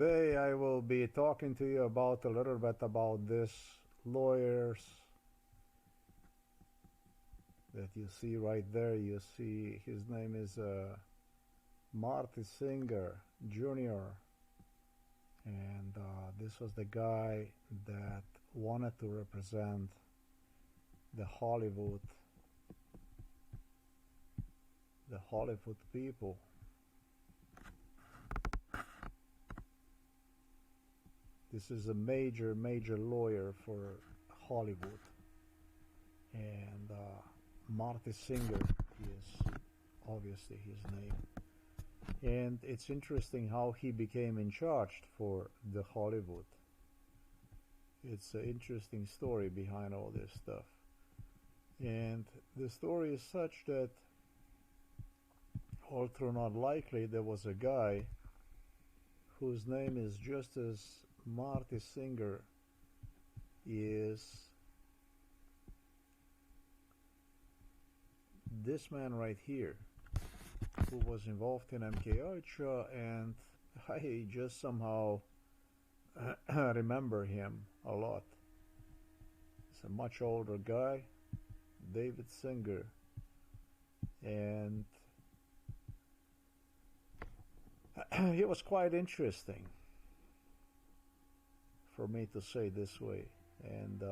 Today I will be talking to you about a little bit about this lawyers that you see right there. You see his name is Marty Singer Jr. And this was the guy that wanted to represent the Hollywood people. This is a major lawyer for Hollywood, and Marty Singer is obviously his name. And it's interesting how he became in charge for the Hollywood. It's an interesting story behind all this stuff. And the story is such that, although not likely, there was a guy whose name is just as Marty Singer is this man right here, who was involved in MK Ultra, and I just somehow remember him a lot. He's a much older guy, David Singer, and he was quite interesting, for me to say this way. And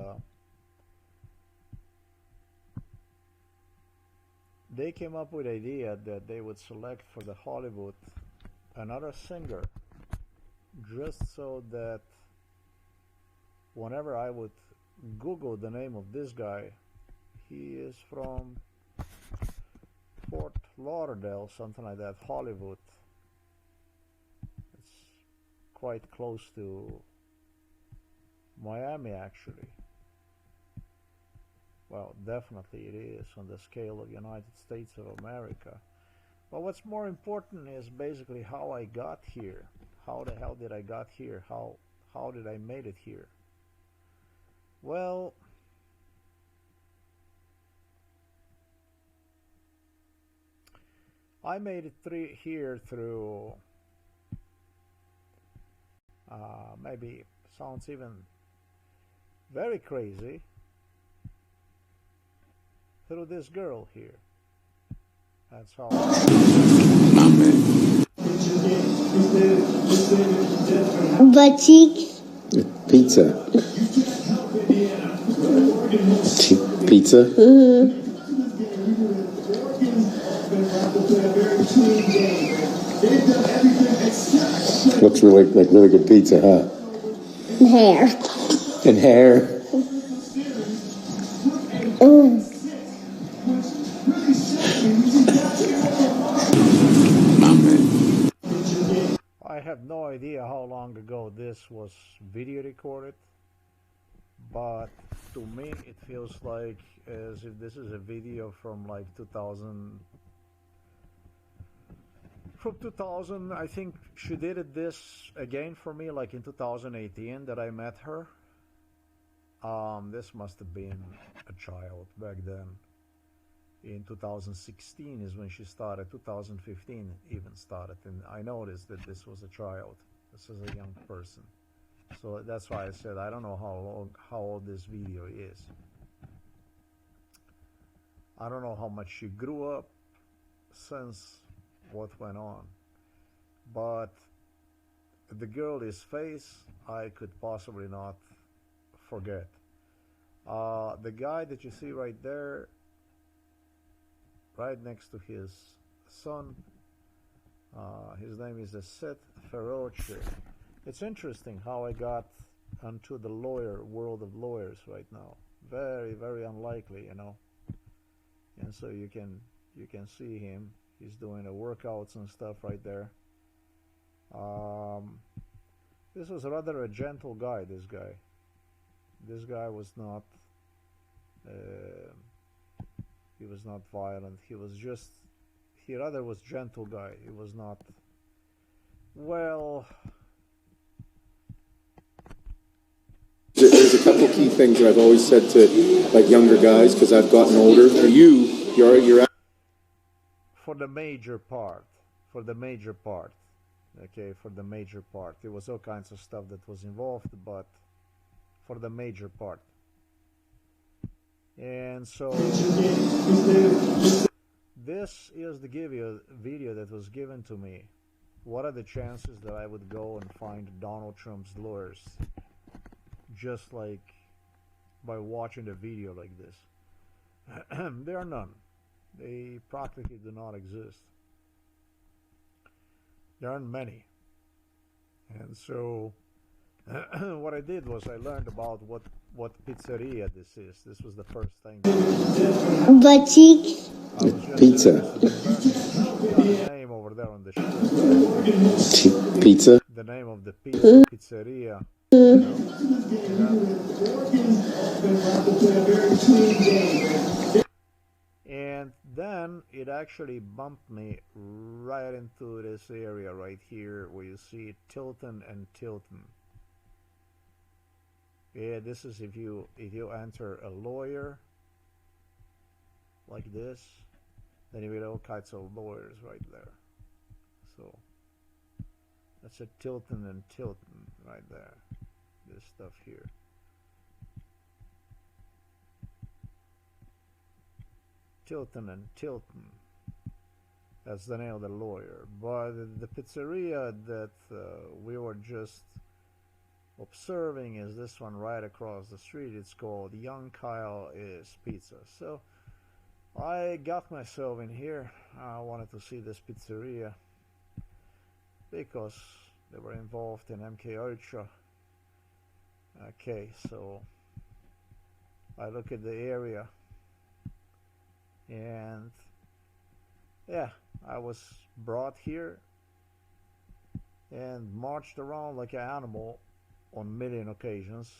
they came up with the idea that they would select for the Hollywood another singer, just so that whenever I would Google the name of this guy, he is from Fort Lauderdale, something like that, Hollywood. It's quite close to Miami, actually. Well, definitely it is on the scale of United States of America. But what's more important is basically how I got here. How the hell did I got here? How did I made it here? Well, I made it here through maybe sounds even very crazy, through this girl here. That's how. Butt cheeks. Pizza. Pizza? Mm-hmm. Looks like really good pizza, huh? And hair. And hair. I have no idea how long ago this was video recorded, but to me it feels like as if this is a video from like 2000. From 2000, I think she did this again for me, like in 2018 that I met her. This must have been a child back then. In 2016 is when she started. 2015 even started, and I noticed that this was a child. This is a young person. So that's why I said I don't know how old this video is. I don't know how much she grew up since what went on, but the girl's face I could possibly not forget. The guy that you see right there, right next to his son, his name is Seth Feroce. It's interesting how I got onto the world of lawyers right now. Very unlikely, you know. And so you can see him. He's doing the workouts and stuff right there. This was rather a gentle guy. This guy was not. He was not violent. He rather was gentle guy. He was not. Well. There's a couple key things that I've always said to like younger guys because I've gotten older. You're for the major part, Okay, for the major part. There was all kinds of stuff that was involved, but for the major part. And so this is the video that was given to me. What are the chances that I would go and find Donald Trump's lawyers just like by watching a video like this? There are none. They practically do not exist. There aren't many. And so what I did was I learned about what pizzeria this is. This was the first thing. Butt cheeks. Pizza. The name over there on the sheet. Pizza. The name of the pizzeria. And then it actually bumped me right into this area right here where you see Tilton and Tilton. Yeah, this is if you enter a lawyer like this, then you get all kinds of lawyers right there. So that's a Tilton and Tilton right there. This stuff here. Tilton and Tilton. That's the name of the lawyer. But the pizzeria that we were just observing is this one right across the street. It's called Young Kyle is Pizza. So I got myself in here. I wanted to see this pizzeria because they were involved in MK Ultra. Okay, so I look at the area and yeah, I was brought here and marched around like an animal on a million occasions.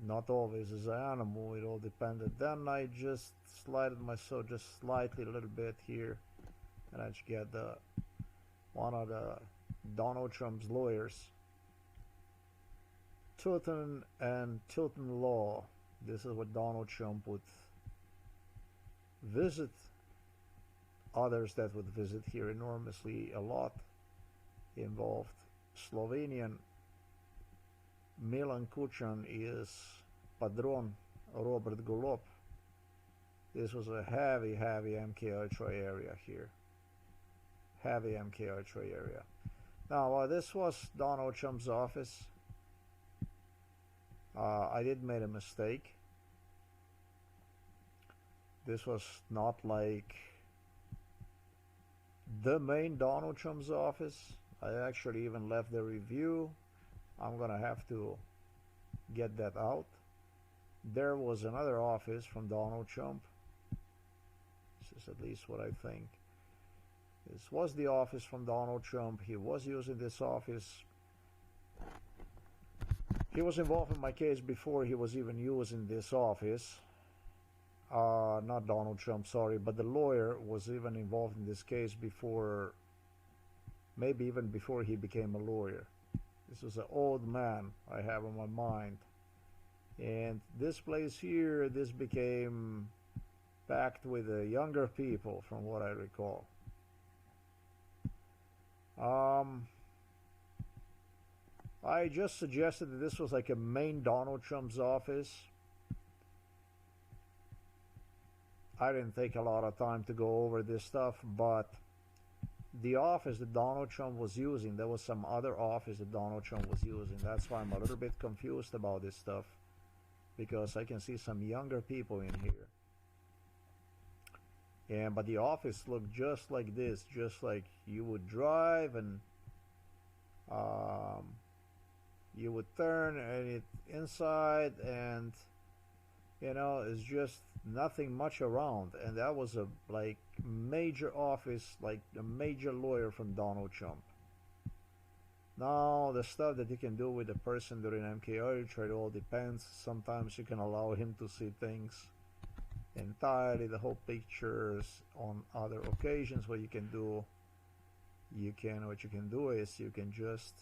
Not always as an animal, it all depended. Then I just slided myself just slightly a little bit here, and I just get one of the Donald Trump's lawyers. Tilton and Tilton Law. This is what Donald Trump would visit. Others that would visit here enormously a lot involved. Slovenian Milan Kuchan is Padron Robert Golob. This was a heavy MK Ultra area here. Heavy MK Ultra area. Now this was Donald Trump's office. I did make a mistake. This was not like the main Donald Trump's office. I actually even left the review. I'm gonna have to get that out. There was another office from Donald Trump. This is at least what I think. This was the office from Donald Trump. He was using this office. He was involved in my case before he was even using this office. Not Donald Trump, sorry, but the lawyer was even involved in this case before, maybe even before he became a lawyer. This was an old man I have on my mind. And this place here, this became packed with younger people from what I recall. I just suggested that this was like a main Donald Trump's office. I didn't take a lot of time to go over this stuff, but the office that Donald Trump was using, there was some other office that Donald Trump was using. That's why I'm a little bit confused about this stuff, because I can see some younger people in here. But the office looked just like this, just like you would drive and you would turn and it inside, and you know, it's just nothing much around. And that was a like major office, like a major lawyer from Donald Trump. Now the stuff that you can do with a person during MK Ultra, it all depends. Sometimes you can allow him to see things entirely, the whole pictures. On other occasions, what you can do is you can just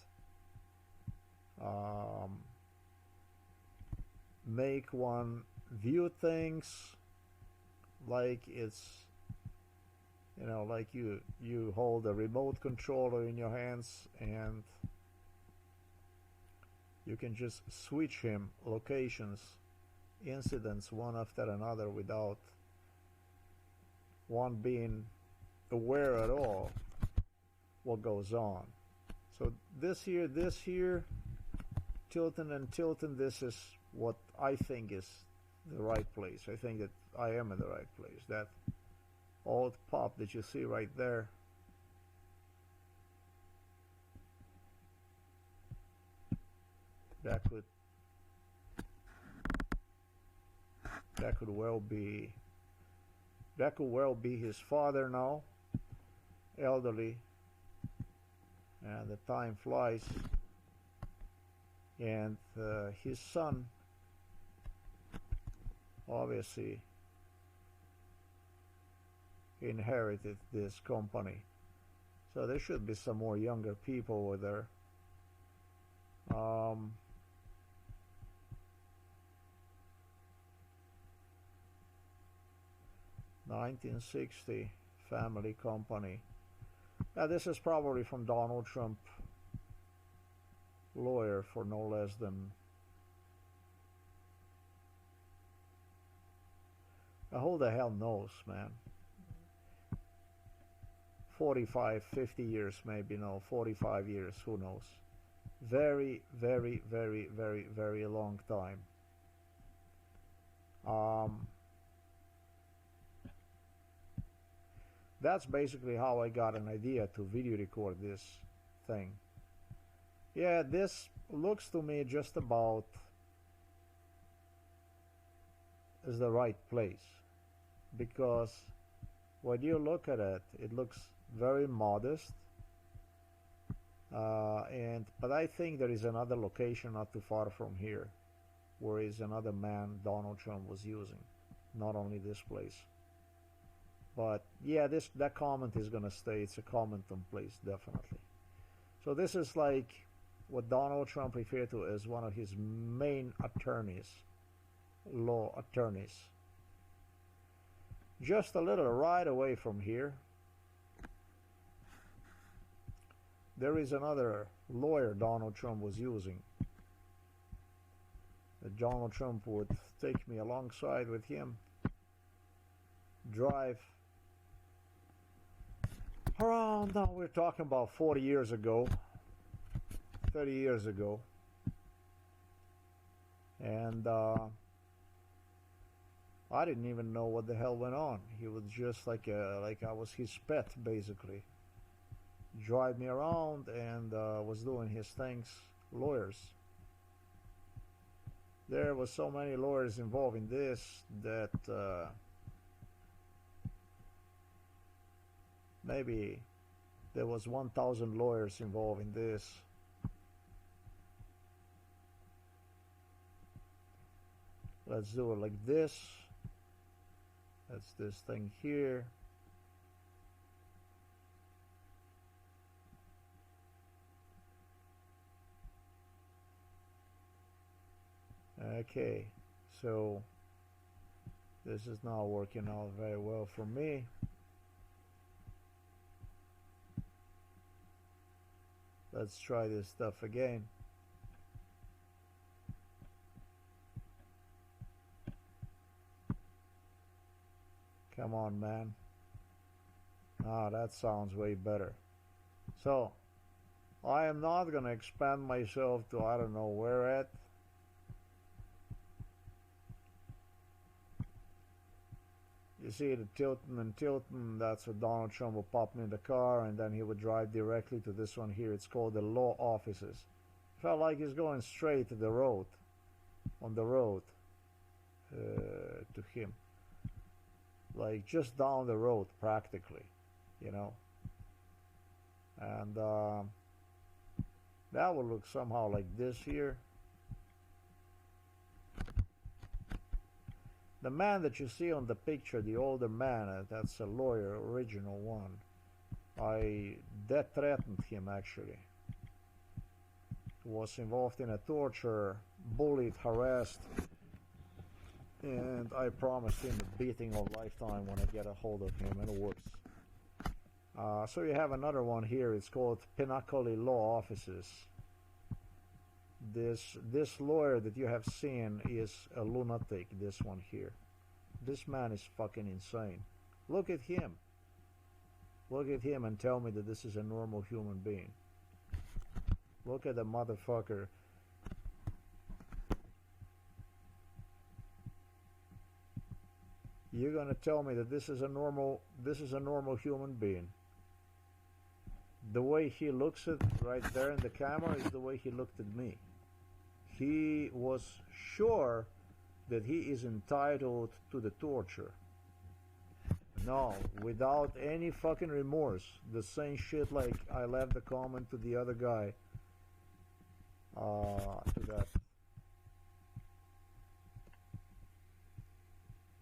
make one view things like it's You know, like you hold a remote controller in your hands and you can just switch him locations, incidents one after another without one being aware at all what goes on. So this here, Tilton and Tilton, this is what I think is the right place. I think that I am in the right place. That old pub that you see right there, that could well be his father now, elderly, and the time flies, and his son obviously inherited this company. So there should be some more younger people over there. 1960 family company. This is probably from Donald Trump, lawyer for no less than who the hell knows, man. 45, 50 years maybe, no, 45 years, who knows. Very, very, very, very, very long time. That's basically how I got an idea to video record this thing. Yeah, this looks to me just about as the right place, because when you look at it, it looks very modest. But I think there is another location not too far from here where is another man Donald Trump was using, not only this place. But yeah, that comment is gonna stay. It's a comment on place, definitely. So this is like what Donald Trump referred to as one of his main attorneys, law attorneys. Just a little right away from here, there is another lawyer Donald Trump was using. Donald Trump would take me alongside with him, drive around. Now we're talking about 40 years ago, 30 years ago, and I didn't even know what the hell went on. He was just like I was his pet, basically. Drive me around and was doing his things. Lawyers. There was so many lawyers involved in this that maybe there was 1,000 lawyers involved in this. Let's do it like this. That's this thing here. Okay, so this is not working out very well for me. Let's try this stuff again. Come on, man. Ah, that sounds way better. So, I am not gonna expand myself to I don't know where at. You see the Tilton and Tilton, that's what Donald Trump would pop in the car and then he would drive directly to this one here. It's called the law offices. Felt like he's going straight to the road, on the road to him. Like just down the road practically, you know. And that would look somehow like this here. The man that you see on the picture, the older man, that's a lawyer, original one. I death threatened him actually. Was involved in a torture, bullied, harassed, and I promised him a beating of lifetime when I get a hold of him, and it works. So you have another one here. It's called Pinnacle Law Offices. This lawyer that you have seen is a lunatic. This one here. This man is fucking insane. Look at him. Look at him and tell me that this is a normal human being. Look at the motherfucker. You're gonna tell me that this is a normal human being. The way he looks at right there in the camera is the way he looked at me. He was sure that he is entitled to the torture. No, without any fucking remorse. The same shit like I left the comment to the other guy.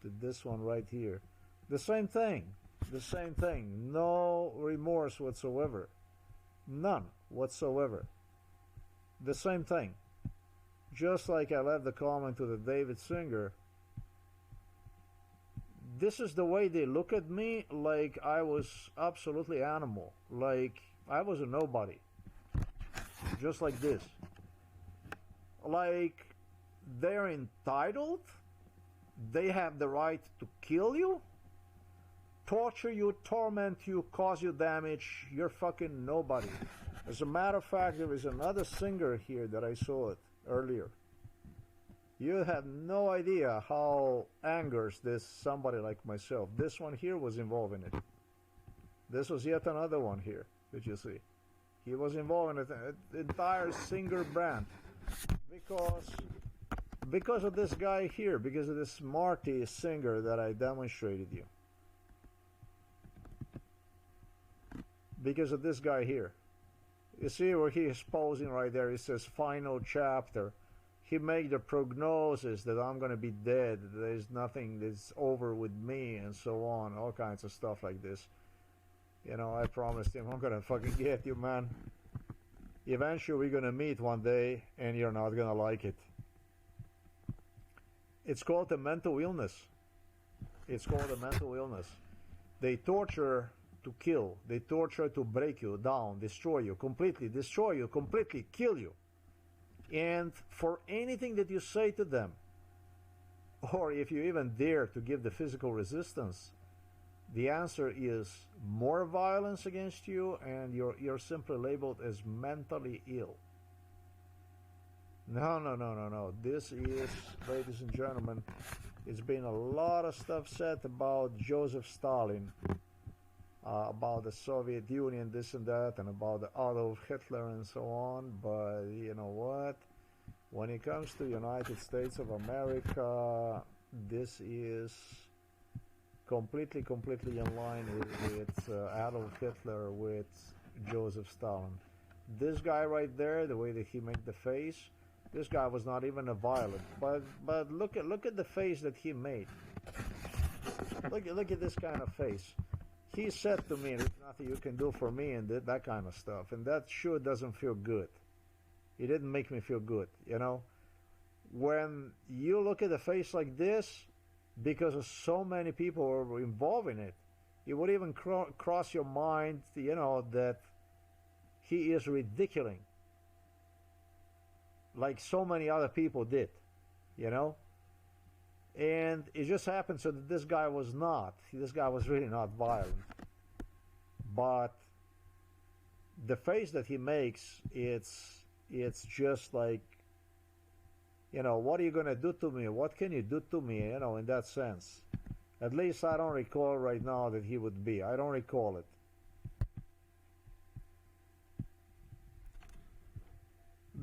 To this one right here. The same thing. The same thing. No remorse whatsoever. None whatsoever. The same thing. Just like I left the comment to the David Singer. This is the way they look at me, like I was absolutely animal. Like I was a nobody. Just like this. Like they're entitled. They have the right to kill you, torture you, torment you, cause you damage. You're fucking nobody. As a matter of fact, there is another singer here that I saw it earlier. You have no idea how angers this somebody like myself. This one here was involved in it. This was yet another one here that you see. He was involved in it, the entire singer brand. Because of this guy here, because of this Marty singer that I demonstrated you. Because of this guy here. You see where he is posing right there, it says final chapter. He made the prognosis that I'm going to be dead, there's nothing that's over with me, and so on, all kinds of stuff like this. You know, I promised him, I'm going to fucking get you, man. Eventually we're going to meet one day, and you're not going to like it. It's called a mental illness. It's called a mental illness. They torture to kill. They torture to break you down, destroy you, completely kill you. And for anything that you say to them, or if you even dare to give the physical resistance, the answer is more violence against you, and you're simply labeled as mentally ill. No. This is, ladies and gentlemen, it's been a lot of stuff said about Joseph Stalin, about the Soviet Union, this and that, and about the Adolf Hitler and so on. But you know what? When it comes to United States of America, this is completely in line with Adolf Hitler, with Joseph Stalin. This guy right there, the way that he made the face, this guy was not even a violent, but look at the face that he made. Look at this kind of face. He said to me, "There's nothing you can do for me," and that kind of stuff, and that sure doesn't feel good. It didn't make me feel good, you know. When you look at a face like this, because of so many people were involved in it, it would even cross your mind, you know, that he is ridiculing. Like so many other people did, you know? And it just happened so that this guy was not. This guy was really not violent. But the face that he makes, it's just like, you know, what are you going to do to me? What can you do to me, you know, in that sense? At least I don't recall right now that he would be. I don't recall it.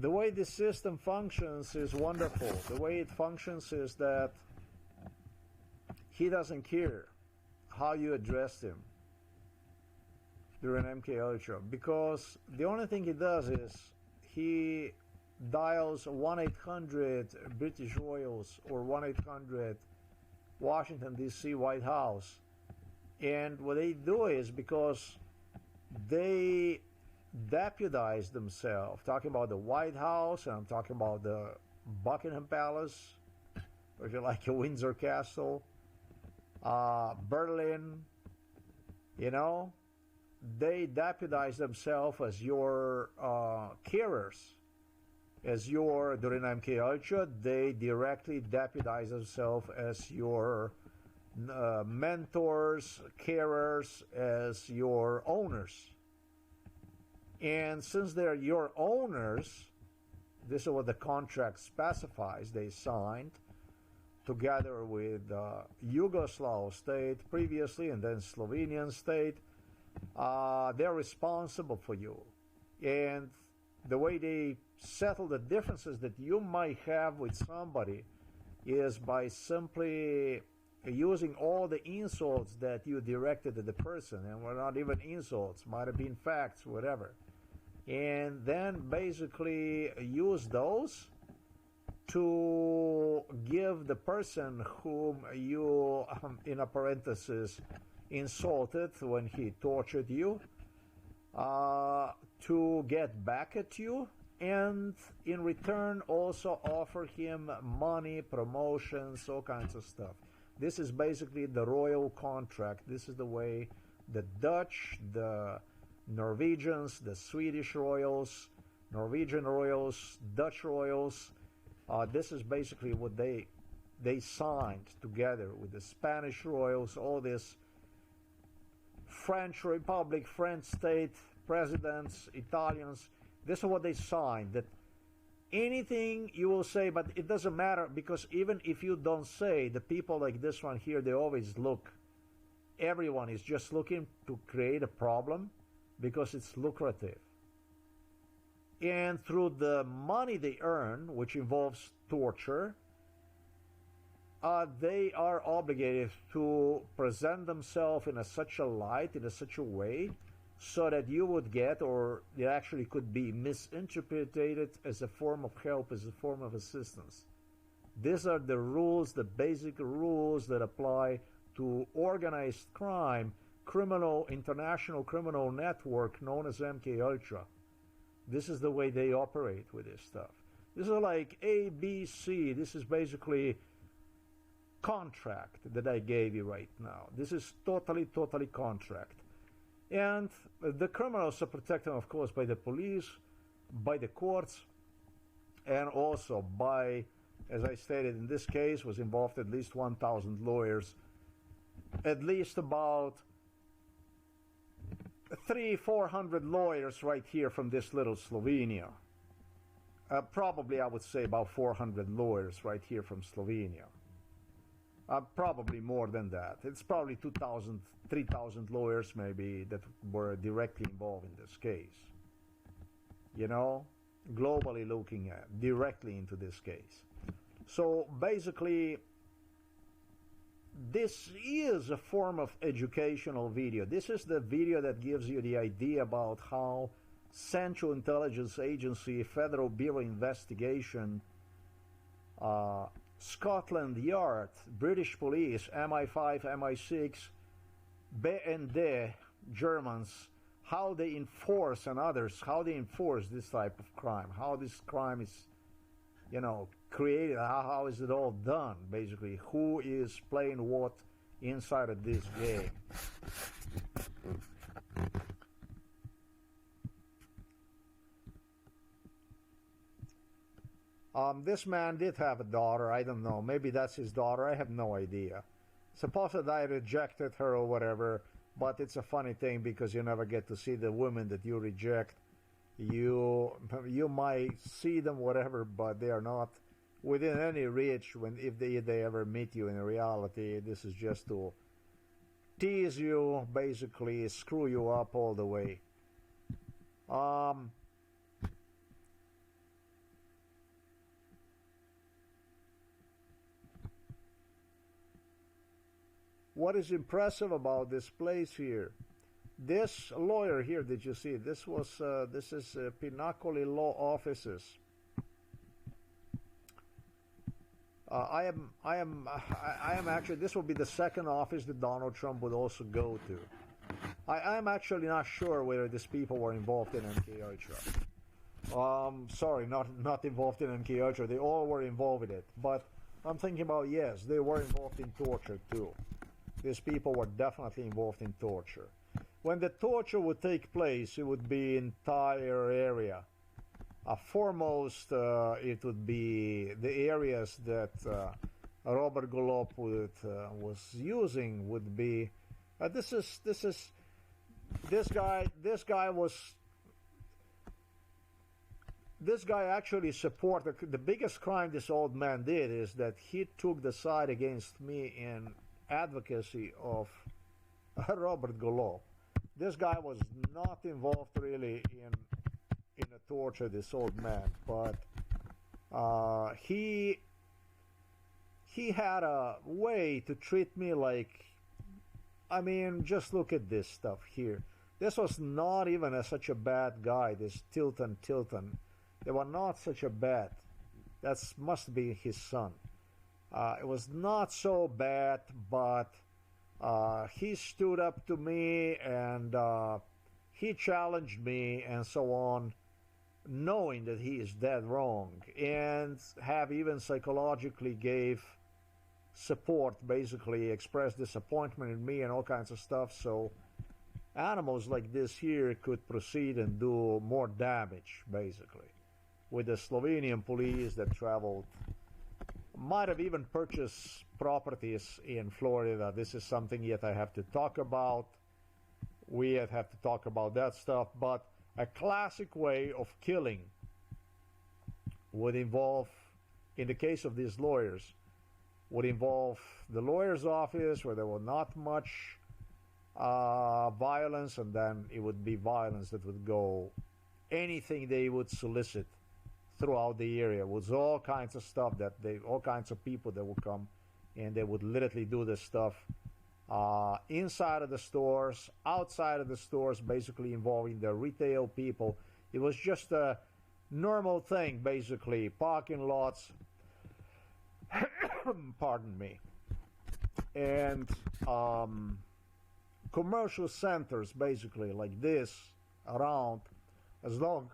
The way this system functions is wonderful. The way it functions is that he doesn't care how you address him during MK Ultra, because the only thing he does is he dials 1-800 British Royals or 1-800 Washington DC White House, and what they do is, because they deputize themselves, talking about the White House, and I'm talking about the Buckingham Palace, or if you like, a Windsor Castle, Berlin, you know, they deputize themselves as your carers. As your, during MK Ultra, they directly deputize themselves as your mentors, carers, as your owners. And since they're your owners, this is what the contract specifies, they signed together with Yugoslav state previously and then Slovenian state. They're responsible for you. And the way they settle the differences that you might have with somebody is by simply using all the insults that you directed at the person, and were not even insults, might have been facts, whatever. And then basically use those to give the person whom you, in a parenthesis, insulted when he tortured you, to get back at you, and in return also offer him money, promotions, all kinds of stuff. This is basically the royal contract. This is the way the Dutch, the Norwegians, the Swedish royals, Norwegian royals, Dutch royals, this is basically what they signed together with the Spanish royals, all this French Republic, French state, presidents, Italians. This is what they signed, that anything you will say, but it doesn't matter, because even if you don't say, the people like this one here, they always look. Everyone is just looking to create a problem because it's lucrative. And through the money they earn, which involves torture, they are obligated to present themselves in such a light, in such a way, so that you would get, or it actually could be misinterpreted as a form of help, as a form of assistance. These are the rules, the basic rules that apply to organized crime, international criminal network known as MK Ultra. This is the way they operate with this stuff. This is like ABC. This is basically contract that I gave you right now. This is totally contract. And the criminals are protected, of course, by the police, by the courts, and also by, as I stated, in this case, was involved at least 1,000 lawyers, at least about 300-400 lawyers right here from this little Slovenia. Probably, I would say, about 400 lawyers right here from Slovenia. Probably more than that. It's probably 2,000, 3,000 lawyers maybe that were directly involved in this case. You know, globally looking at, directly into this case. So basically, this is a form of educational video. This is the video that gives you the idea about how Central Intelligence Agency, Federal Bureau Investigation, Scotland Yard, British Police, MI5, MI6, BND, Germans, how they enforce, and others, how they enforce this type of crime, how this crime is, you know, created, how is it all done, basically, who is playing what inside of this game. This man did have a daughter. I don't know. Maybe that's his daughter. I have no idea. Supposedly I rejected her or whatever, but it's a funny thing because you never get to see the women that you reject. You might see them, whatever, but they are not within any reach if they ever meet you in reality. This is just to tease you, basically screw you up all the way. What is impressive about this place here? This lawyer here that you see, this is Pinnacle Law Offices. I am actually, this will be the second office that Donald Trump would also go to. I am actually not sure whether these people were involved in MK Ultra. Sorry, not involved in MK Ultra. They all were involved in it. But I'm thinking about, yes, they were involved in torture too. These people were definitely involved in torture. when the torture would take place, it would be entire area. Foremost, it would be the areas that Robert Golob was using would be. This guy actually supported the biggest crime this old man did is that he took the side against me in advocacy of Robert Golob. This guy was not involved really in a torture, this old man, but he had a way to treat me like, I mean, just look at this stuff here. This was not even such a bad guy, this Tilton. They were not such a bad. That must be his son. It was not so bad, but he stood up to me and he challenged me and so on, knowing that he is dead wrong, and have even psychologically gave support, basically expressed disappointment in me and all kinds of stuff. So animals like this here could proceed and do more damage, basically. With the Slovenian police that traveled, might have even purchased properties in Florida. This is something yet I have to talk about. We yet have to talk about that stuff. But a classic way of killing would involve, in the case of these lawyers, would involve the lawyer's office where there was not much violence, and then it would be violence that would go, anything they would solicit throughout the area was all kinds of stuff that all kinds of people that would come and they would literally do this stuff inside of the stores, outside of the stores, basically involving the retail people. It was just a normal thing, basically. Parking lots, pardon me, and commercial centers, basically, like this, around, as long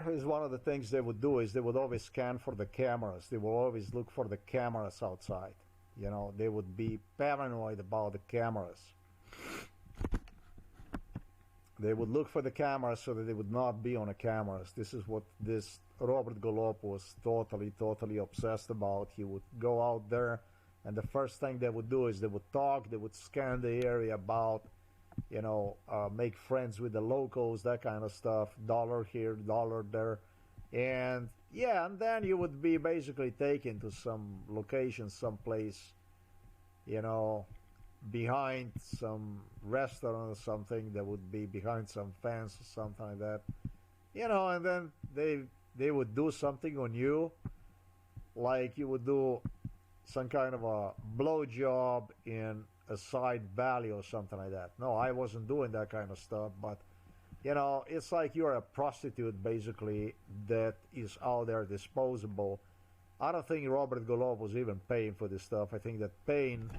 is one of the things they would do is they would always scan for the cameras. They would always look for the cameras outside. You know, they would be paranoid about the cameras. They would look for the cameras so that they would not be on the cameras. This is what this Robert Golob was totally obsessed about. He would go out there, and the first thing they would do is they would talk, they would scan the area about, you know, make friends with the locals, that kind of stuff, dollar here, dollar there. And yeah, and then you would be basically taken to some location, someplace, you know, behind some restaurant or something that would be behind some fence or something like that. You know, and then they would do something on you, like you would do some kind of a blow job in a side valley or something like that. No, I wasn't doing that kind of stuff, but you know, it's like you're a prostitute basically that is out there disposable. I don't think Robert Golob was even paying for this stuff. I think that paying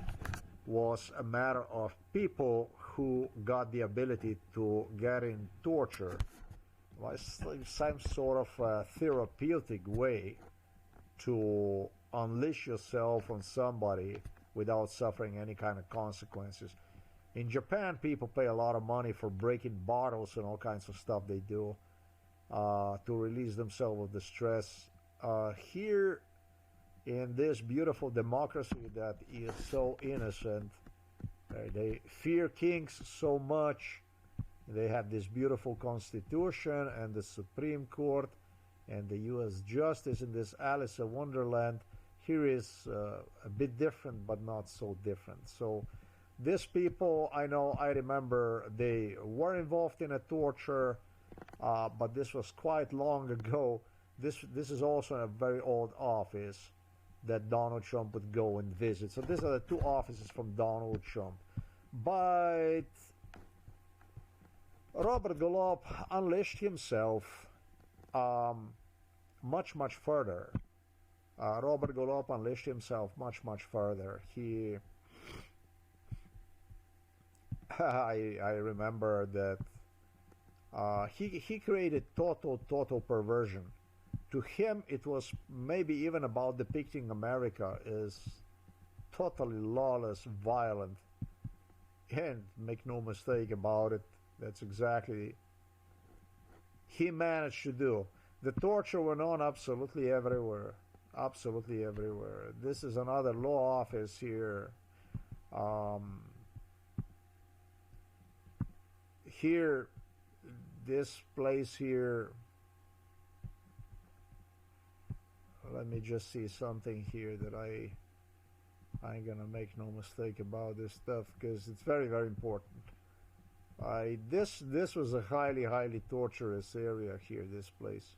was a matter of people who got the ability to get in torture. Well, it's like some sort of a therapeutic way to unleash yourself on somebody without suffering any kind of consequences. In Japan, people pay a lot of money for breaking bottles and all kinds of stuff they do to release themselves of the stress. Here, in this beautiful democracy that is so innocent, they fear kings so much. They have this beautiful constitution and the Supreme Court and the U.S. Justice in this Alice in Wonderland. Here is a bit different, but not so different. So these people, I remember they were involved in a torture, but this was quite long ago. This is also a very old office that Donald Trump would go and visit. So these are the two offices from Donald Trump. But Robert Golob unleashed himself much further. Robert Golob unleashed himself much further. I remember that he created total perversion. To him, it was maybe even about depicting America as totally lawless, violent, And make no mistake about it, that's exactly he managed to do. The torture went on absolutely everywhere. Absolutely everywhere. This is another law office here. Here, this place here. Let me just see something here that I ain't gonna make no mistake about this stuff because it's very, very important. This was a highly torturous area here. This place.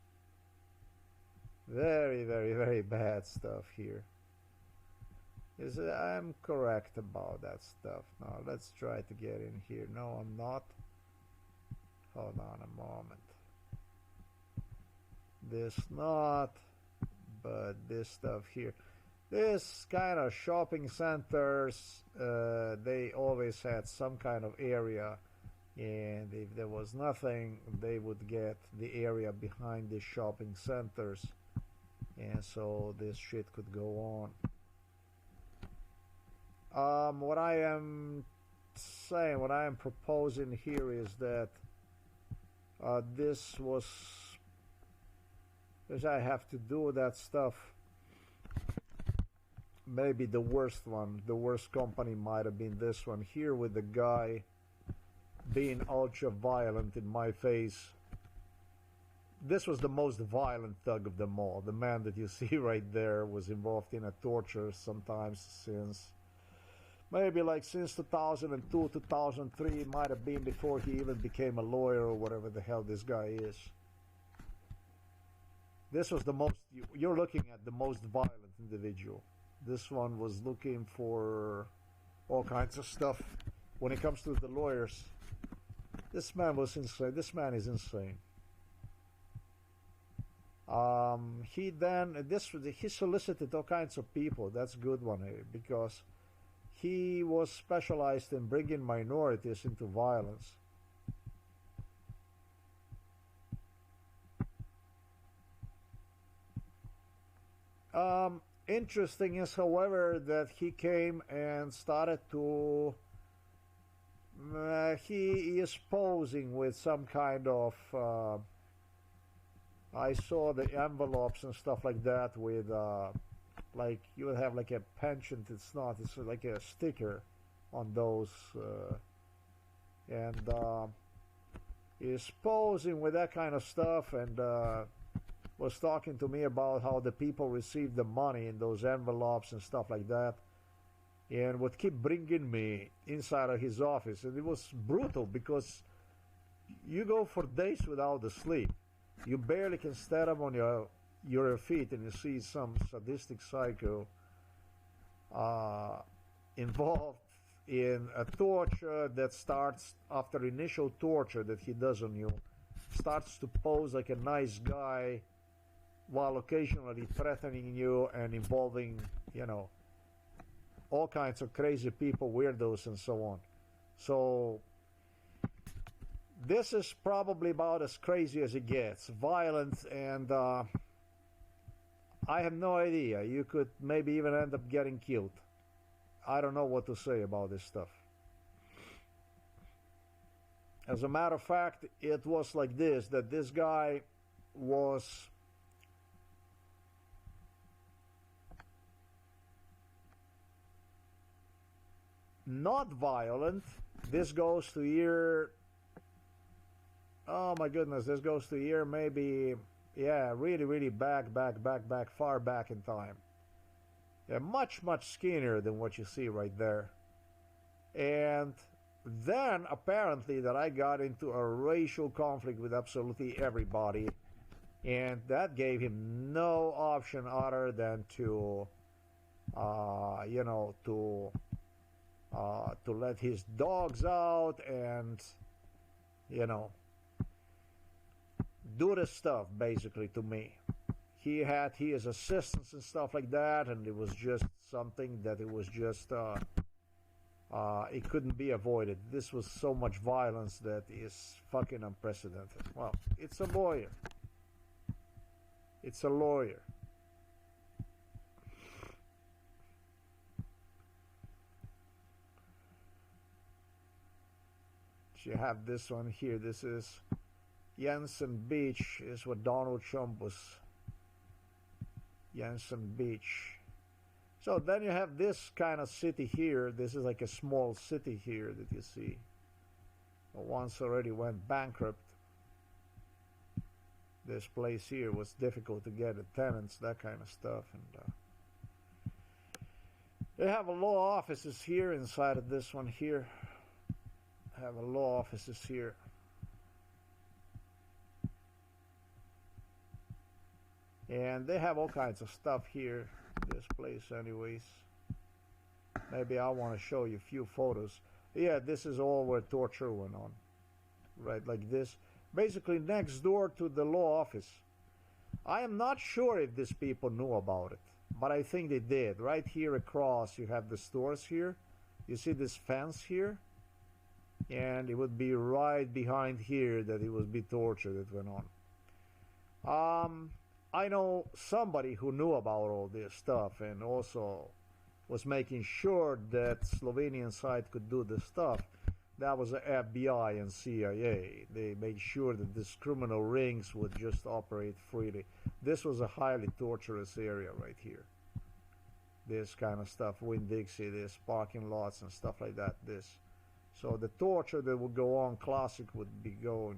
Very, very, very bad stuff here. I'm correct about that stuff. Now let's try to get in here. No, I'm not. Hold on a moment. This not, but this stuff here. This kind of shopping centers, they always had some kind of area, and if there was nothing, they would get the area behind the shopping centers, and so this shit could go on. What I am saying, what I am proposing here is that this was, because I have to do that stuff. Maybe the worst one, the worst company might have been this one here, with the guy being ultra violent in my face. This was the most violent thug of them all. The man that you see right there was involved in a torture sometimes since maybe like since 2002, 2003, might have been before he even became a lawyer or whatever the hell this guy is. This was the most, you're looking at the most violent individual. This one was looking for all kinds of stuff. When it comes to the lawyers, this man was insane. This man is insane. He solicited all kinds of people. That's a good one, because he was specialized in bringing minorities into violence. Interesting is, however, that he came and started to he is posing with some kind of I saw the envelopes and stuff like that with like you would have like a penchant. It's not, it's like a sticker on those, and he's posing with that kind of stuff, and was talking to me about how the people received the money in those envelopes and stuff like that, and would keep bringing me inside of his office. And it was brutal, because you go for days without the sleep. You barely can stand up on your feet, and you see some sadistic psycho involved in a torture that starts after initial torture that he does on you, starts to pose like a nice guy while occasionally threatening you and involving, you know, all kinds of crazy people, weirdos, and so on. So this is probably about as crazy as it gets. Violent, and I have no idea. You could maybe even end up getting killed. I don't know what to say about this stuff. As a matter of fact, it was like this, that this guy was not violent. This goes to year, oh my goodness, this goes to year maybe, yeah, really back, far back in time. Yeah, much skinnier than what you see right there. And then apparently that I got into a racial conflict with absolutely everybody, and that gave him no option other than to you know, to let his dogs out and, you know, do the stuff basically to me. He had his assistants and stuff like that, and it was just something that it was just it couldn't be avoided. This was so much violence that is fucking unprecedented. Well, it's a lawyer. It's a lawyer. You have this one here. This is Jensen Beach. Is what Donald Trump was. Jensen Beach. So then you have this kind of city here. This is like a small city here that you see. Once already went bankrupt. This place here was difficult to get the tenants, that kind of stuff. And they have a law offices here inside of this one here. Have a law offices here. And they have all kinds of stuff here. This place anyways. Maybe I want to show you a few photos. Yeah, this is all where torture went on. Right, like this. Basically next door to the law office. I am not sure if these people knew about it, but I think they did. Right here across you have the stores here. You see this fence here? And it would be right behind here that it would be torture that went on. I know somebody who knew about all this stuff and also was making sure that Slovenian side could do this stuff. That was the FBI and CIA. They made sure that these criminal rings would just operate freely. This was a highly torturous area right here. This kind of stuff, Winn-Dixie, this parking lots and stuff like that. This. So the torture that would go on, classic, would be going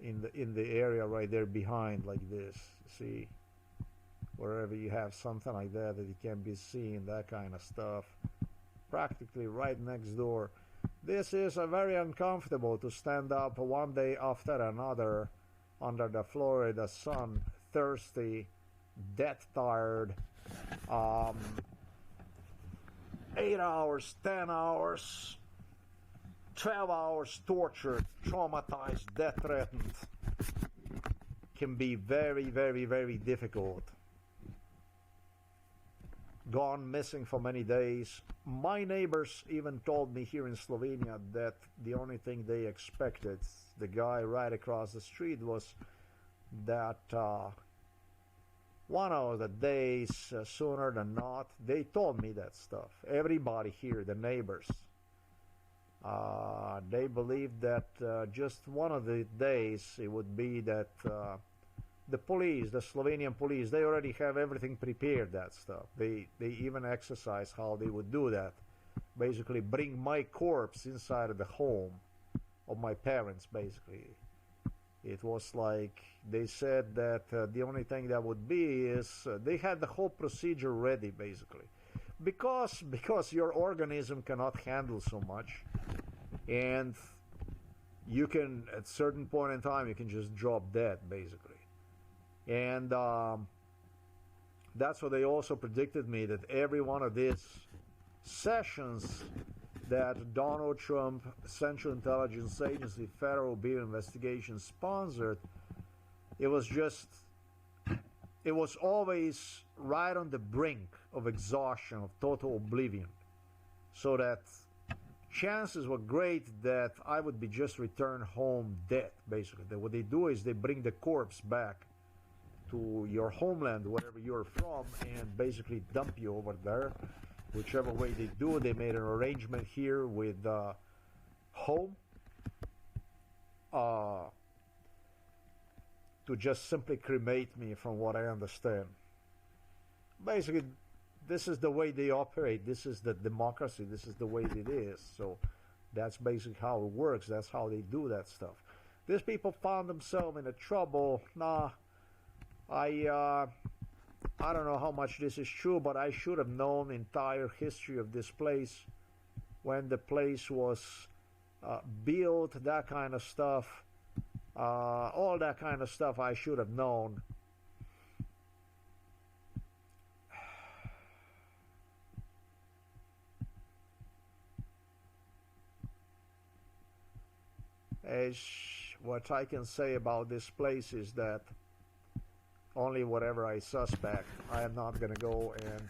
in the area right there behind, like this. See, wherever you have something like that that you can be seen, that kind of stuff, practically right next door. This is very uncomfortable to stand up one day after another under the Florida sun, thirsty, death tired, 8 hours, 10 hours, 12 hours tortured, traumatized, death threatened. Can be very, very, very difficult. Gone missing for many days. My neighbors even told me here in Slovenia that the only thing they expected, the guy right across the street, was that one of the days, sooner than not, they told me that stuff. Everybody here, the neighbors, they believed that just one of the days it would be that the police, the Slovenian police, they already have everything prepared, that stuff. They even exercise how they would do that. Basically bring my corpse inside of the home of my parents, basically. It was like they said that the only thing that would be is they had the whole procedure ready, basically. Because your organism cannot handle so much, and you can, at certain point in time, you can just drop dead, basically. And that's what they also predicted me, that every one of these sessions that Donald Trump, Central Intelligence Agency, Federal Bureau Investigation sponsored, it was always right on the brink of exhaustion, of total oblivion. So that chances were great that I would be just returned home dead, basically. That what they do is they bring the corpse back to your homeland, wherever you're from, and basically dump you over there. Whichever way they do, they made an arrangement here with home to just simply cremate me, from what I understand. Basically, this is the way they operate. This is the democracy. This is the way it is. So that's basically how it works. That's how they do that stuff. These people found themselves in a trouble. I don't know how much this is true, but I should have known the entire history of this place, when the place was built, that kind of stuff, all that kind of stuff I should have known. As what I can say about this place is that only whatever I suspect. I am not gonna go and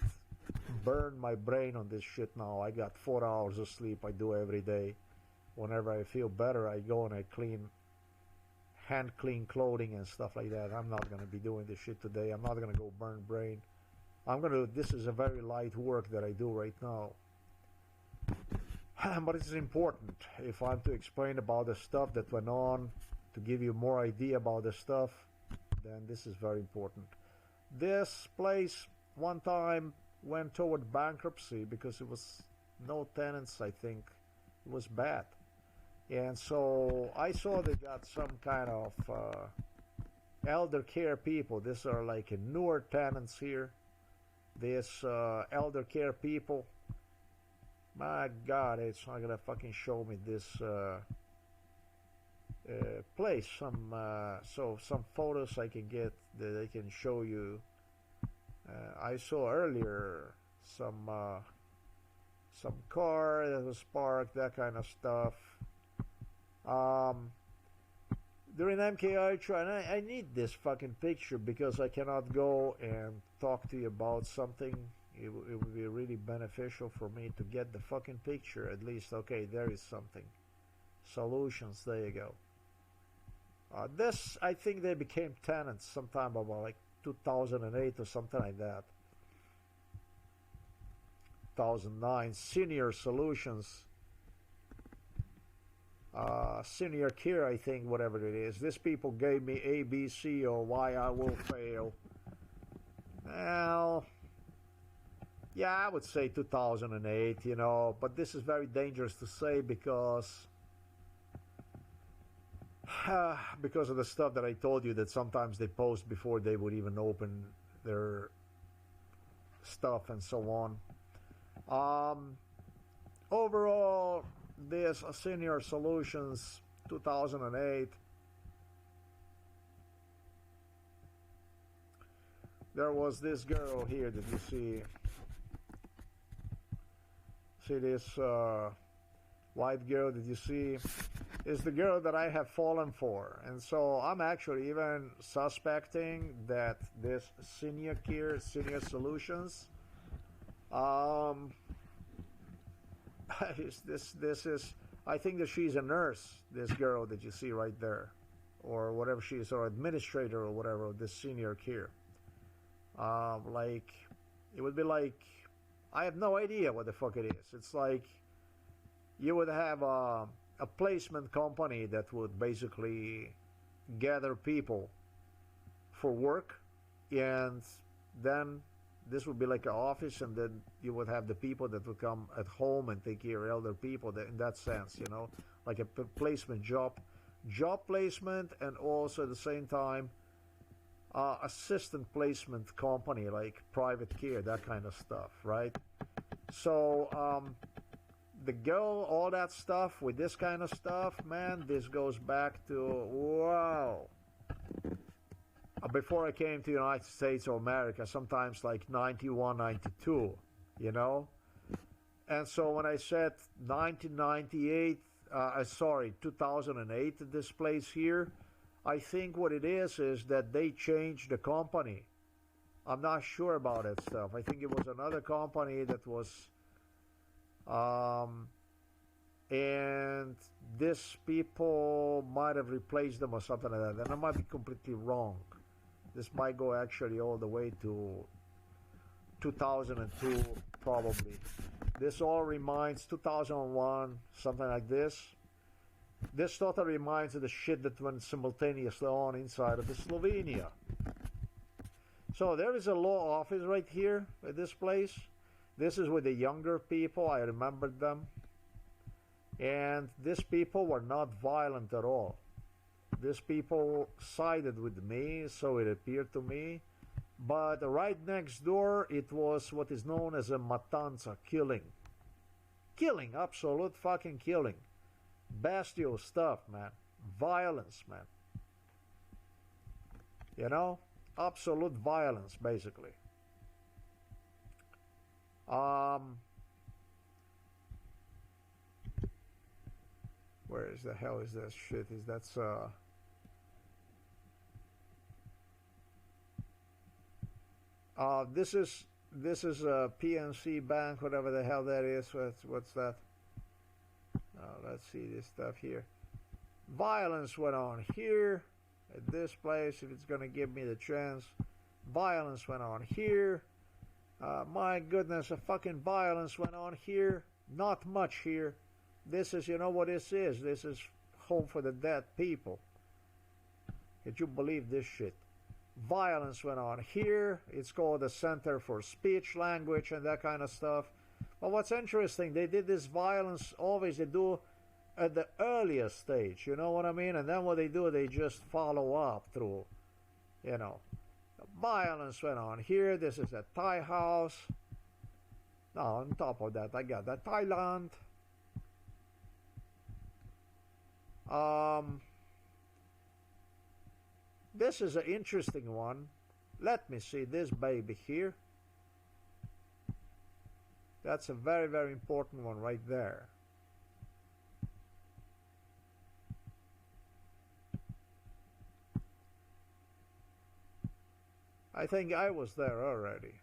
burn my brain on this shit now. I got 4 hours of sleep. I do every day. Whenever I feel better, I go and I hand clean clothing and stuff like that. I'm not gonna be doing this shit today. I'm not gonna go burn brain. This is a very light work that I do right now. But it's important if I'm to explain about the stuff that went on, to give you more idea about the stuff, then this is very important. This place one time went toward bankruptcy because it was no tenants, I think. It was bad. And so I saw they got some kind of elder care people. These are like newer tenants here. This elder care people. My God, it's not gonna fucking show me this place. Some photos I can get that I can show you. I saw earlier some car that was parked, that kind of stuff. During MK Ultra, and I need this fucking picture because I cannot go and talk to you about something. It would be really beneficial for me to get the fucking picture at least. Okay, there is something. Solutions, there you go. This, I think they became tenants sometime about like 2008 or something like that. 2009, Senior Solutions. Senior Care, I think, whatever it is. These people gave me A, B, C, or why I will fail. Well, yeah, I would say 2008, you know, but this is very dangerous to say because of the stuff that I told you that sometimes they post before they would even open their stuff and so on. Overall, this Senior Solutions 2008. There was this girl here that you see. See this white girl that you see is the girl that I have fallen for, and so I'm actually even suspecting that this Senior Care, Senior Solutions, this is, I think that she's a nurse, this girl that you see right there, or whatever she is, or administrator or whatever of this Senior Care. Like, it would be like, I have no idea what the fuck it is. It's like you would have a placement company that would basically gather people for work, and then this would be like an office, and then you would have the people that would come at home and take care of elder people, in that sense, you know, like a placement job placement, and also at the same time assistant placement company, like private care, that kind of stuff, right? So the girl, all that stuff with this kind of stuff, man, this goes back to, wow, before I came to the United States of America, sometimes like 91, 92, you know? And so when I said 1998, 2008, this place here, I think what it is that they changed the company. I'm not sure about that stuff. I think it was another company that was, and these people might have replaced them or something like that. And I might be completely wrong. This might go actually all the way to 2002, probably. This all reminds 2001, something like this. This totally reminds of the shit that went simultaneously on inside of the Slovenia. So there is a law office right here at this place. This is with the younger people. I remembered them. And these people were not violent at all. These people sided with me, so it appeared to me. But right next door, it was what is known as a matanza, killing. Killing, absolute fucking killing. Bestial stuff, man. Violence, man. You know? Absolute violence, basically. Where is the hell is that shit? That's this is a PNC Bank, whatever the hell that is. What's that? Let's see this stuff here. Violence went on here at this place, if it's gonna give me the chance. Violence went on here. My goodness, a fucking violence went on here. Not much here. This is, you know what this is? This is home for the dead people. Did you believe this shit? Violence went on here. It's called the Center for Speech, Language, and that kind of stuff. But what's interesting, they did this violence, always they do at the earliest stage, you know what I mean? And then what they do, they just follow up through, you know. The violence went on here. This is a Thai house. Now, on top of that, I got that Thailand. This is an interesting one. Let me see this baby here. That's a very, very important one right there. I think I was there already.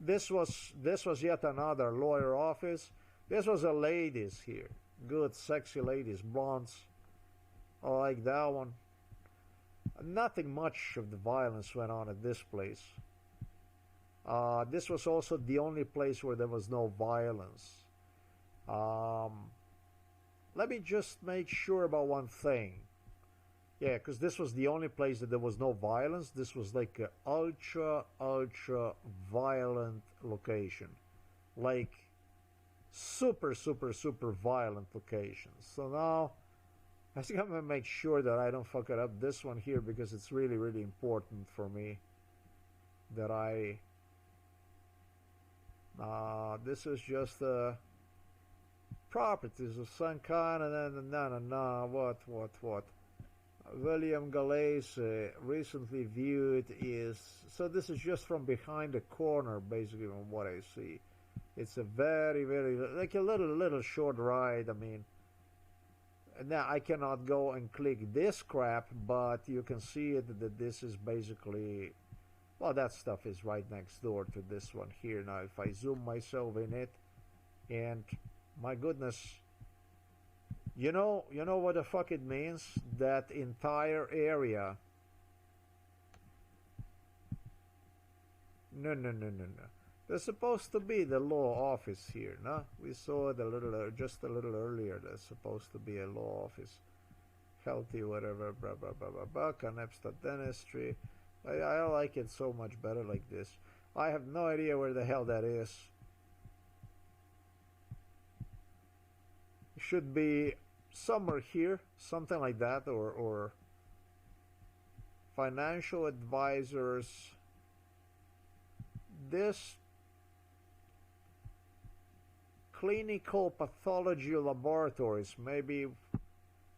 This was yet another lawyer office. This was a ladies here. Good, sexy ladies, blondes. I like that one. Nothing much of the violence went on at this place. This was also the only place where there was no violence. Let me just make sure about one thing. Yeah, because this was the only place that there was no violence. This was like an ultra violent location. Like super violent location. So now I think I'm going to make sure that I don't fuck it up, this one here, because it's really important for me that I this is just properties of some kind, and then no, what William Galais recently viewed is, so this is just from behind the corner basically from what I see. It's a very like a little short ride. I mean, now I cannot go and click this crap, but you can see it that this is basically, well, that stuff is right next door to this one here. Now if I zoom myself in it, and my goodness, you know what the fuck it means? That entire area. No. There's supposed to be the law office here, no? We saw it just a little earlier. There's supposed to be a law office. Healthy, whatever, blah, blah, blah, blah, blah. Canepsta dentistry. I like it so much better like this. I have no idea where the hell that is. It should be somewhere here, something like that, or financial advisors. This clinical pathology laboratories, maybe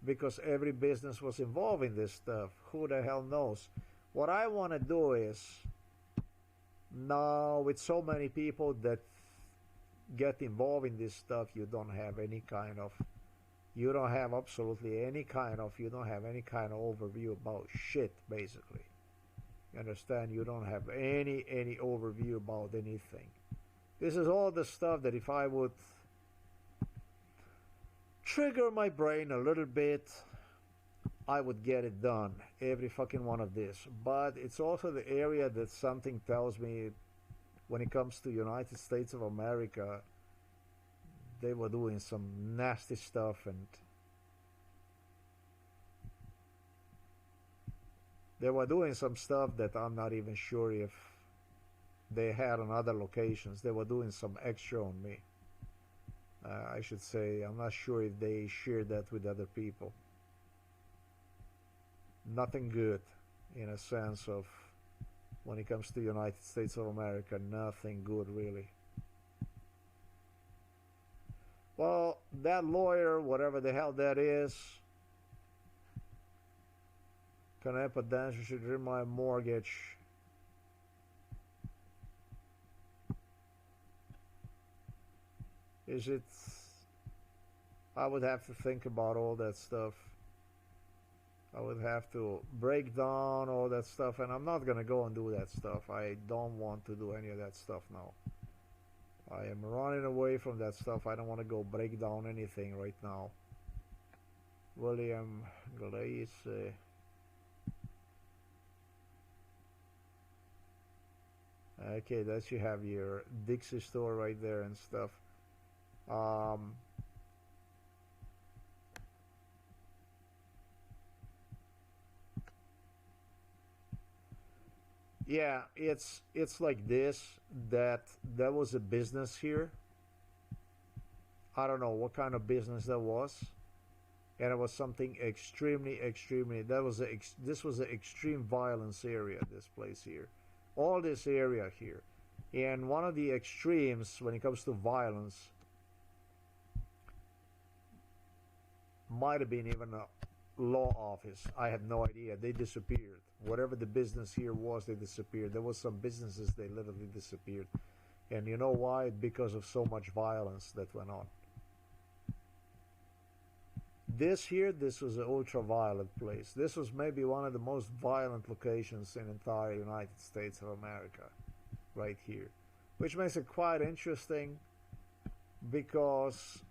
because every business was involved in this stuff. Who the hell knows? What I want to do is, now with so many people that get involved in this stuff, you don't have any kind of overview about shit, basically. You understand? You don't have any overview about anything. This is all the stuff that if I would trigger my brain a little bit, I would get it done. Every fucking one of this. But it's also the area that something tells me when it comes to United States of America, they were doing some nasty stuff, and they were doing some stuff that I'm not even sure if they had on other locations. They were doing some extra on me. I should say, I'm not sure if they shared that with other people. Nothing good, in a sense of, when it comes to United States of America, nothing good really. Well, that lawyer, whatever the hell that is, Canepa Dancer should read my mortgage. Is it? I would have to think about all that stuff. I would have to break down all that stuff, and I'm not gonna go and do that stuff. I don't want to do any of that stuff now. I am running away from that stuff. I don't want to go break down anything right now. William Galais. Okay, that you have your Dixie store right there and stuff. Yeah, it's like this. That was a business here. I don't know what kind of business that was, and it was something extremely. This was an extreme violence area. This place here, all this area here, and one of the extremes when it comes to violence might have been even a law office. I have no idea. They disappeared. Whatever the business here was, they disappeared. There was some businesses they literally disappeared, and you know why? Because of so much violence that went on. This was an ultra-violent place. This was maybe one of the most violent locations in the entire United States of America, right here. Which makes it quite interesting because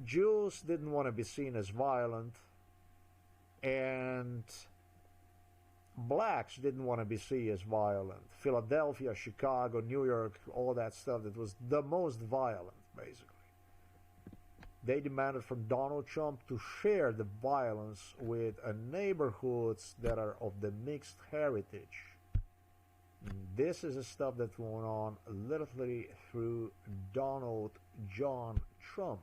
Jews didn't want to be seen as violent, and blacks didn't want to be seen as violent. Philadelphia, Chicago, New York, all that stuff, that was the most violent, basically. They demanded from Donald Trump to share the violence with neighborhoods that are of the mixed heritage. This is the stuff that went on literally through Donald John Trump.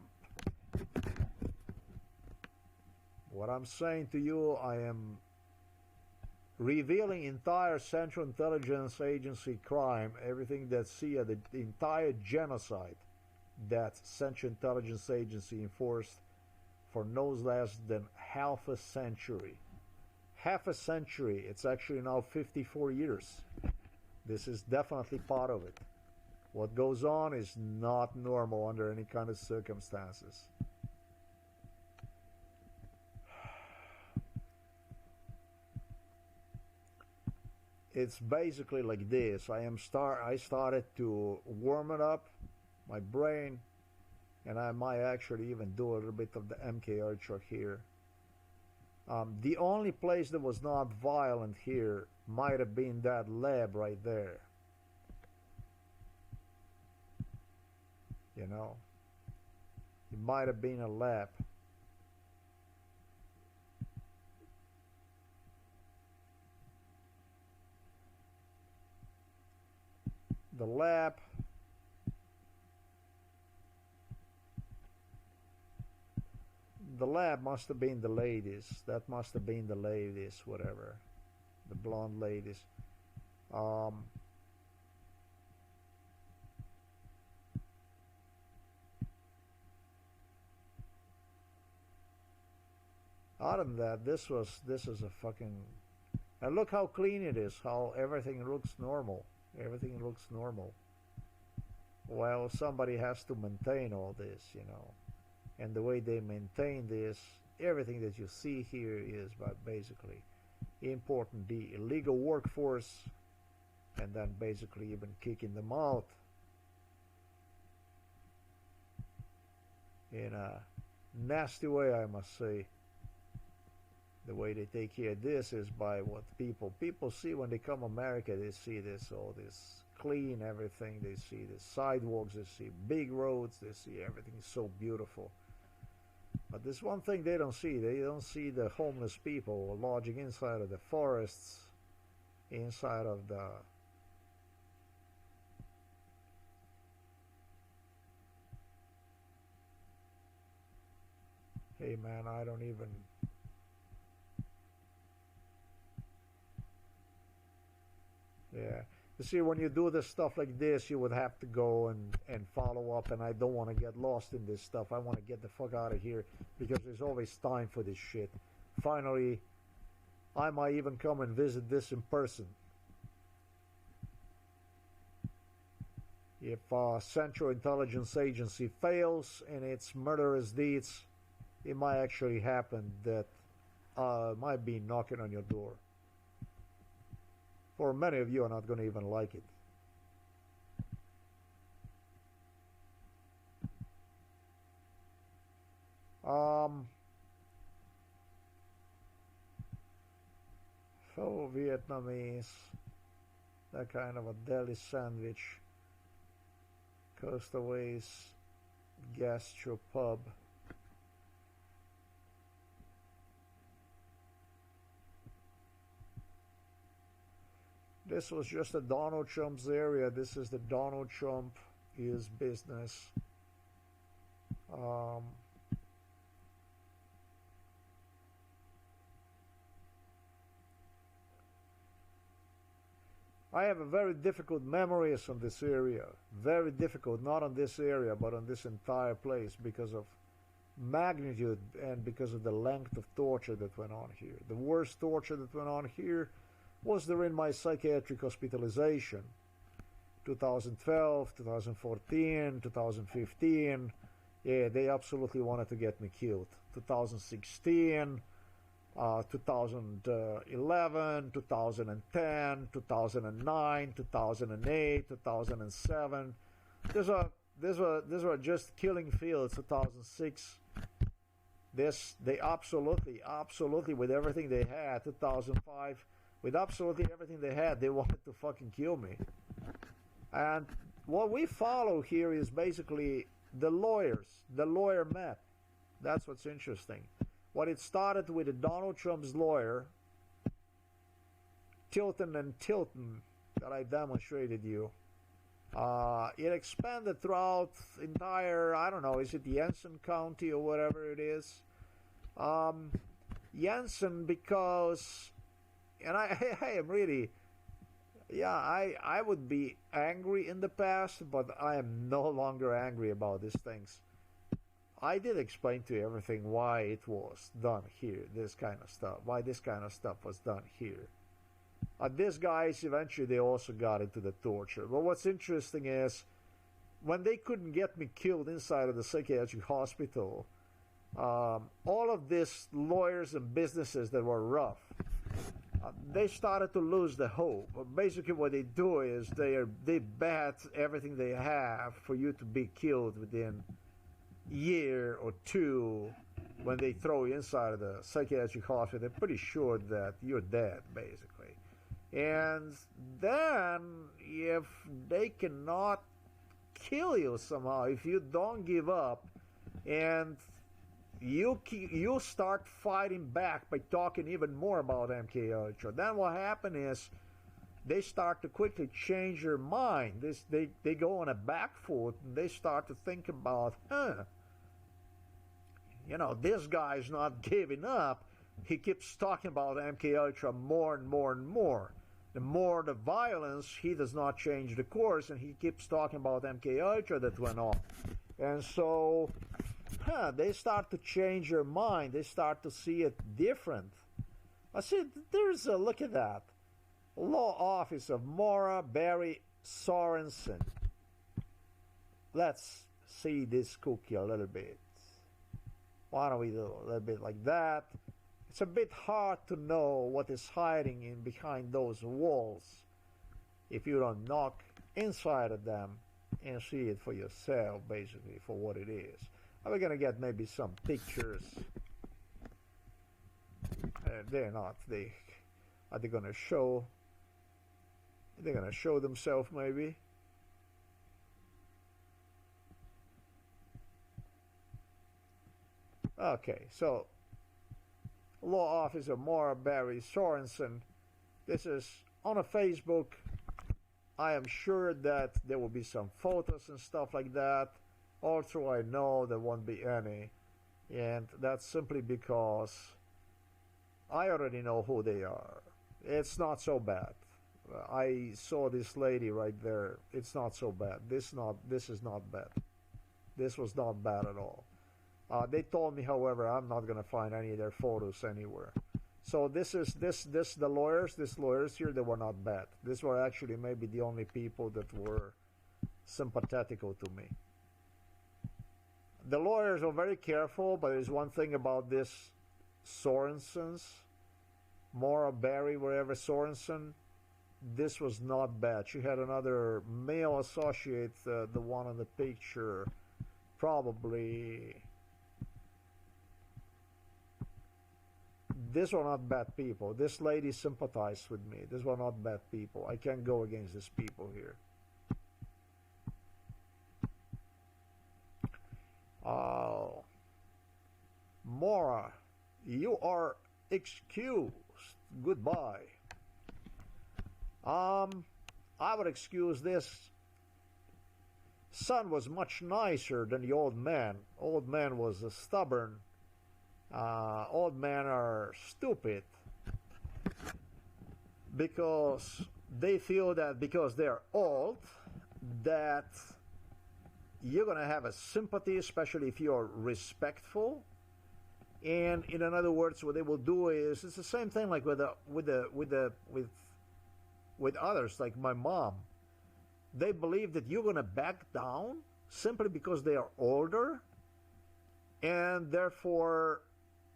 What I'm saying to you, I am revealing entire Central Intelligence Agency crime, everything that the entire genocide that Central Intelligence Agency enforced for no less than half a century. Half a century. It's actually now 54 years. This is definitely part of it. What goes on is not normal under any kind of circumstances. It's basically like this. I started to warm it up, my brain, and I might actually even do a little bit of the MK Ultra here. The only place that was not violent here might have been that lab right there. You know, it might have been a lab. The lab must have been the ladies. That must have been the ladies, whatever. The blonde ladies. Other than that, this is a fucking... And look how clean it is, how everything looks normal. Everything looks normal. Well, somebody has to maintain all this, you know. And the way they maintain this, everything that you see here is basically importing the illegal workforce and then basically even kicking them out in a nasty way, I must say. The way they take care of this is by what people see when they come to America. They see this, all this clean everything. They see the sidewalks, they see big roads, they see everything so beautiful. But there's one thing they don't see. They don't see the homeless people lodging inside of the forests, inside of the... Hey man, I don't even... Yeah. You see, when you do this stuff like this, you would have to go and follow up, and I don't want to get lost in this stuff. I want to get the fuck out of here, because there's always time for this shit. Finally, I might even come and visit this in person. If Central Intelligence Agency fails in its murderous deeds, it might actually happen that might be knocking on your door. Or many of you are not going to even like it. Fellow Vietnamese, that kind of a deli sandwich. Costaways Gastropub. This was just a Donald Trump's area. This is the Donald Trump is business. I have a very difficult memories on this area. Very difficult, not on this area, but on this entire place because of magnitude and because of the length of torture that went on here. The worst torture that went on here was during my psychiatric hospitalization. 2012, 2014, 2015. Yeah, they absolutely wanted to get me killed. 2016. 2011, 2010, 2009, 2008, 2007. These were just killing fields. 2006. They absolutely with everything they had. 2005, with absolutely everything they had, they wanted to fucking kill me. And what we follow here is basically the lawyers, the lawyer map. That's what's interesting. What it started with Donald Trump's lawyer, Tilton and Tilton, that I demonstrated you. It expanded throughout entire, I don't know, is it Jensen County or whatever it is? Jensen, because, and I am really, yeah, I would be angry in the past, but I am no longer angry about these things. I did explain to you everything why it was done here, this kind of stuff, why this kind of stuff was done here. These guys, eventually they also got into the torture. But what's interesting is, when they couldn't get me killed inside of the psychiatric hospital, all of these lawyers and businesses that were rough, they started to lose the hope. Basically what they do is they bet everything they have for you to be killed within year or two. When they throw you inside of the psychiatric hospital, they're pretty sure that you're dead, basically. And then, if they cannot kill you somehow, if you don't give up, and you start fighting back by talking even more about MK Ultra, then what happened is they start to quickly change their mind. They go on a back foot and they start to think about, this guy's not giving up. He keeps talking about MK Ultra more and more and more. The more the violence, he does not change the course, and he keeps talking about MK Ultra that went on. And so, they start to change their mind. They start to see it different. I see, there's a look at that. Law Office of Mora Barry Sorensen. Let's see this cookie a little bit. Why don't we do a little bit like that? It's a bit hard to know what is hiding in behind those walls if you don't knock inside of them and see it for yourself, basically, for what it is. We're gonna get maybe some pictures. They're not. Are they gonna show? They're gonna show themselves, maybe. Okay, so Law Office of Mora Barry Sorensen. This is on a Facebook. I am sure that there will be some photos and stuff like that. Also, I know there won't be any. And that's simply because I already know who they are. It's not so bad. I saw this lady right there. It's not so bad. This is not bad. This was not bad at all. They told me, however, I'm not going to find any of their photos anywhere. So the lawyers here, they were not bad. These were actually maybe the only people that were sympathetical to me. The lawyers were very careful, but there's one thing about this Sorensens, Mora Barry, wherever Sorensen, this was not bad. She had another male associate, the one on the picture, probably these were not bad people. This lady sympathized with me. These were not bad people. I can't go against these people here. Mora, you are excused. Goodbye. I would excuse this. Son was much nicer than the old man. Old man was stubborn. Old men are stupid because they feel that because they're old that you're gonna have a sympathy, especially if you're respectful. And in other words, what they will do is it's the same thing like with others, like my mom. They believe that you're gonna back down simply because they are older, and therefore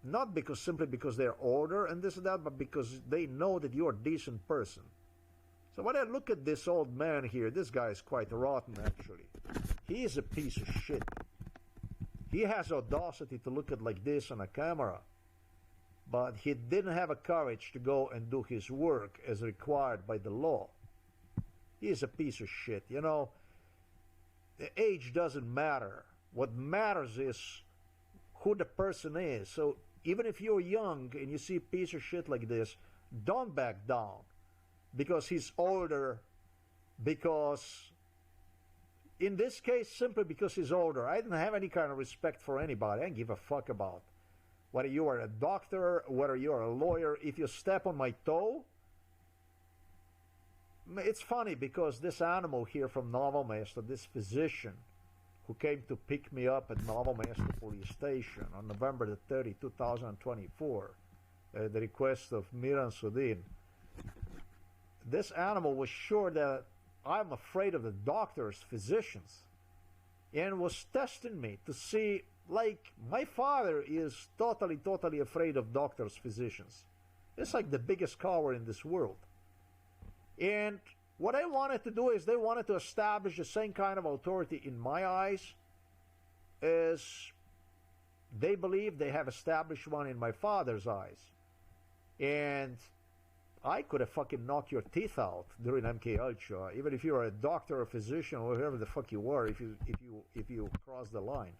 not because simply because they're older and this and that, but because they know that you're a decent person. So when I look at this old man here, this guy is quite rotten actually. He is a piece of shit. He has audacity to look at like this on a camera, but he didn't have a courage to go and do his work as required by the law. He is a piece of shit. You know, the age doesn't matter. What matters is who the person is. So even if you're young and you see a piece of shit like this, don't back down because he's older, because in this case, simply because he's older. I didn't have any kind of respect for anybody. I didn't give a fuck about whether you are a doctor, whether you are a lawyer. If you step on my toe, it's funny because this animal here from Novo Mesto, this physician who came to pick me up at Novo Mesto police station on November the 30th, 2024, at the request of Miran Sudin, this animal was sure that I'm afraid of the doctors, physicians, and was testing me to see, like, my father is totally afraid of doctors, physicians. It's like the biggest coward in this world. And what they wanted to do is they wanted to establish the same kind of authority in my eyes as they believe they have established one in my father's eyes. And I could have fucking knocked your teeth out during MK Ultra, even if you're a doctor or physician or whoever the fuck you were, if you cross the line.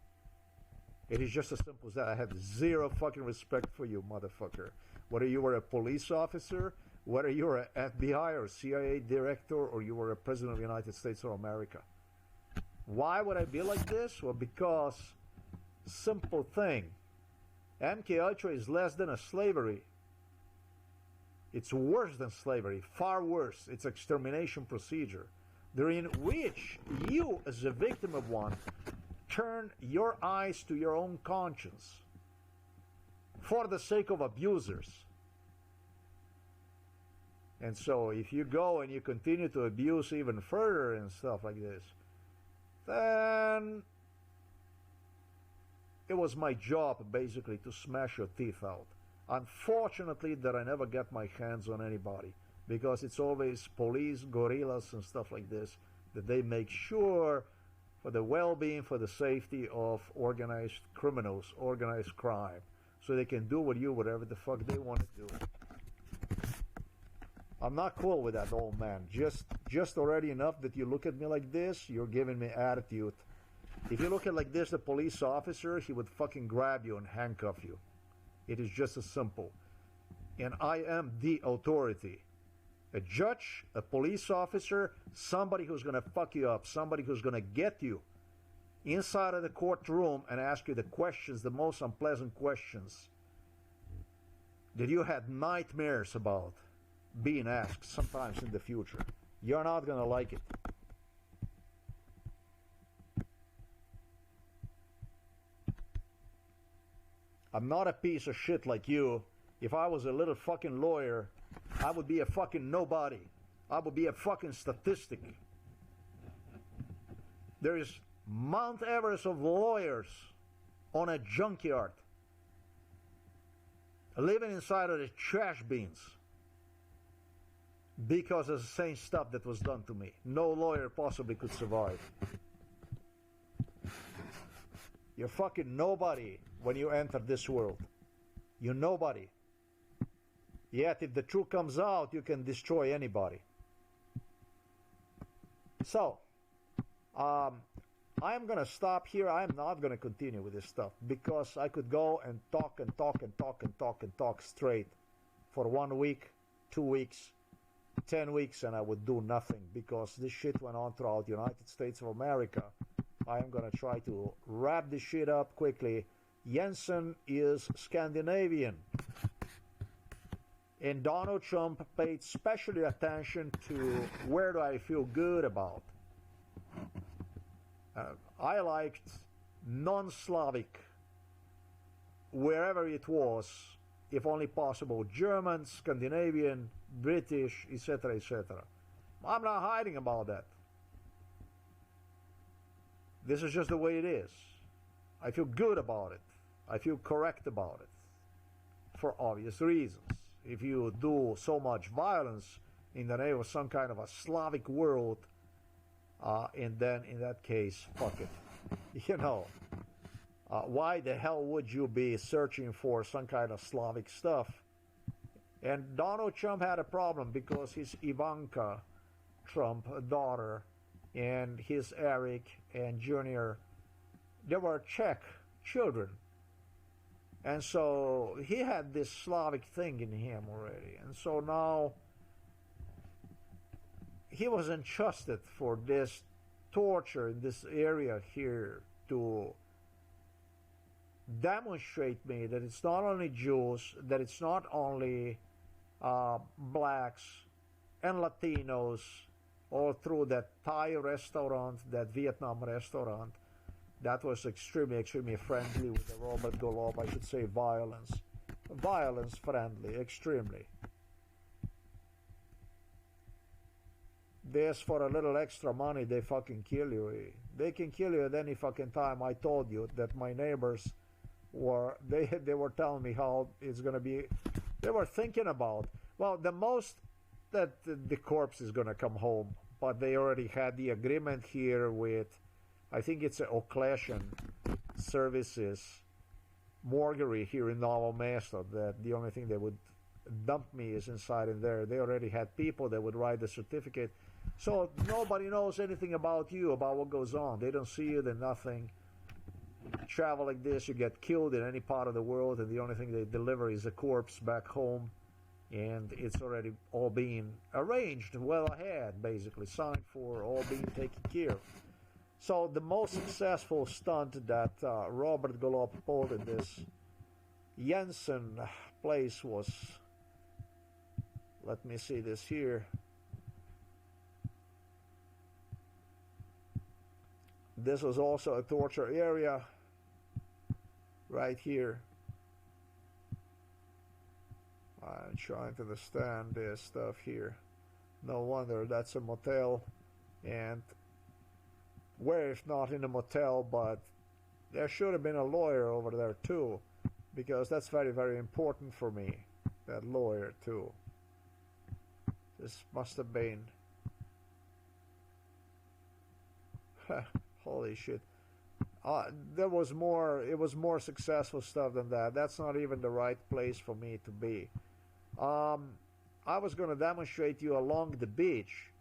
It is just as simple as that. I have zero fucking respect for you, motherfucker. Whether you were a police officer, whether you were an FBI or CIA director, or you were a president of the United States of America. Why would I be like this? Well, because, simple thing, MK Ultra is less than a slavery. It's worse than slavery, far worse. It's extermination procedure, during which you, as a victim of one, turn your eyes to your own conscience for the sake of abusers. And so if you go and you continue to abuse even further and stuff like this, then it was my job basically to smash your teeth out. Unfortunately that I never get my hands on anybody, because it's always police, gorillas and stuff like this, that they make sure for the well-being, for the safety of organized criminals, organized crime, so they can do with you whatever the fuck they want to do. I'm not cool with that, old man. Just already enough that you look at me like this, you're giving me attitude. If you look at like this, the police officer, he would fucking grab you and handcuff you. It is just as simple. And I am the authority. A judge, a police officer, somebody who's going to fuck you up, somebody who's going to get you inside of the courtroom and ask you the questions, the most unpleasant questions that you had nightmares about being asked sometimes in the future. You're not going to like it. I'm not a piece of shit like you. If I was a little fucking lawyer, I would be a fucking nobody. I would be a fucking statistic. There is Mount Everest of lawyers on a junkyard, living inside of the trash bins, because of the same stuff that was done to me. No lawyer possibly could survive. You're fucking nobody when you enter this world. You're nobody. Yet if the truth comes out, you can destroy anybody. So, I am going to stop here. I am not going to continue with this stuff because I could go and talk and talk and talk and talk and talk straight for 1 week, 2 weeks, 10 weeks, and I would do nothing because this shit went on throughout the United States of America. I am going to try to wrap this shit up quickly. Jensen is Scandinavian. And Donald Trump paid special attention to where do I feel good about. I liked non-Slavic, wherever it was, if only possible, German, Scandinavian, British, etc., etc. I'm not hiding about that. This is just the way it is. I feel good about it. I feel correct about it, for obvious reasons. If you do so much violence in the name of some kind of a Slavic world, and then in that case, fuck it. You know, why the hell would you be searching for some kind of Slavic stuff? And Donald Trump had a problem because his Ivanka Trump daughter and his Eric and Junior, they were Czech children. And so he had this Slavic thing in him already. And so now he was entrusted for this torture in this area here to demonstrate me that it's not only Jews, that it's not only blacks and Latinos all through that Thai restaurant, that Vietnam restaurant, that was extremely, extremely friendly with the Robert Golub, I should say violence. Violence friendly, extremely. This for a little extra money, they fucking kill you. They can kill you at any fucking time. I told you that my neighbors were, they were telling me how it's gonna be, they were thinking about, well, the most that the corpse is gonna come home, but they already had the agreement here with, I think it's Okleshon Services Morguery here in Novo Mesto, that the only thing they would dump me is inside in there. They already had people that would write the certificate. So nobody knows anything about you, about what goes on. They don't see you, they're nothing. Travel like this, you get killed in any part of the world, and the only thing they deliver is a corpse back home. And it's already all being arranged well ahead, basically, signed for, all being taken care of. So the most successful stunt that Robert Golub pulled in this Jensen place was, let me see this here. This was also a torture area right here. I'm trying to understand this stuff here. No wonder that's a motel, and where if not in a motel, but there should have been a lawyer over there too, because that's very, very important for me, that lawyer too. This must have been, holy shit. There was more, it was more successful stuff than that. That's not even the right place for me to be. I was going to demonstrate you along the beach,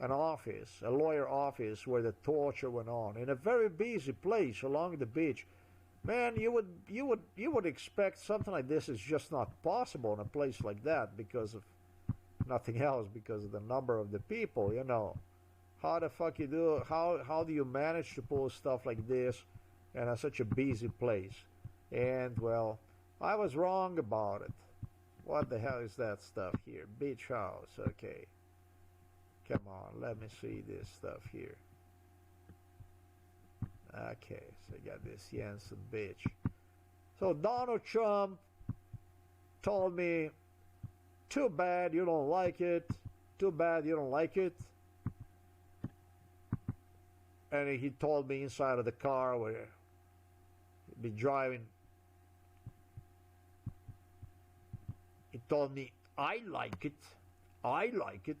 an office, a lawyer office where the torture went on, in a very busy place along the beach. Man, you would expect something like this is just not possible in a place like that because of nothing else, because of the number of the people, you know. How the fuck you do, how do you manage to pull stuff like this in such a busy place? And well, I was wrong about it. What the hell is that stuff here? Beach house, okay. Come on, let me see this stuff here. Okay, so I got this Jensen bitch. So Donald Trump told me, too bad you don't like it. Too bad you don't like it. And he told me inside of the car where he'd be driving. He told me, I like it. I like it.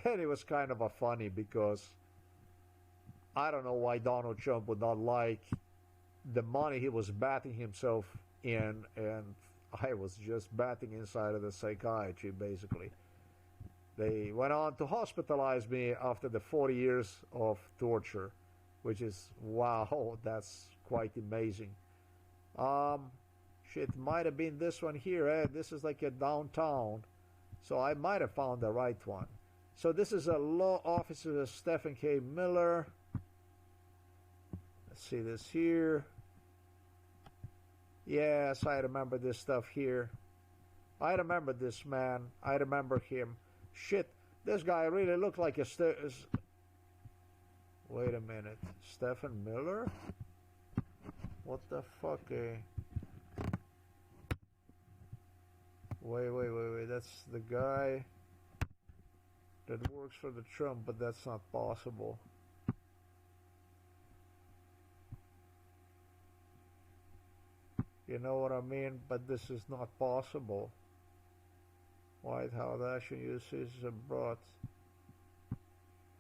And it was kind of a funny because I don't know why Donald Trump would not like the money he was batting himself in, and I was just batting inside of the psychiatry, basically. They went on to hospitalize me after the 40 years of torture, which is, wow, that's quite amazing. Shit, might have been this one here, eh? This is like a downtown, so I might have found the right one. So this is a law officer, Stephen K. Miller. Let's see this here. Yes, I remember this stuff here. I remember this man. I remember him. Shit, this guy really looked like a... Wait a minute. Stephen Miller? What the fuck, eh? Wait. That's the guy that works for the Trump, but that's not possible. You know what I mean? But this is not possible. White House action uses abroad.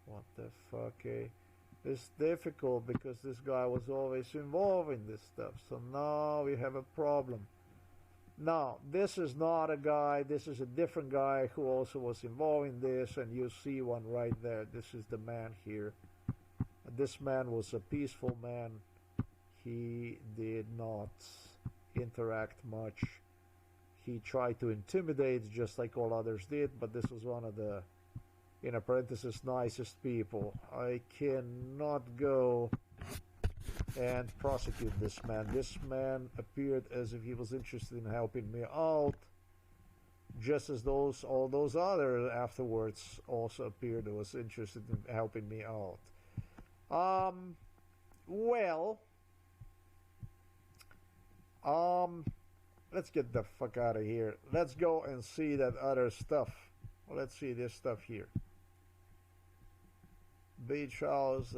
What the fuck, eh? It's difficult because this guy was always involved in this stuff. So now we have a problem. Now, this is not a guy. This is a different guy who also was involved in this. And you see one right there. This is the man here. This man was a peaceful man. He did not interact much. He tried to intimidate just like all others did, but this was one of the, in parentheses, nicest people. I cannot go and prosecute this man. This man appeared as if he was interested in helping me out, just as all those others afterwards also appeared and was interested in helping me out. Let's get the fuck out of here. Let's go and see that other stuff. Let's see this stuff here. Beach house,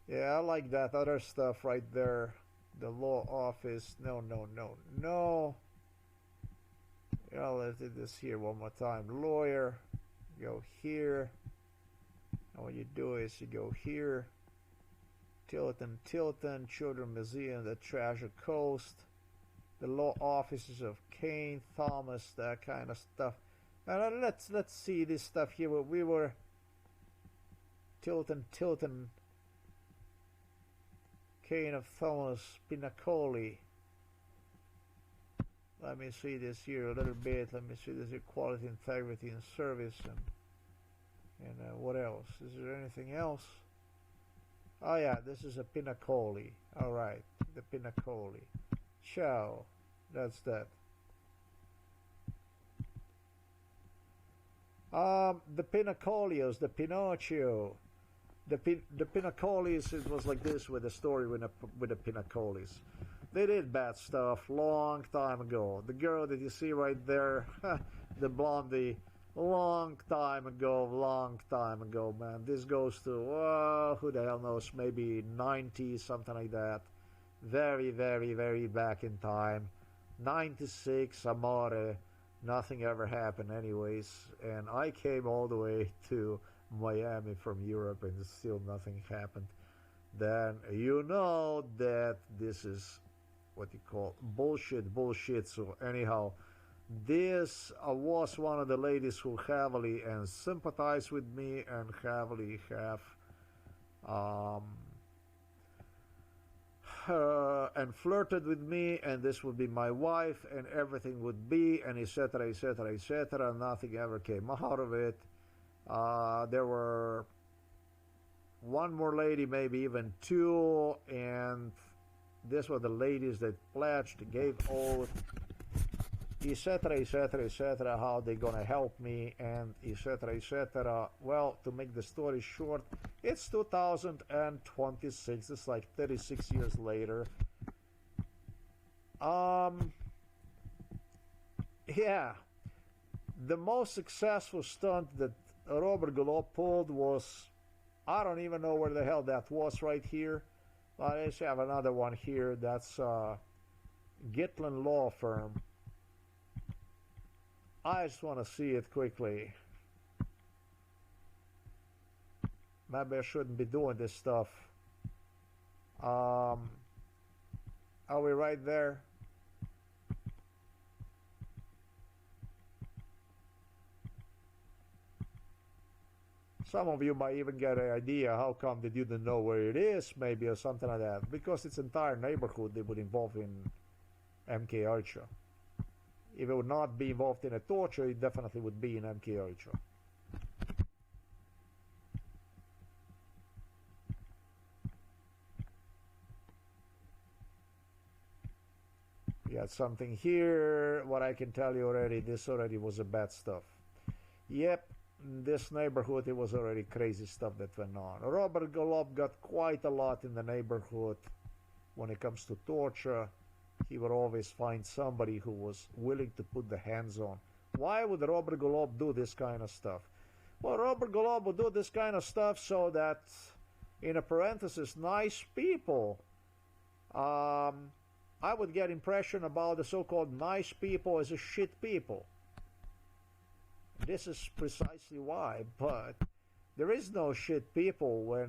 yeah, I like that other stuff right there. The law office. No. Yeah, let's do this here one more time. Lawyer. Go here. And what you do is you go here. Tilton, Children Museum, the Treasure Coast, the law offices of Kane, Thomas, that kind of stuff. And let's see this stuff here. We were Tilton, Kane of Thomas, Pinacoli. Let me see this here a little bit. Let me see this here, quality, integrity, and service, and what else? Is there anything else? Oh yeah, this is a Pinacoli. All right, the Pinacoli. Ciao. That's that. The Pinacolios, the Pinocchio, the Pinacolis. It was like this with the story with the Pinacolis. They did bad stuff long time ago. The girl that you see right there, the blondie. Long time ago, man. This goes to, who the hell knows, maybe 90, something like that. Very, very, very back in time. 96, Amore. Nothing ever happened anyways. And I came all the way to Miami from Europe and still nothing happened. Then you know that this is what you call bullshit. So anyhow, this was one of the ladies who heavily and sympathized with me and heavily have and flirted with me, and this would be my wife, and everything would be, and etc. Nothing ever came out of it. There were one more lady, maybe even two, and these were the ladies that pledged, gave oath, etc., how they're gonna help me, and etc. Well, to make the story short, it's 2026. It's like 36 years later. Yeah, the most successful stunt that Robert Golub pulled was, I don't even know where the hell that was right here. Let's have another one here. That's Gitlin Law Firm. I just want to see it quickly. Maybe I shouldn't be doing this stuff. I Are we right there? Some of you might even get an idea how come they didn't know where it is, maybe, or something like that. Because its entire neighborhood they would involve in MK Ultra. If it would not be involved in a torture, it definitely would be in MK Ultra. We got something here. What I can tell you already, this already was a bad stuff. Yep. In this neighborhood, it was already crazy stuff that went on. Robert Golob got quite a lot in the neighborhood when it comes to torture. He would always find somebody who was willing to put the hands on. Why would Robert Golob do this kind of stuff? Well, Robert Golob would do this kind of stuff so that, in a parenthesis, nice people, I would get impression about the so-called nice people as a shit people. This is precisely why, but there is no shit people when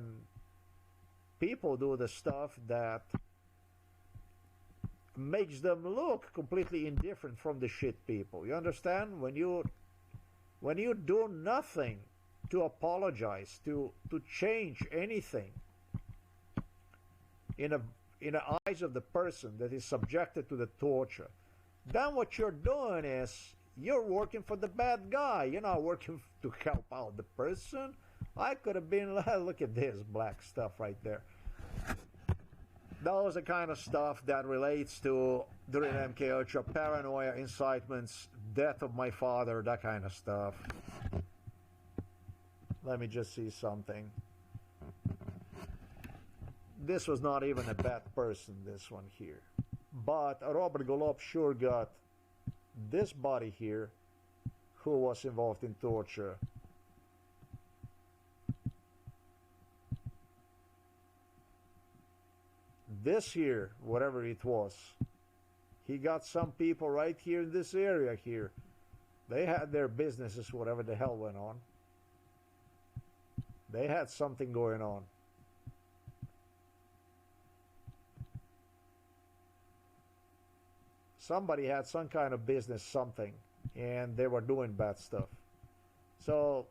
people do the stuff that makes them look completely indifferent from the shit people. You understand? When you do nothing to apologize, to change anything in the eyes of the person that is subjected to the torture, then what you're doing is you're working for the bad guy. You're not working to help out the person. I could have been, look at this black stuff right there. That was the kind of stuff that relates to, during MK Ultra, paranoia, incitements, death of my father, that kind of stuff. Let me just see something. This was not even a bad person, this one here. But Robert Golob sure got this body here who was involved in torture. This here, whatever it was, he got some people right here in this area here. They had their businesses, whatever the hell went on. They had something going on. Somebody had some kind of business, something, and they were doing bad stuff. So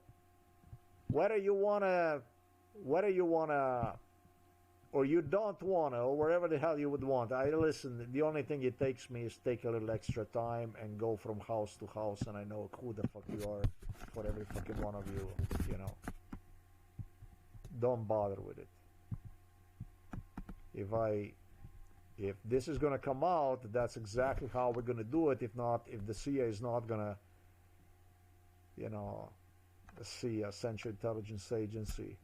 whether you wanna, or you don't wanna, or wherever the hell you would want, listen. The only thing it takes me is take a little extra time and go from house to house, and I know who the fuck you are for every fucking one of you. You know, don't bother with it. If this is going to come out, that's exactly how we're going to do it. If not, if the CIA is not going to, you know, the CIA, Central Intelligence Agency.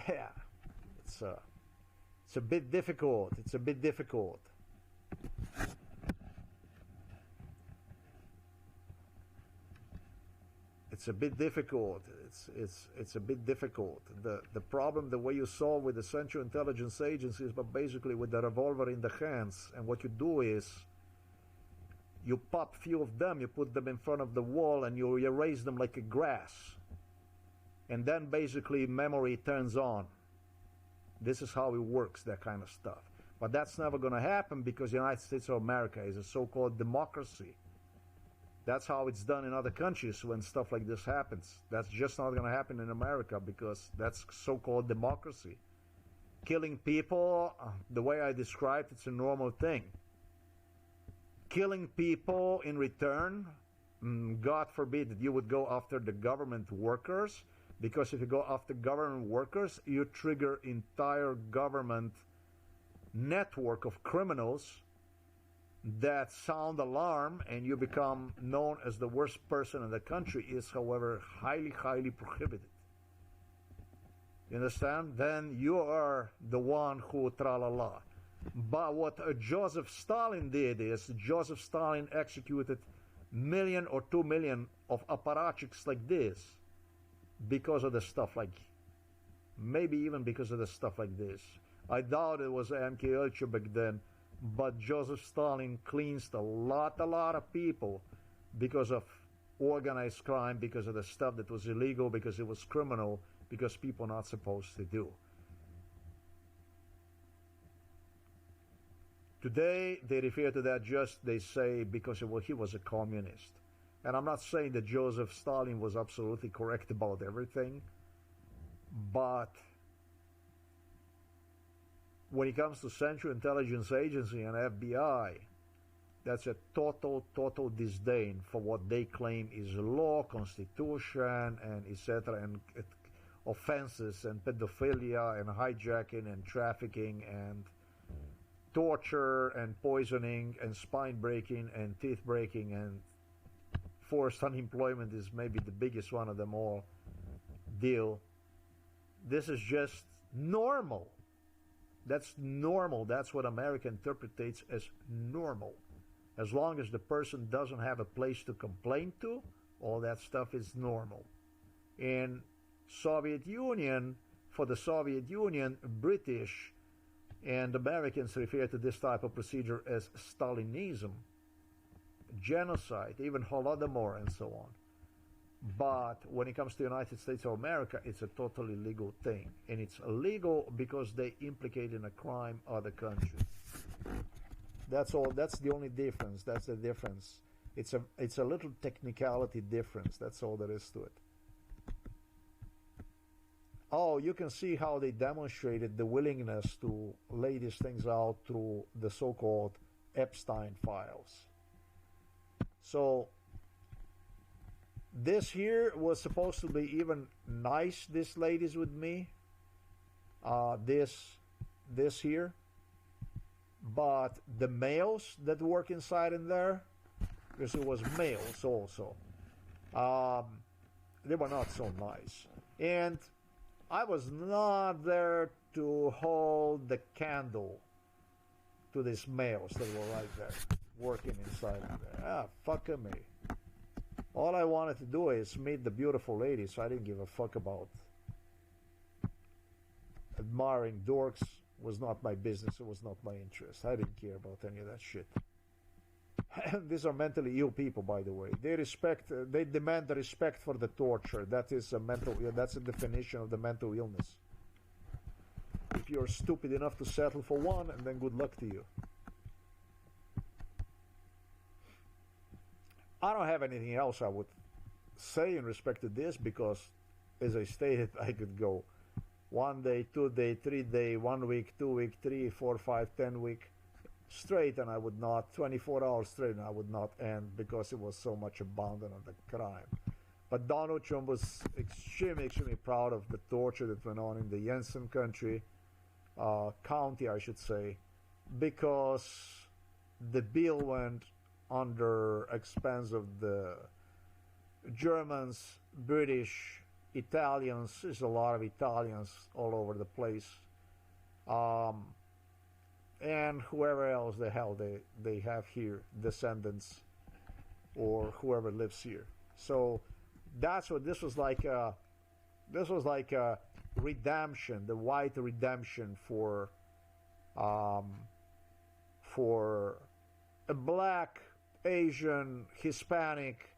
Yeah, it's a bit difficult. It's a bit difficult. It's a bit difficult. It's a bit difficult. The problem, the way you solve with the Central Intelligence Agency is, but basically with the revolver in the hands, and what you do is you pop few of them, you put them in front of the wall, and you erase them like a grass, and then basically memory turns on. This is how it works, that kind of stuff. But that's never going to happen because the United States of America is a so-called democracy. That's how it's done in other countries when stuff like this happens. That's just not going to happen in America because that's so-called democracy. Killing people, the way I described, it's a normal thing. Killing people in return, God forbid that you would go after the government workers, because if you go after government workers, you trigger entire government network of criminals that sound alarm, and you become known as the worst person in the country. Is, however, highly, highly prohibited. You understand? Then you are the one who tra-la-la. But what Joseph Stalin did is, Joseph Stalin executed 1 million or 2 million of apparatchiks like this because of the stuff like, maybe even because of the stuff like this. I doubt it was MK Ultra back then, but Joseph Stalin cleansed a lot of people because of organized crime, because of the stuff that was illegal, because it was criminal, because people are not supposed to do. Today, they refer to that just, they say, because well, he was a communist. And I'm not saying that Joseph Stalin was absolutely correct about everything, but when it comes to Central Intelligence Agency and FBI, that's a total disdain for what they claim is law, constitution, and etc., and offenses, and pedophilia, and hijacking, and trafficking, and torture, and poisoning, and spine breaking, and teeth breaking, and forced unemployment is maybe the biggest one of them all deal. This is just normal. That's normal. That's what America interprets as normal. As long as the person doesn't have a place to complain to, all that stuff is normal. In Soviet Union, for the Soviet Union, British and Americans refer to this type of procedure as Stalinism, genocide, even Holodomor, and so on. But when it comes to the United States of America, it's a totally legal thing. And it's illegal because they implicate in a crime other countries. That's all. That's the only difference. That's the difference. It's a little technicality difference. That's all there is to it. Oh, you can see how they demonstrated the willingness to lay these things out through the so-called Epstein files. So this here was supposed to be even nice, this ladies with me. This here. But the males that work inside in there, because it was males also, they were not so nice. And I was not there to hold the candle to these males that were right there, working inside in there. Fuck me. All I wanted to do is meet the beautiful lady, so I didn't give a fuck about admiring dorks. Was not my business. It was not my interest. I didn't care about any of that shit. These are mentally ill people, by the way. They demand the respect for the torture. That is a mental. That's a definition of the mental illness. If you're stupid enough to settle for one, and then good luck to you. I don't have anything else I would say in respect to this because, as I stated, I could go 1 day, 2 day, 3 day, 1 week, 2 week, 3, 4, 5, 10 week straight, and I would not, 24 hours straight, and I would not end because it was so much abandon of the crime. But Donald Trump was extremely proud of the torture that went on in the Jensen county, I should say, because the bill went under expense of the Germans, British, Italians. There's a lot of Italians all over the place, and whoever else the hell they have here, descendants or whoever lives here. So that's what this was like. This was like a redemption, the white redemption for a black, Asian, Hispanic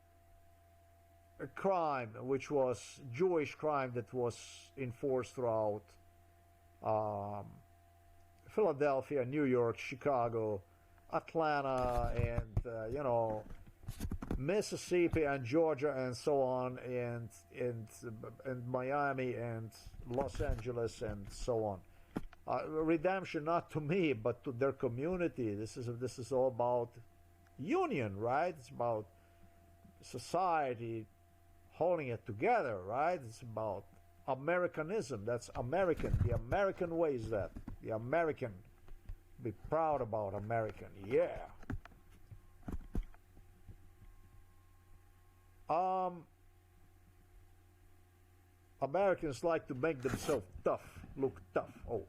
crime, which was Jewish crime that was enforced throughout Philadelphia, New York, Chicago, Atlanta, and Mississippi and Georgia and so on, and Miami and Los Angeles and so on. Redemption not to me, but to their community. This is all about union, right? It's about society holding it together, right? It's about Americanism. That's American. The American way is that. The American. Be proud about American. Yeah. Americans like to make themselves tough, look tough. Oh,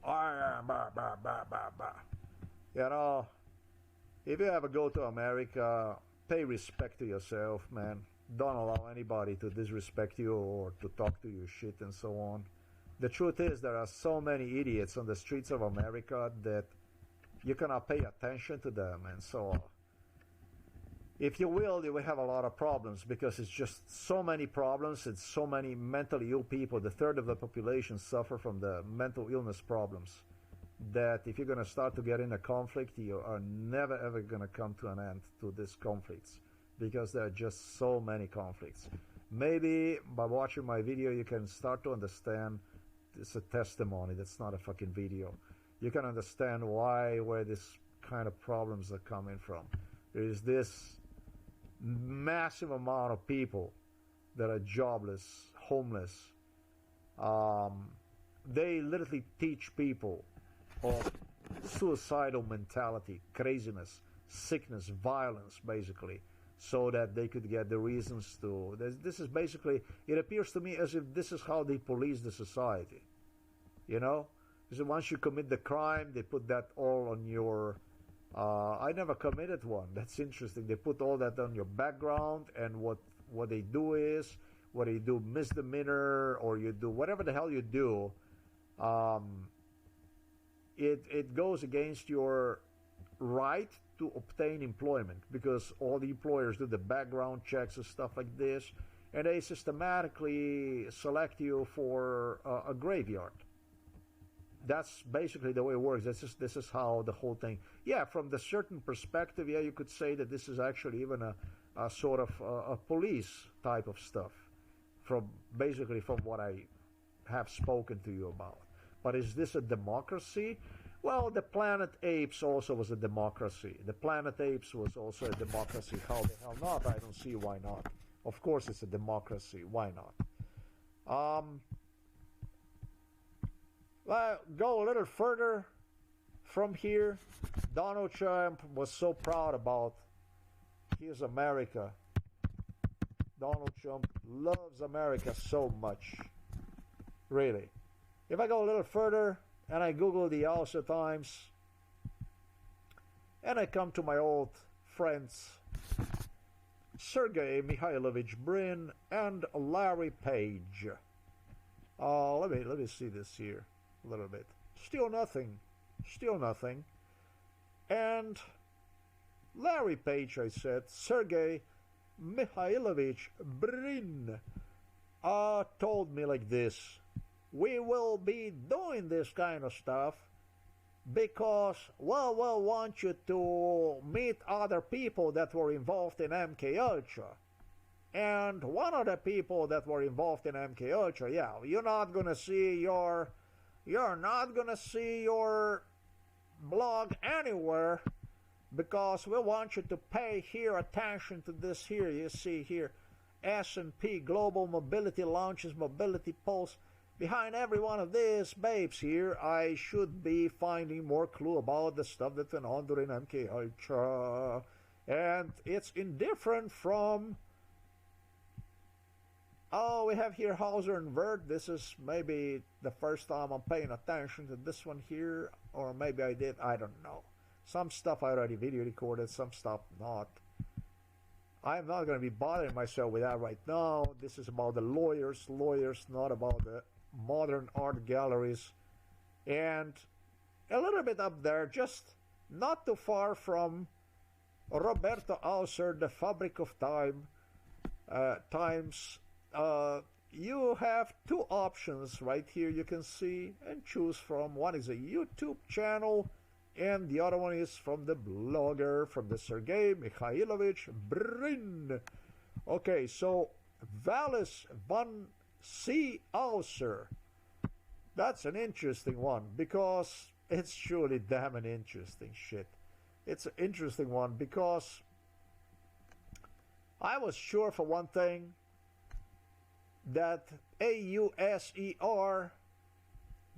if you ever go to America, pay respect to yourself, man. Don't allow anybody to disrespect you or to talk to you shit and so on. The truth is, there are so many idiots on the streets of America that you cannot pay attention to them, and so if you will have a lot of problems, because it's just so many problems. It's so many mentally ill people. The third of the population suffer from the mental illness problems, that if you're going to start to get in a conflict, you are never ever going to come to an end to these conflicts, because there are just so many conflicts. Maybe by watching my video you can start to understand. It's a testimony, that's not a fucking video. You can understand where this kind of problems are coming from. There is this massive amount of people that are jobless, homeless. They literally teach people of suicidal mentality, craziness, sickness, violence, basically, so that they could get the reasons to. This is basically, it appears to me as if this is how they police the society. You know? Because once you commit the crime, they put that all on your. I never committed one. That's interesting. They put all that on your background, and what they do is, whether you do misdemeanor or you do whatever the hell you do, it goes against your right to obtain employment, because all the employers do the background checks and stuff like this, and they systematically select you for a graveyard. That's basically the way it works. This is how the whole thing. Yeah, from the certain perspective, yeah, you could say that this is actually even a sort of a police type of stuff, from what I have spoken to you about. But is this a democracy? Well, the Planet Apes also was a democracy. The Planet Apes was also a democracy. How the hell not? I don't see why not. Of course it's a democracy. Why not? Well, go a little further from here. Donald Trump was so proud about his America. Donald Trump loves America so much. Really. If I go a little further and I Google the Auser Times and I come to my old friends Sergei Mikhailovich Brin and Larry Page. Let me see this here a little bit. Still nothing. And Larry Page, I said, Sergei Mikhailovich Brin told me like this: we will be doing this kind of stuff because, well, we'll want you to meet other people that were involved in MK Ultra. And one of the people that were involved in MK Ultra, yeah, you're not gonna see your blog anywhere, because we want you to pay here attention to this here. You see here, S&P Global Mobility launches Mobility Pulse. Behind every one of these babes here, I should be finding more clue about the stuff that went on during MK Ultra. And it's indifferent from... Oh, we have here Auser and Vert. This is maybe the first time I'm paying attention to this one here. Or maybe I did, I don't know. Some stuff I already video recorded, some stuff not. I'm not going to be bothering myself with that right now. This is about the lawyers, not about the modern art galleries. And a little bit up there, just not too far from Roberto Auser, The Fabric of Time, Times. You have two options right here you can see and choose from. One is a YouTube channel, and the other one is from the blogger, from the Sergei Mikhailovich Brin. Okay, so Wallace von C. Auser. That's an interesting one, because it's truly damn an interesting shit. It's an interesting one because I was sure for one thing that Auser,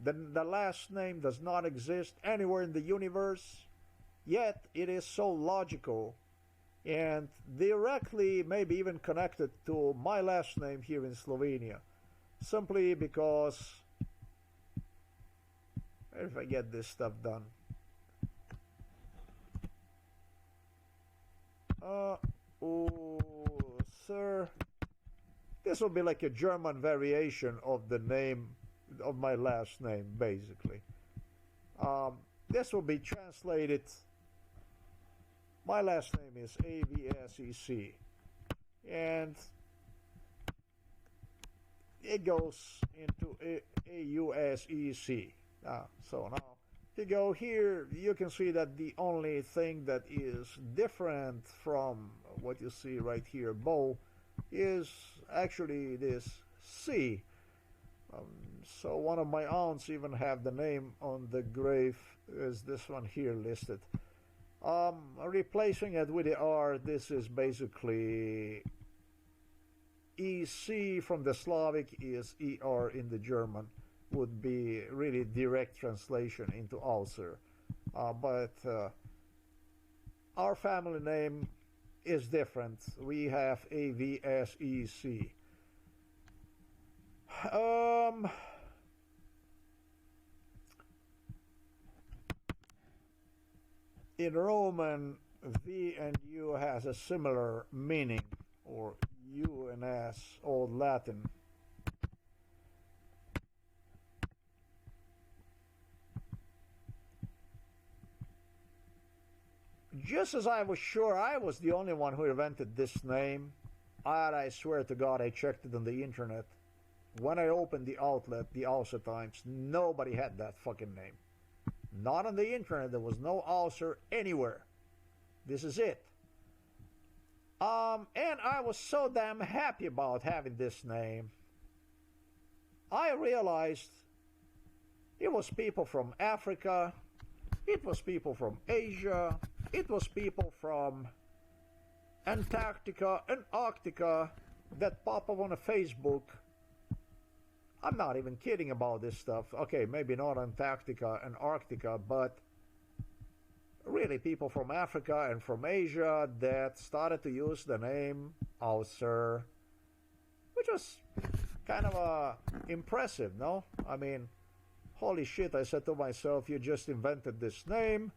the last name, does not exist anywhere in the universe, yet it is so logical and directly maybe even connected to my last name here in Slovenia, simply because, if I get this stuff done, sir, this will be like a German variation of the name of my last name, basically. This will be translated. My last name is AVSEC, and it goes into AUSEC. So now If you go here, you can see that the only thing that is different from what you see right here, bow, is actually this C. So one of my aunts even have the name on the grave as this one here listed. Replacing it with the R, this is basically EC from the Slavic is ER in the German, would be really direct translation into Auser. But our family name is different. We have AVSEC. In Roman, V and U has a similar meaning, or U and S, Old Latin. Just as I was sure I was the only one who invented this name, I swear to God I checked it on the internet. When I opened the outlet, the Auser Times, nobody had that fucking name. Not on the internet, there was no Auser anywhere. This is it. And I was so damn happy about having this name. I realized it was people from Africa, it was people from Asia, it was people from Antarctica and Arctica that pop up on a Facebook. I'm not even kidding about this stuff. Okay, maybe not Antarctica and Arctica, but really people from Africa and from Asia that started to use the name Auser, which was kind of impressive, no? I mean, holy shit, I said to myself, you just invented this name,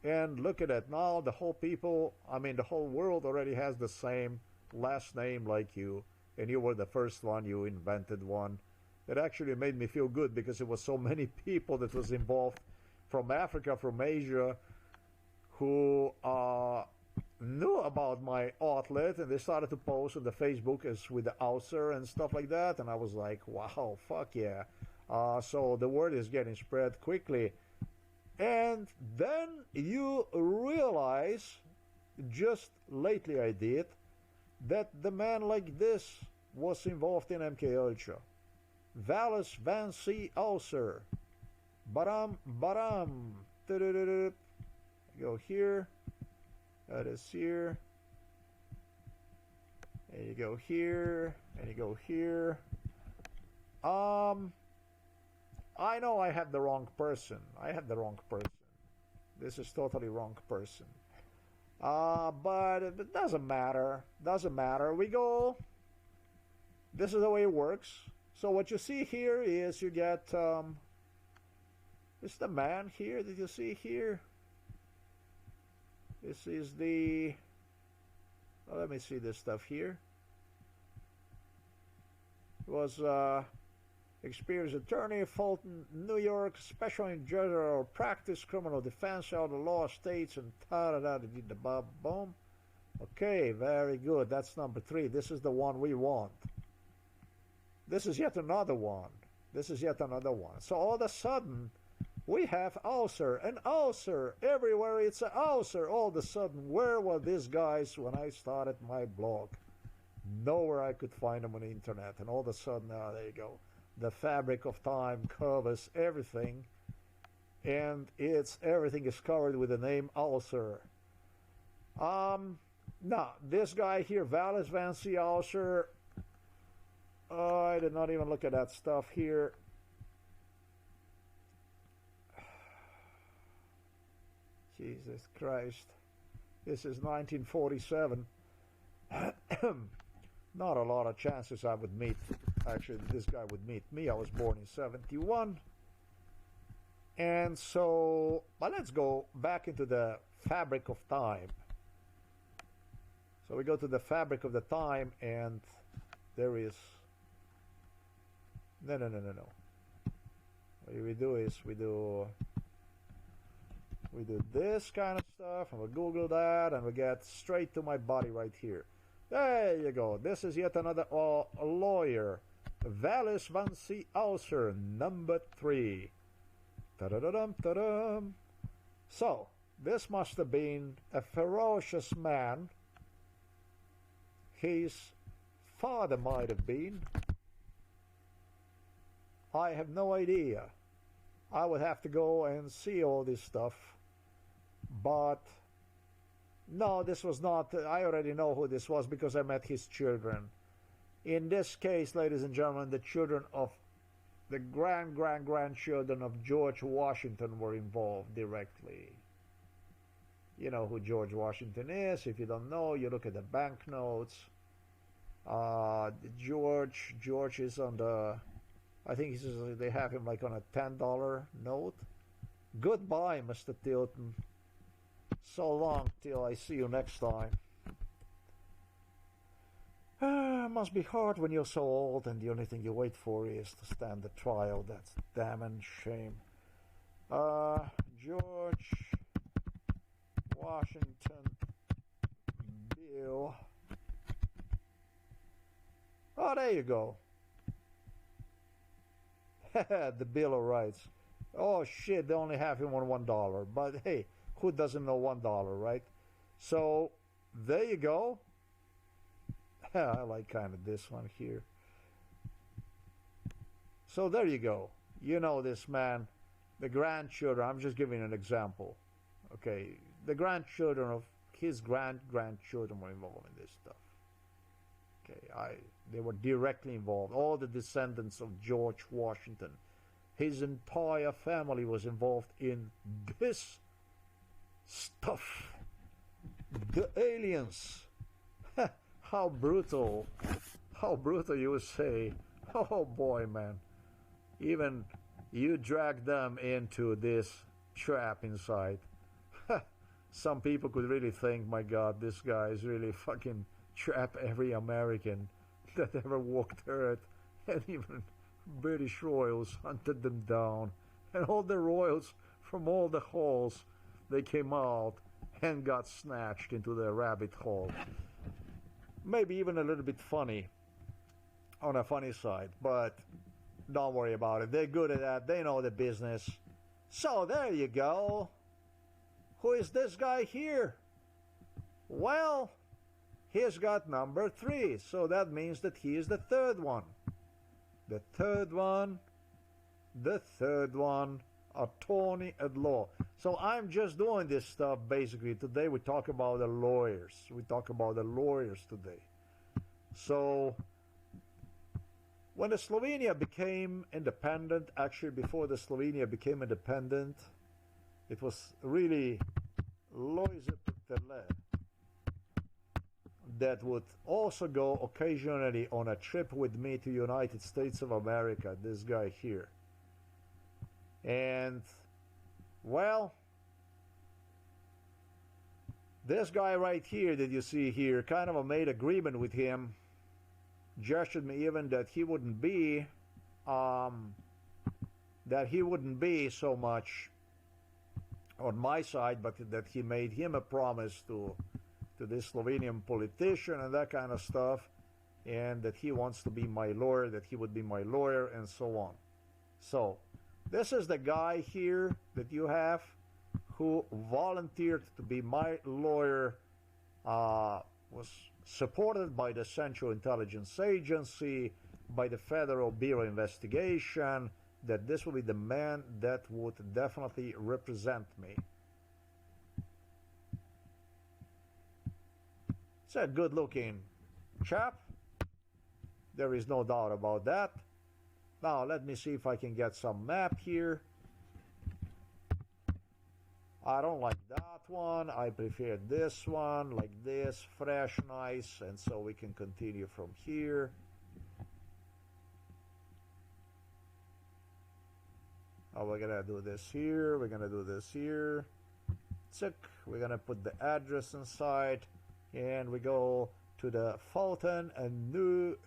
and look at it now, the whole the whole world already has the same last name like you, and you were the first one, you invented one. It actually made me feel good because it was so many people that was involved from Africa, from Asia, who knew about my outlet, and they started to post on the Facebook as with the Auser and stuff like that, and I was like, wow, fuck yeah. So the word is getting spread quickly. And then you realize, just lately I did, that the man like this was involved in MK Ultra. Wallace Van C. Auser. Baram. Go here. That is here. And you go here. And you go here. I know I had the wrong person. This is totally wrong person. But it doesn't matter. We go. This is the way it works. So what you see here is you get, it's the man here that you see here. This is the, well, let me see this stuff here. It was experienced attorney, Fulton, New York, special in general practice, criminal defense, all the law states, and boom. Okay, very good. That's number 3. This is the one we want. This is yet another one. So all of a sudden, we have Auser, and Auser, everywhere it's an Auser. All of a sudden, where were these guys when I started my blog? Nowhere I could find them on the internet. And all of a sudden, there you go. The fabric of time covers everything. And everything is covered with the name Auser. Now, this guy here, Wallace Van C. Auser, I did not even look at that stuff here. Jesus Christ. This is 1947. Not a lot of chances I would meet. Actually, this guy would meet me. I was born in 71. And so, but let's go back into the fabric of time. So we go to the fabric of the time, and there is... No. What we do is we do this kind of stuff, and we Google that, and we get straight to my body right here. There you go. This is yet another lawyer. Wallace Van C. Auser, number 3. Ta-da-da-dum, ta-dum. So, this must have been a ferocious man. His father might have been. I have no idea. I would have to go and see all this stuff. But no, this was not. I already know who this was because I met his children. In this case, ladies and gentlemen, the children of the grandchildren of George Washington were involved directly. You know who George Washington is. If you don't know, you look at the banknotes. George is on the, I think they have him like on a $10 note. Goodbye, Mr. Tilton. So long till I see you next time. Must be hard when you're so old and the only thing you wait for is to stand the trial. That's damn shame. George Washington Bill. Oh, there you go. The Bill of Rights. Oh shit, they only have him on $1. But hey, who doesn't know $1, right? So there you go. I like kind of this one here. So there you go. You know this man. The grandchildren, I'm just giving an example. Okay, the grandchildren of his grandchildren were involved in this stuff. Okay, they were directly involved. All the descendants of George Washington. His entire family was involved in this stuff. The aliens. How brutal. How brutal, you would say. Oh boy, man. Even you drag them into this trap inside. Some people could really think, my God, this guy is really fucking trap every American that ever walked Earth. And even British royals hunted them down. And all the royals from all the halls, they came out and got snatched into the rabbit hole. Maybe even a little bit funny, on a funny side, but don't worry about it. They're good at that. They know the business. So there you go. Who is this guy here? Well, he's got number 3, so that means that he is the third one. The third one, attorney at law. So I'm just doing this stuff basically. Today we talk about the lawyers. We talk about the lawyers today. So when the Slovenia became independent, actually before the Slovenia became independent, it was really Loise Peterle that would also go occasionally on a trip with me to United States of America, this guy here. And well, this guy right here that you see here, kind of made agreement with him, gestured me even that he wouldn't be so much on my side, but that he made him a promise to this Slovenian politician and that kind of stuff, and that he wants to be my lawyer, that he would be my lawyer, and so on. So this is the guy here that you have who volunteered to be my lawyer, was supported by the Central Intelligence Agency, by the Federal Bureau of Investigation, that this will be the man that would definitely represent me. It's a good-looking chap. There is no doubt about that. Now, let me see if I can get some map here. I don't like that one. I prefer this one, like this, fresh, nice, and so we can continue from here. Oh, we're gonna do this here. We're gonna do this here. Tick. We're gonna put the address inside, and we go to the Fulton and New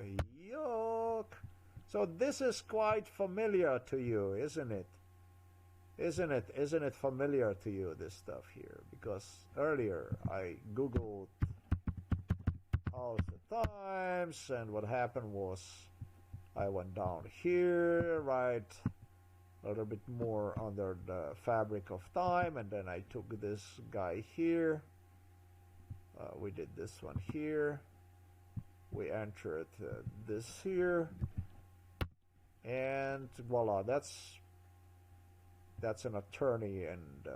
York. So this is quite familiar to you, isn't it? Isn't it familiar to you, this stuff here? Because earlier I googled Auser Times, and what happened was I went down here, right a little bit more under the fabric of time, and then I took this guy here. We did this one here. We entered this here, and voila, that's an attorney, and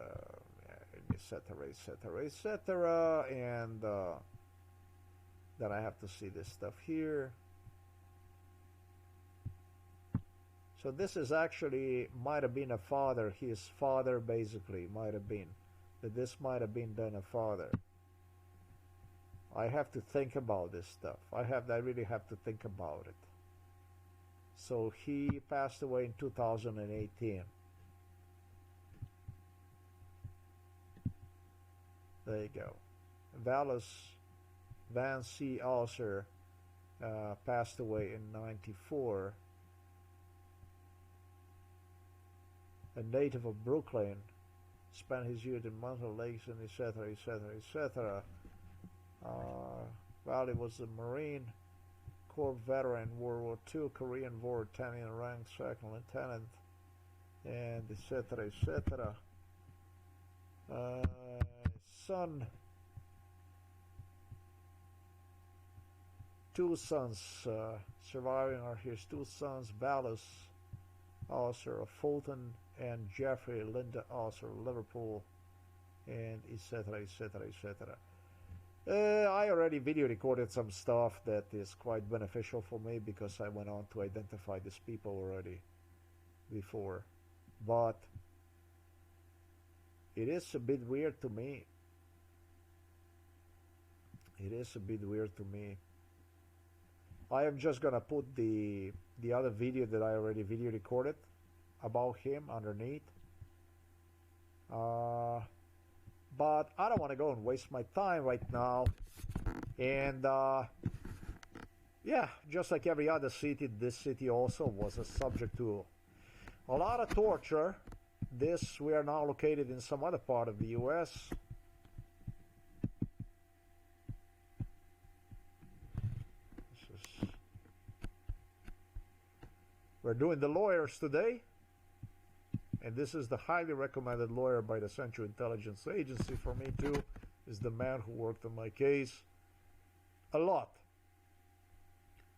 etc., etc., etc., and then I have to see this stuff here. So this is actually, might have been a father, his father basically, might have been. That this might have been then a father. I have to think about this stuff. I really have to think about it. So he passed away in 2018. There you go. Wallace Van C. Auser passed away in 94. A native of Brooklyn, spent his youth in mountain lakes and etc., etc., etc. Well, he was a Marine Corps veteran, World War II, Korean War, Italian rank, second lieutenant, and etc., etc. Son, two sons surviving are his two sons, Wallace Auser of Fulton and Jeffrey Linda Auser of Liverpool, and etc., etc., etc. I already video recorded some stuff that is quite beneficial for me because I went on to identify these people already before, but it is a bit weird to me. It is a bit weird to me. I am just gonna put the other video that I already video recorded about him underneath. But I don't want to go and waste my time right now. And yeah, just like every other city, this city also was a subject to a lot of torture. We are now located in some other part of the US. We're doing the lawyers today. And this is the highly recommended lawyer by the Central Intelligence Agency for me too. Is the man who worked on my case a lot.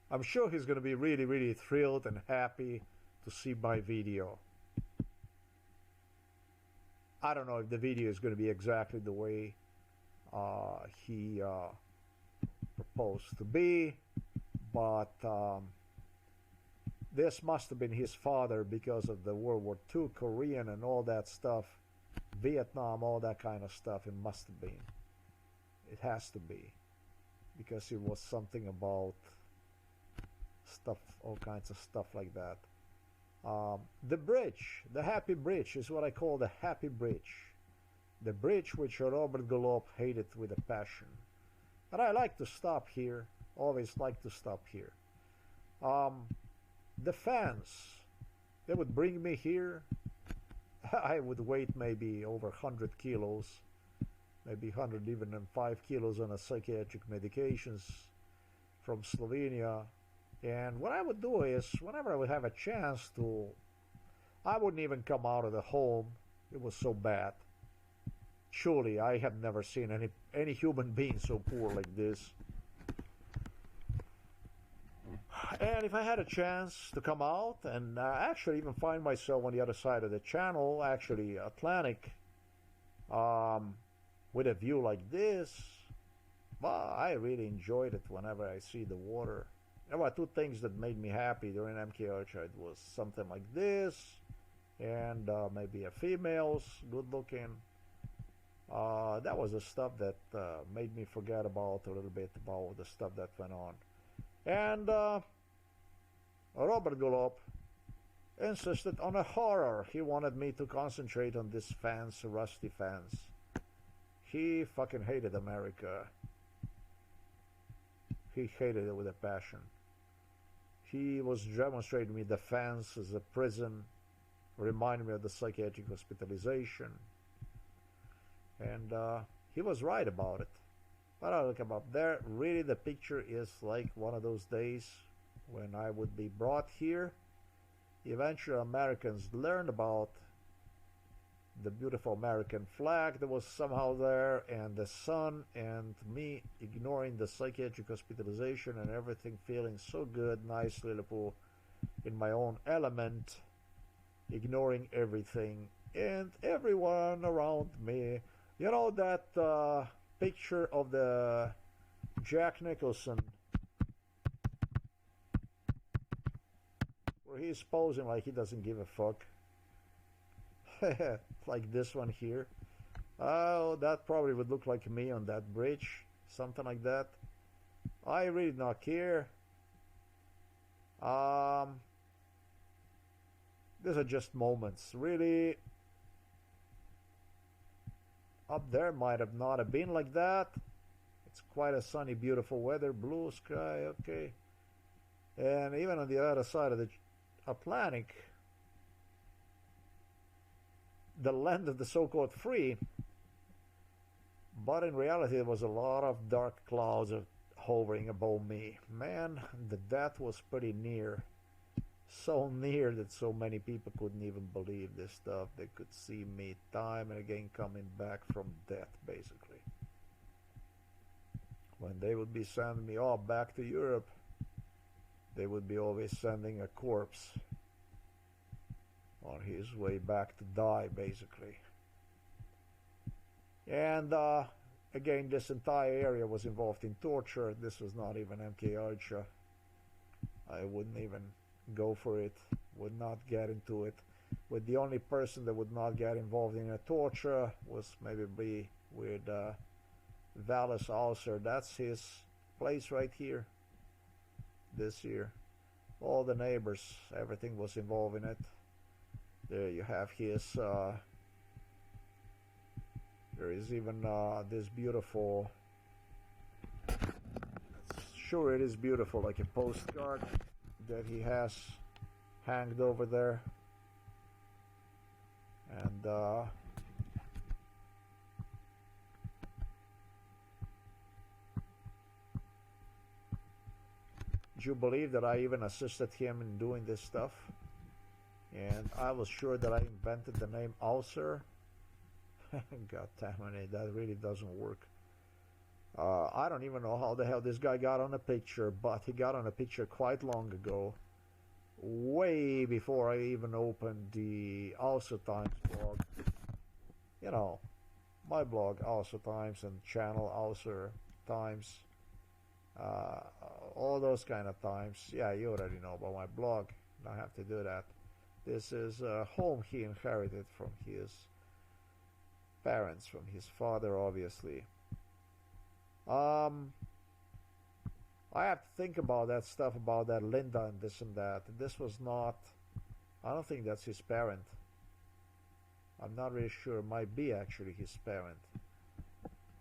I'm sure he's going to be really, really thrilled and happy to see my video. I don't know if the video is going to be exactly the way he proposed to be, but this must have been his father because of the World War II, Korean and all that stuff, Vietnam, all that kind of stuff. It must have been. It has to be. Because it was something about stuff, all kinds of stuff like that. The bridge, the Happy Bridge is what I call the Happy Bridge. The bridge which Robert Golob hated with a passion. But I like to stop here, always like to stop here. The fans, they would bring me here. I would weigh maybe over 100 kilos, maybe 100 even and 5 kilos on a psychiatric medications from Slovenia. And what I would do is, whenever I would have a chance to, I wouldn't even come out of the home. It was so bad. Surely I have never seen any human being so poor like this. And if I had a chance to come out and actually even find myself on the other side of the channel, actually Atlantic, with a view like this, well, I really enjoyed it whenever I see the water. There were two things that made me happy during MK Ultra. It was something like this, and maybe a female's good looking. That was the stuff that made me forget about a little bit about the stuff that went on. And Robert Golob insisted on a horror. He wanted me to concentrate on this fence, rusty fence. He fucking hated America. He hated it with a passion. He was demonstrating me the fence as a prison, reminding me of the psychiatric hospitalization. And he was right about it. But I look up there, really the picture is like one of those days when I would be brought here eventually Americans learned about the beautiful American flag that was somehow there, and the sun, and me ignoring the psychiatric hospitalization and everything, feeling so good, nice little pool in my own element, ignoring everything and everyone around me. You know that picture of the Jack Nicholson where he's posing like he doesn't give a fuck? Like this one here. Oh, that probably would look like me on that bridge, something like that. I really do not care. These are just moments. Really, up there might have not have been like that. It's quite a sunny, beautiful weather, blue sky, okay. And even on the other side of the Atlantic, the land of the so-called free, but in reality there was a lot of dark clouds hovering above me. Man, the death was pretty near. So near that so many people couldn't even believe this stuff. They could see me time and again coming back from death, basically. When they would be sending me off back to Europe, they would be always sending a corpse on his way back to die, basically. And again, this entire area was involved in torture. This was not even MK Ultra. I wouldn't even go for it, would not get into it. With the only person that would not get involved in a torture was maybe with Wallace Auser. That's his place right here. This here. All the neighbors, everything was involved in it. There you have his, there is even this beautiful, sure it is beautiful, like a postcard that he has hanged over there. And do you believe that I even assisted him in doing this stuff? And I was sure that I invented the name Auser. God damn it, that really doesn't work. I don't even know how the hell this guy got on a picture, but he got on a picture quite long ago, way before I even opened the Auser Times blog. You know, my blog, Auser Times, and channel Auser Times, all those kind of times. Yeah, you already know about my blog. Don't have to do that. This is a home he inherited from his parents, from his father, obviously. I have to think about that stuff, about that Linda and this and that. This was not, I don't think that's his parent. I'm not really sure. It might be actually his parent.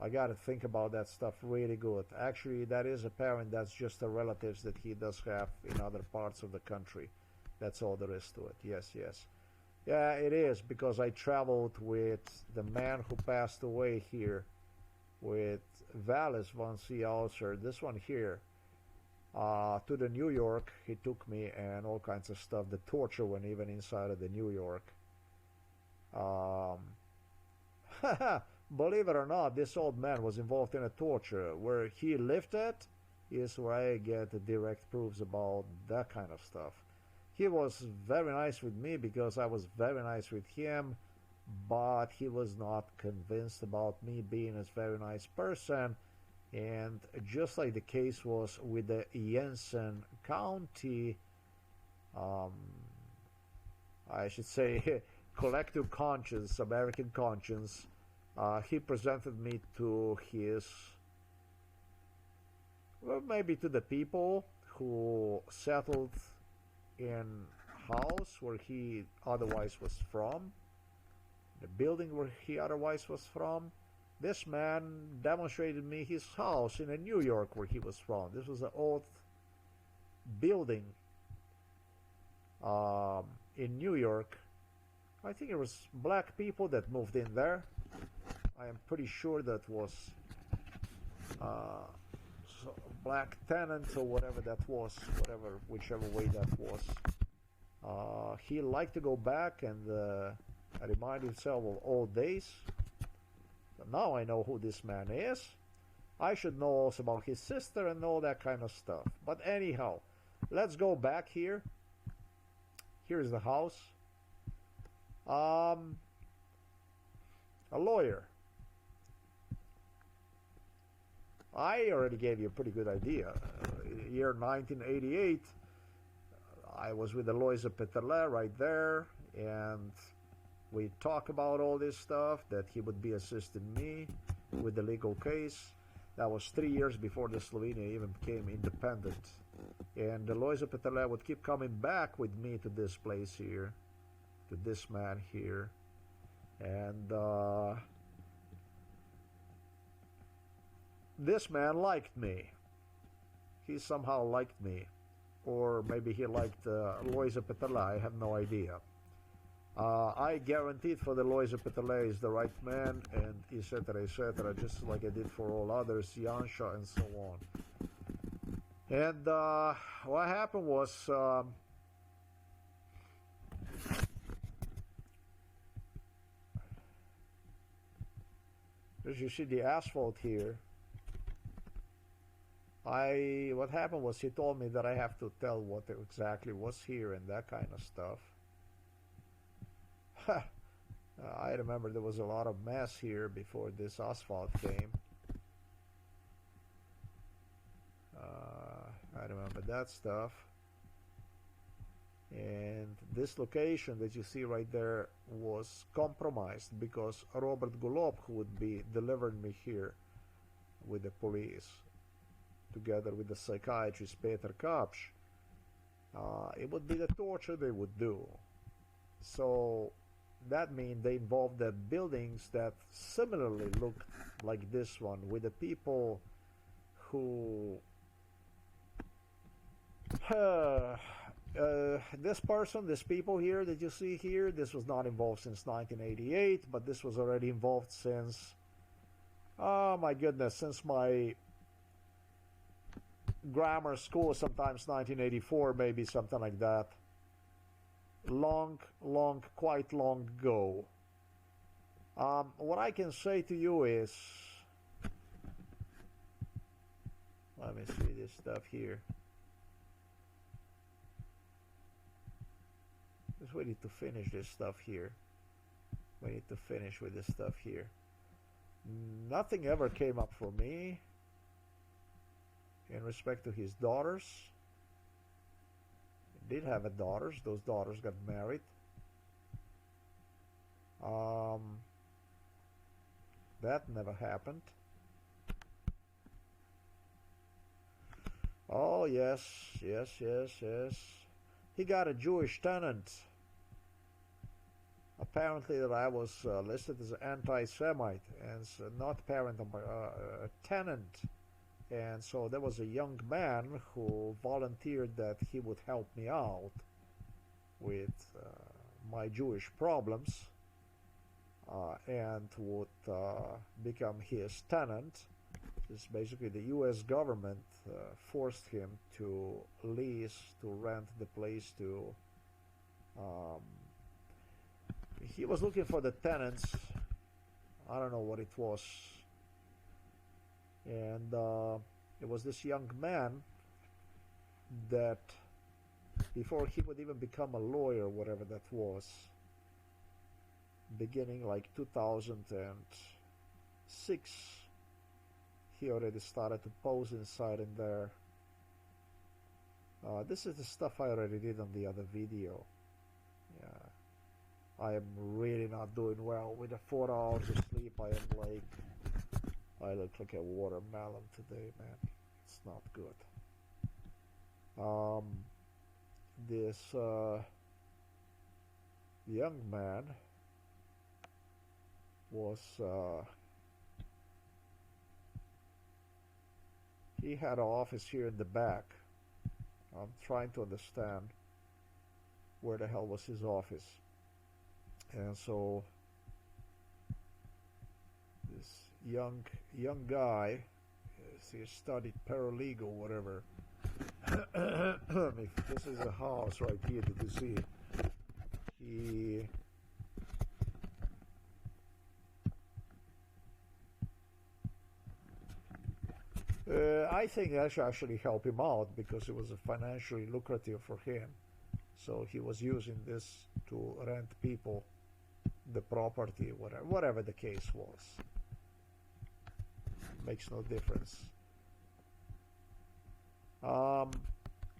I got to think about that stuff really good. Actually, that is a parent. That's just the relatives that he does have in other parts of the country. That's all there is to it. Yes, yes. Yeah, it is, because I traveled with the man who passed away here, with Wallace von C. Auser, this one here, to the New York. He took me and all kinds of stuff. The torture went even inside of the New York. Believe it or not, this old man was involved in a torture. Where he lived at is where I get the direct proofs about that kind of stuff. He was very nice with me because I was very nice with him, but he was not convinced about me being a very nice person. And just like the case was with the Jensen County, I should say, collective conscience, American conscience, he presented me to his, well, maybe to the people who settled in house where he otherwise was from, the building where he otherwise was from. This man demonstrated me his house in New York where he was from. This was an old building in New York. I think it was black people that moved in there. I am pretty sure that was black tenants or whatever that was, whichever way that was. He liked to go back and remind himself of old days. But now I know who this man is. I should know also about his sister and all that kind of stuff. But anyhow, let's go back here. Here's the house. A lawyer. I already gave you a pretty good idea. Year 1988, I was with Auser right there, and we talked about all this stuff, that he would be assisting me with the legal case. That was 3 years before the Slovenia even became independent. And Auser would keep coming back with me to this place here, to this man here. And this man liked me. He somehow liked me. Or maybe he liked Auser, I have no idea. I guaranteed for the Auser is the right man, and etc., just like I did for all others, Jansha and so on. And what happened was, as you see the asphalt here, what happened was he told me that I have to tell what exactly was here and that kind of stuff. I remember there was a lot of mess here before this asphalt came. I remember that stuff. And this location that you see right there was compromised because Robert Golob, who would be delivering me here with the police, together with the psychiatrist Peter Kapsch, it would be the torture they would do. So that means they involved the buildings that similarly looked like this one, with the people who these people here that you see here, this was not involved since 1988, but this was already involved since, oh my goodness, since my grammar school, sometimes 1984, maybe something like that. Quite long ago. What I can say to you is, let me see this stuff here. Just we need to finish this stuff here. We need to finish with this stuff here. Nothing ever came up for me in respect to his daughters. He did have daughters. Those daughters got married. That never happened. Oh yes. He got a Jewish tenant. Apparently that I was listed as an anti-Semite, and so not parent, a tenant. And so there was a young man who volunteered that he would help me out with my Jewish problems, and would become his tenant. It's basically the U.S. government forced him to lease, to rent the place to. He was looking for the tenants. I don't know what it was. And it was this young man that, before he would even become a lawyer, whatever that was, beginning like 2006, he already started to pose inside in there. This is the stuff I already did on the other video. Yeah, I am really not doing well with the 4 hours of sleep. I look like a watermelon today, man. It's not good. This young man was he had an office here in the back. I'm trying to understand where the hell was his office. And so this young guy, he studied paralegal, whatever. This is a house right here that you see. he I think that should actually help him out because it was financially lucrative for him. So he was using this to rent people the property, whatever the case was. Makes no difference.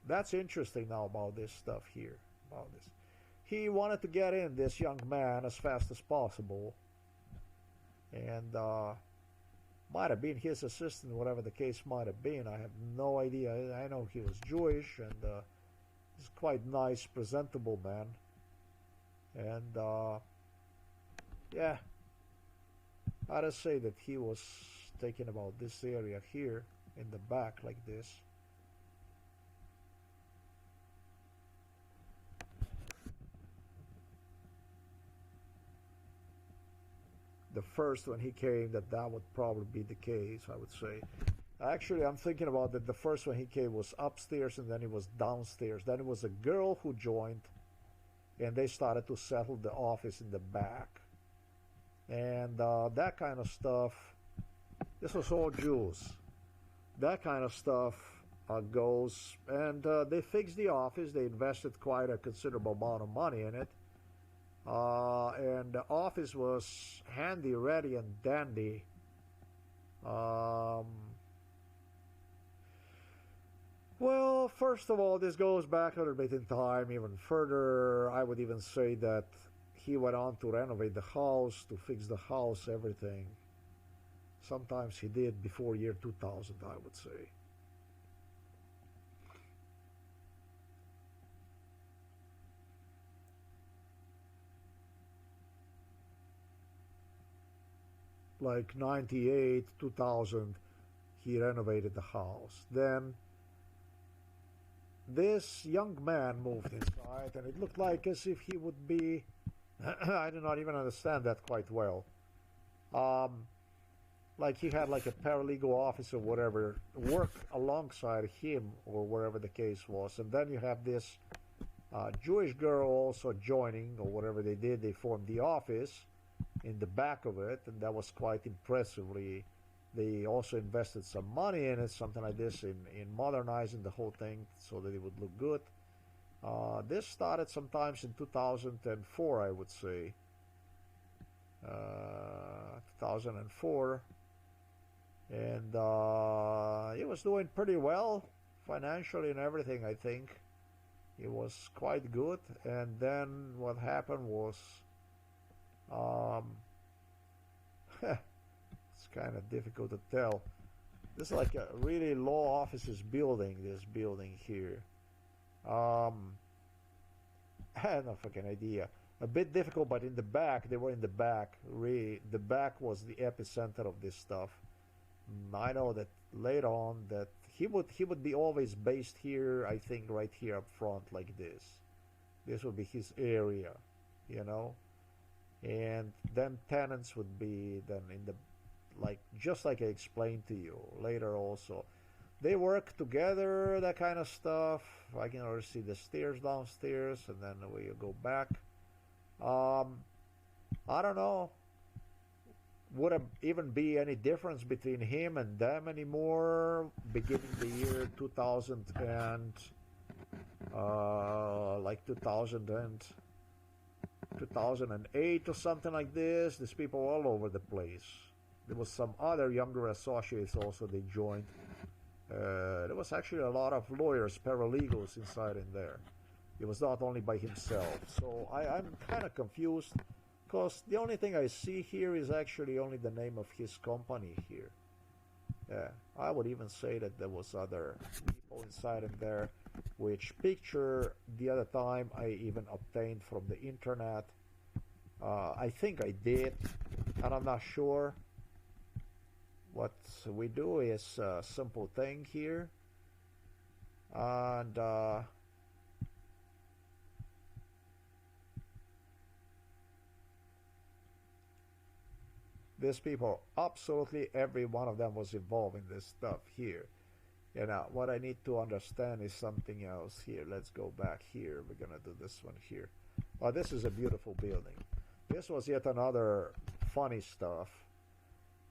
That's interesting now about this stuff here. About this, he wanted to get in, this young man, as fast as possible, and might have been his assistant, whatever the case might have been. I have no idea. I know he was Jewish, and he's quite nice, presentable man, and yeah, I just say that he was taking about this area here in the back like this. The first when he came, that would probably be the case, I would say. Actually, I'm thinking about that the first one he came was upstairs, and then it was downstairs. Then it was a girl who joined, and they started to settle the office in the back. And that kind of stuff, this was all Jews. That kind of stuff goes, and they fixed the office. They invested quite a considerable amount of money in it. And the office was handy, ready, and dandy. Well, first of all, this goes back a little bit in time, even further. I would even say that he went on to renovate the house, to fix the house, everything. Sometimes he did before year 2000, I would say. Like 98, 2000, he renovated the house. Then this young man moved inside, and it looked like as if he would be, I do not even understand that quite well. Like he had like a paralegal officer or whatever work alongside him, or wherever the case was. And then you have this Jewish girl also joining, or whatever they did. They formed the office in the back of it, and that was quite impressively. They also invested some money in it, something like this, in modernizing the whole thing so that it would look good. This started sometimes in 2004, I would say. 2004. And it was doing pretty well financially and everything, I think. It was quite good. And then what happened was, it's kind of difficult to tell. This is like a really law offices building, this building here. I have no fucking idea. A bit difficult, but in the back, they were in the back. Really, the back was the epicenter of this stuff. I know that later on that he would be always based here, I think right here up front like this. This would be his area, you know. And then tenants would be then in the, like, just like I explained to you later also. They work together, that kind of stuff. I can already see the stairs downstairs, and then the way you go back. I don't know. Would it even be any difference between him and them anymore? Beginning the year 2000 and like 2008 or something like this. There's people all over the place. There was some other younger associates also. They joined. There was actually a lot of lawyers, paralegals inside in there. It was not only by himself. So I'm kind of confused, because the only thing I see here is actually only the name of his company here. Yeah, I would even say that there was other people inside in there, which picture the other time I even obtained from the internet. I think I did, and I'm not sure. What we do is a simple thing here, and these people, absolutely every one of them was involved in this stuff here. You know, what I need to understand is something else here. Let's go back here. We're gonna do this one here. Oh, this is a beautiful building. This was yet another funny stuff.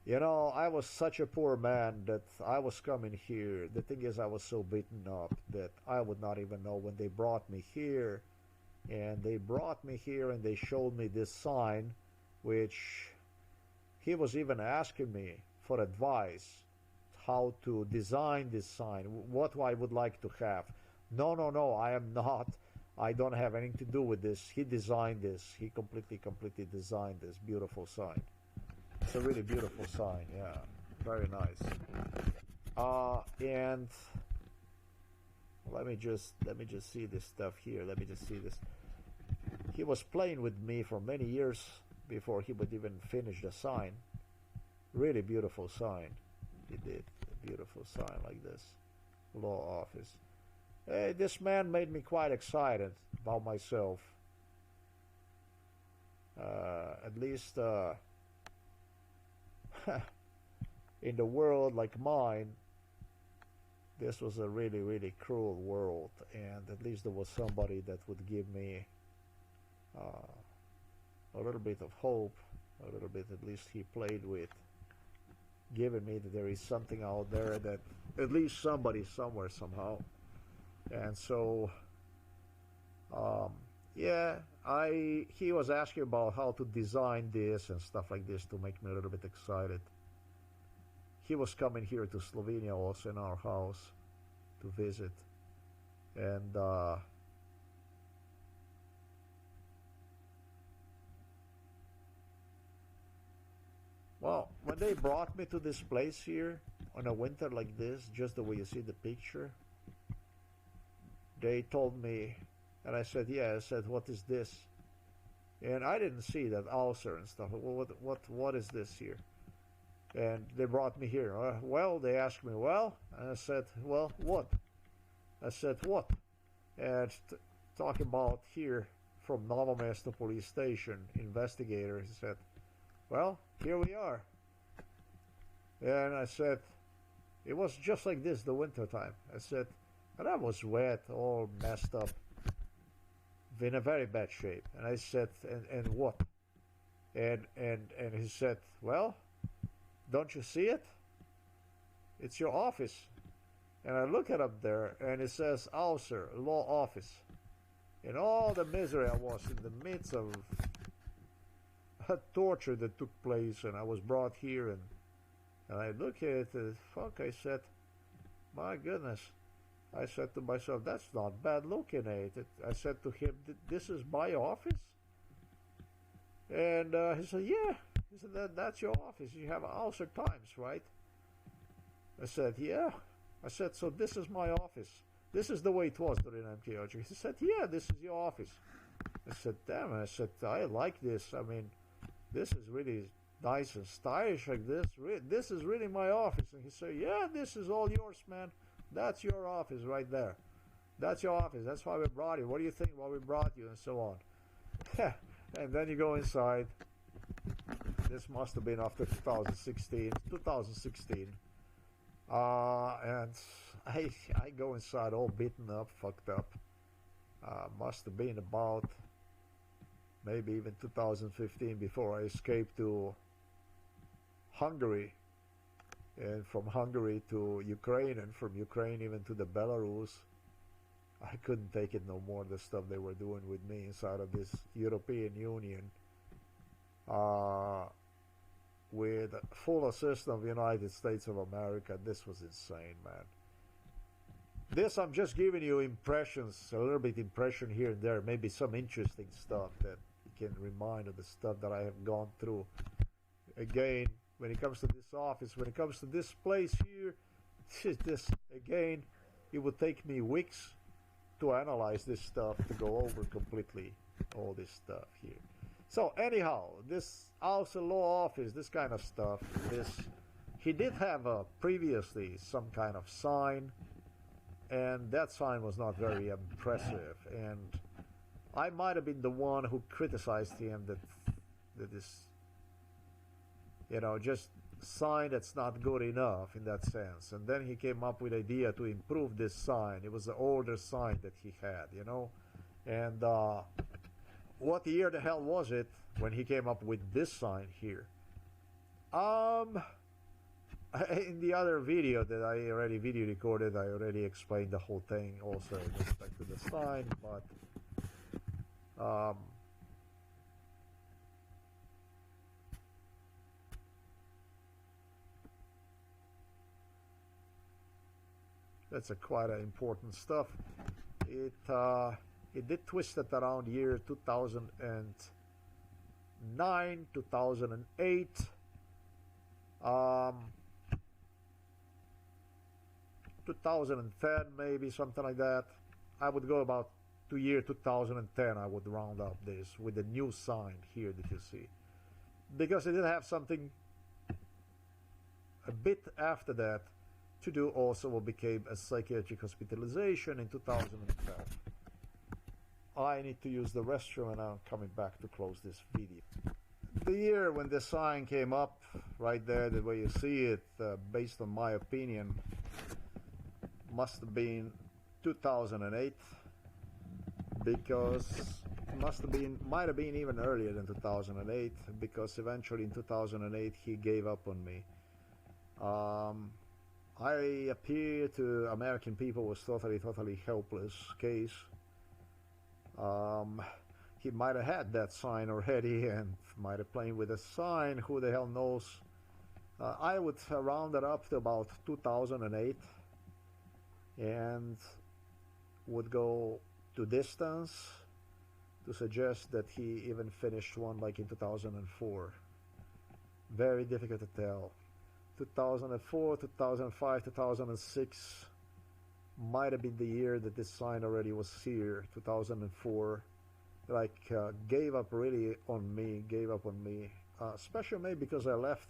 You know, I was such a poor man that I was coming here. The thing is, I was so beaten up that I would not even know when they brought me here. And they brought me here and they showed me this sign, which he was even asking me for advice how to design this sign, what I would like to have. No, I am not. I don't have anything to do with this. He designed this. He completely designed this beautiful sign. It's a really beautiful sign, yeah. Very nice. And let me just see this stuff here. Let me just see this. He was playing with me for many years before he would even finish the sign. Really beautiful sign. He did a beautiful sign like this. Law office. Hey, this man made me quite excited about myself. At least in the world like mine, this was a really cruel world, and at least there was somebody that would give me a little bit of hope, a little bit at least he played with, giving me that there is something out there, that at least somebody somewhere somehow. And so yeah, he was asking about how to design this and stuff like this to make me a little bit excited. He was coming here to Slovenia also in our house to visit, and well, when they brought me to this place here on a winter like this, just the way you see the picture, they told me, and I said, yeah, I said, what is this? And I didn't see that Auser and stuff. What is this here? And they brought me here. Well, they asked me, well, and I said, well, what? I said, what? And talking about here from Novo Mesto police station, investigator, he said, well, here we are. And I said, it was just like this the winter time. I said, and I was wet, all messed up, in a very bad shape. And I said, and what? And he said, well, don't you see it? It's your office. And I look at up there, and it says Auser, law office. In all the misery I was in the midst of a torture that took place, and I was brought here, and I look at it, fuck, I said, my goodness. I said to myself, that's not bad looking at it. I said to him, this is my office? And he said, yeah. He said, that's your office. You have Auser Times, right? I said, yeah. I said, so this is my office. This is the way it was during MKOG. He said, yeah, this is your office. I said, damn. I said, I like this. I mean, this is really nice and stylish like this. This is really my office. And he said, yeah, this is all yours, man. That's your office right there. That's your office. That's why we brought you. What do you think? Why we brought you, and so on. And then you go inside. This must have been after 2016. And I go inside all beaten up, fucked up. Must have been about maybe even 2015 before I escaped to Hungary. And from Hungary to Ukraine, and from Ukraine even to the Belarus. I couldn't take it no more, the stuff they were doing with me inside of this European Union, with full assistance of the United States of America. This was insane, man. This, I'm just giving you impressions, a little bit impression here and there, maybe some interesting stuff that you can remind of the stuff that I have gone through. Again, when it comes to this office, when it comes to this place here, this again, it would take me weeks to analyze this stuff, to go over completely all this stuff here. So anyhow, this Auser law office, this kind of stuff, he did have previously some kind of sign, and that sign was not very impressive, and I might have been the one who criticized him that this, just sign that's not good enough in that sense. And then he came up with the idea to improve this sign. It was the older sign that he had, and what year the hell was it when he came up with this sign here? In the other video that I already video recorded, I already explained the whole thing also with respect to the sign, but that's quite important stuff. It did twist it around year 2009, 2008. 2010 maybe, something like that. I would go about to year 2010. I would round up this with the new sign here that you see, because it did have something a bit after that to do also what became a psychiatric hospitalization in 2012. I need to use the restroom and I'm coming back to close this video. The year when the sign came up, right there, the way you see it, based on my opinion, must have been 2008, because might have been even earlier than 2008, because eventually in 2008 he gave up on me. I appear to American people was totally helpless case. He might have had that sign already and might have played with a sign, who the hell knows. I would round it up to about 2008 and would go to distance to suggest that he even finished one like in 2004. Very difficult to tell. 2004, 2005, 2006 might have been the year that this sign already was here. 2004, like gave up really on me, especially maybe because I left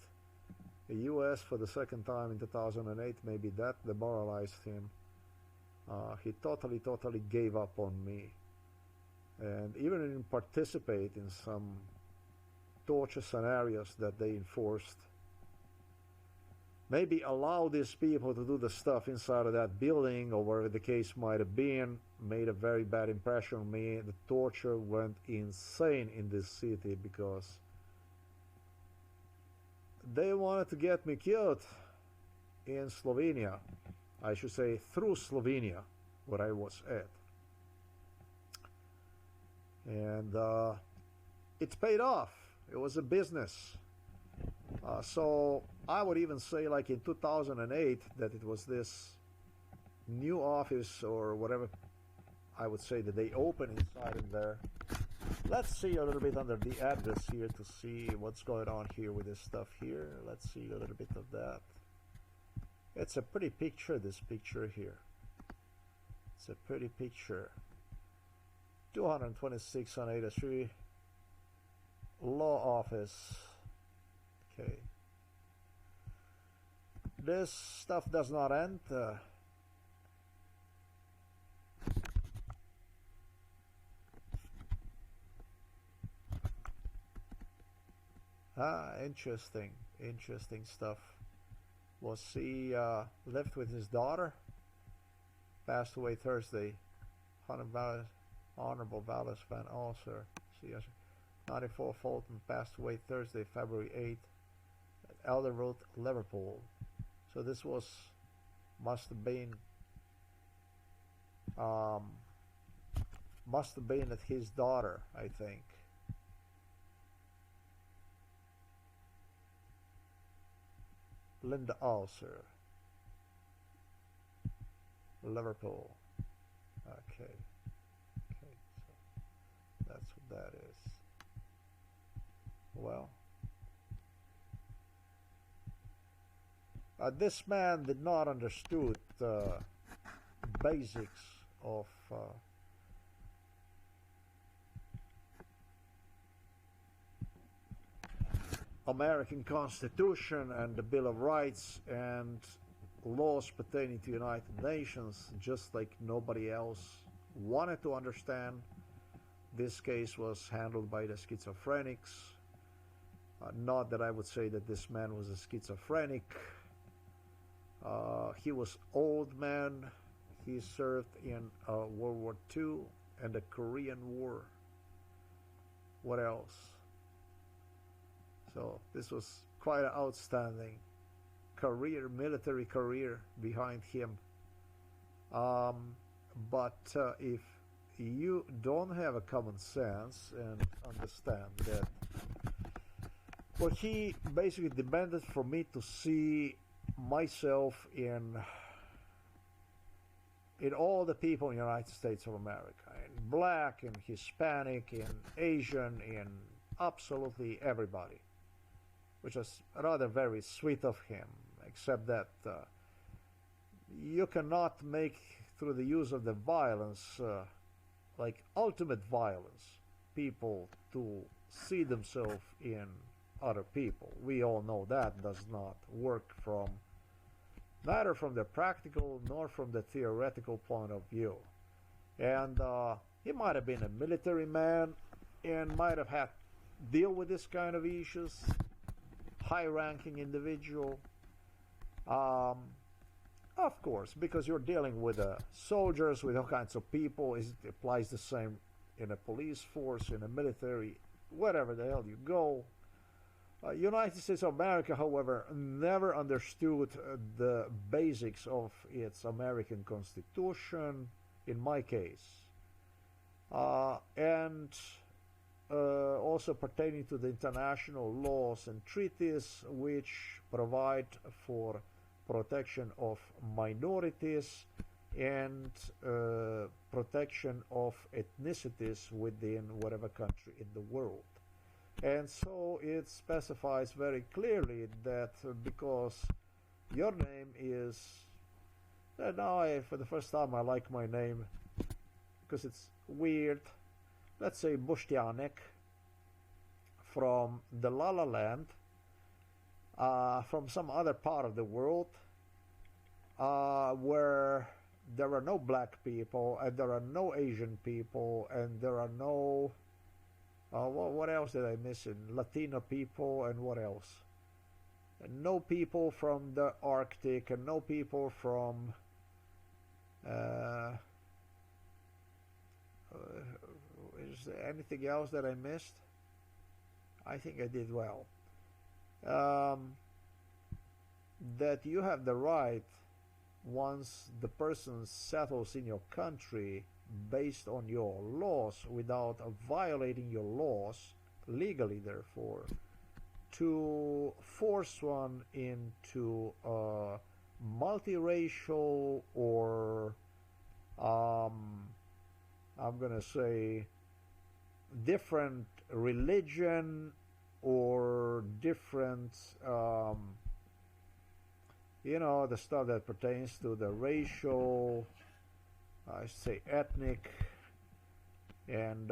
the US for the second time in 2008. Maybe that demoralized him. He totally gave up on me, and even didn't participate in some torture scenarios that they enforced. Maybe allow these people to do the stuff inside of that building or wherever the case might have been, made a very bad impression on me. The torture went insane in this city because they wanted to get me killed in Slovenia. I should say through Slovenia, where I was at. And it's paid off. It was a business. So I would even say, like in 2008, that it was this new office or whatever I would say that they opened inside in there. Let's see a little bit under the address here to see what's going on here with this stuff here. Let's see a little bit of that. It's a pretty picture, this picture here. It's a pretty picture. 226 on 83. Law office. Okay. This stuff does not end. Interesting stuff. Was he lived with his daughter? Passed away Thursday. Honorable Wallace van Auser. 94 Fulton, passed away Thursday, February 8th, at Elder Road, Liverpool. So this was, must have been at his daughter, I think. Linda Auser, Liverpool. Okay, so that's what that is. Well, this man did not understood the basics of American Constitution and the Bill of Rights and laws pertaining to United Nations, just like nobody else wanted to understand. This case was handled by the schizophrenics. Not that I would say that this man was a schizophrenic. He was old man. He served in World War II and the Korean War. what else? So this was quite an outstanding career, military career behind him. But if you don't have a common sense and understand that, well, he basically demanded for me to see myself in all the people in the United States of America, in black, in Hispanic, in Asian, in absolutely everybody, which is rather very sweet of him, except that you cannot make, through the use of the violence, like ultimate violence, people to see themselves in other people. We all know that does not work from neither from the practical nor from the theoretical point of view. And he might have been a military man and might have had to deal with this kind of issues, high-ranking individual. Of course, because you're dealing with soldiers, with all kinds of people. It applies the same in a police force, in a military, wherever the hell you go. United States of America, however, never understood the basics of its American Constitution, in my case, and also pertaining to the international laws and treaties which provide for protection of minorities and protection of ethnicities within whatever country in the world. And so it specifies very clearly that because your name is, now for the first time I like my name because it's weird, let's say Bushtianek from the La La Land, from some other part of the world where there are no black people and there are no Asian people and there are no what else did I miss? Latino people, and what else? And no people from the Arctic, and no people from is there anything else that I missed? I think I did well. That you have the right, once the person settles in your country, based on your laws, without violating your laws, legally therefore, to force one into a multiracial or I'm gonna say different religion or different the stuff that pertains to the racial, I say ethnic, and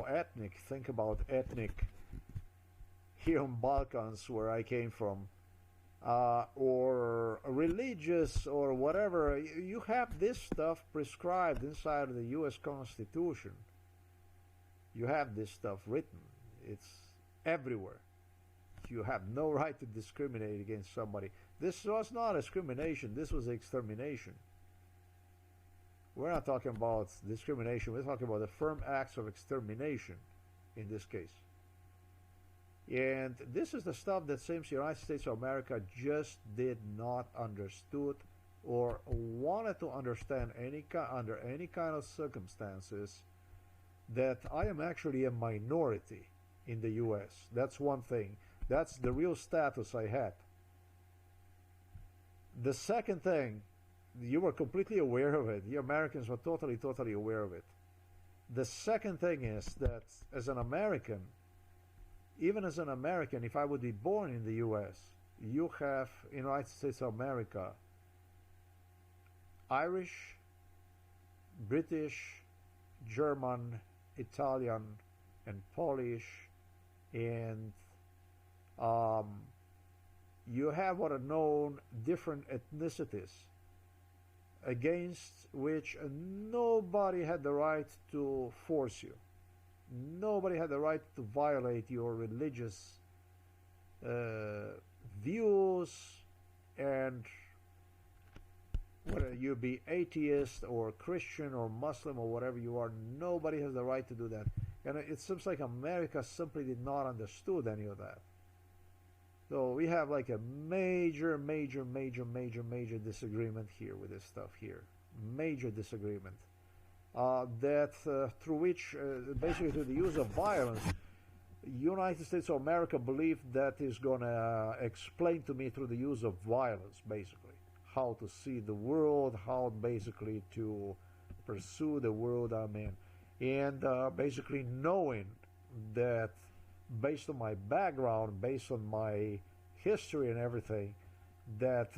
ethnic, think about ethnic here in Balkans where I came from, or religious or whatever. You have this stuff prescribed inside of the US Constitution. You have this stuff written. It's everywhere. You have no right to discriminate against somebody. This was not discrimination, this was extermination. We're not talking about discrimination, we're talking about the firm acts of extermination in this case. And this is the stuff that seems the United States of America just did not understood or wanted to understand under any kind of circumstances, that I am actually a minority in the US. That's one thing. That's the real status I had. The second thing, you were completely aware of it. The Americans were totally aware of it. The second thing is that as an American, even as an American, if I would be born in the US, you have in the United States of America Irish, British, German, Italian, and Polish, and you have what are known different ethnicities against which nobody had the right to force you. Nobody had the right to violate your religious views, and whether you be atheist or Christian or Muslim or whatever you are, nobody has the right to do that. And it seems like America simply did not understood any of that. So we have like a major disagreement here with this stuff here. Major disagreement. Through which, basically through the use of violence, United States of America believe that is going to explain to me through the use of violence, basically, how to see the world, how basically to pursue the world I'm in. And basically knowing that based on my background, based on my history and everything, that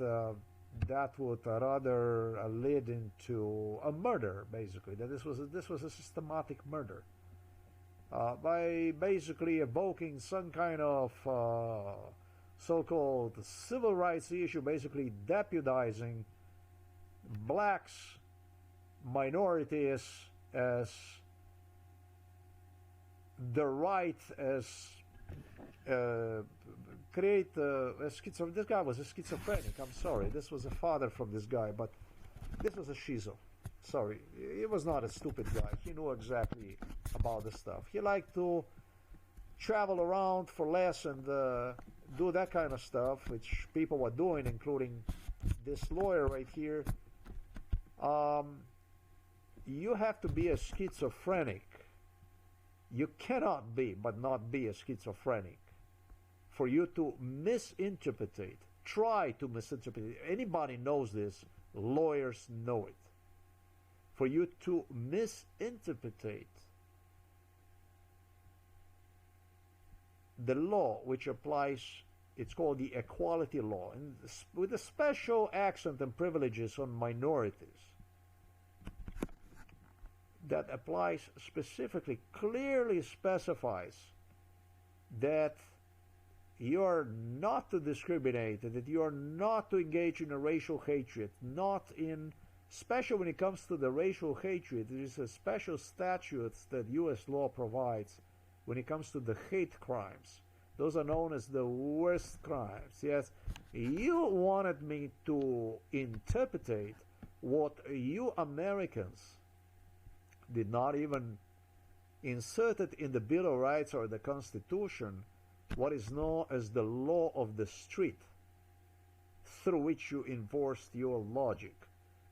that would rather lead into a murder, basically, that this was a systematic murder. By basically evoking some kind of so-called civil rights issue, basically deputizing blacks, minorities as the right as create a schizophrenic. This guy was a schizophrenic. I'm sorry. This was a father from this guy, but this was a schizo. Sorry, he was not a stupid guy. He knew exactly about this stuff. He liked to travel around for less and do that kind of stuff, which people were doing, including this lawyer right here. You have to be a schizophrenic. You cannot be, but not be a schizophrenic. For you to misinterpret, try to misinterpret, anybody knows this, lawyers know it. For you to misinterpret the law which applies, it's called the equality law, and with a special accent and privileges on minorities, that applies specifically, clearly specifies that you are not to discriminate, that you are not to engage in a racial hatred, not in, especially when it comes to the racial hatred, there is a special statute that U.S. law provides when it comes to the hate crimes. Those are known as the worst crimes. Yes, you wanted me to interpret what you Americans did not even insert it in the Bill of Rights or the Constitution, what is known as the law of the street, through which you enforced your logic.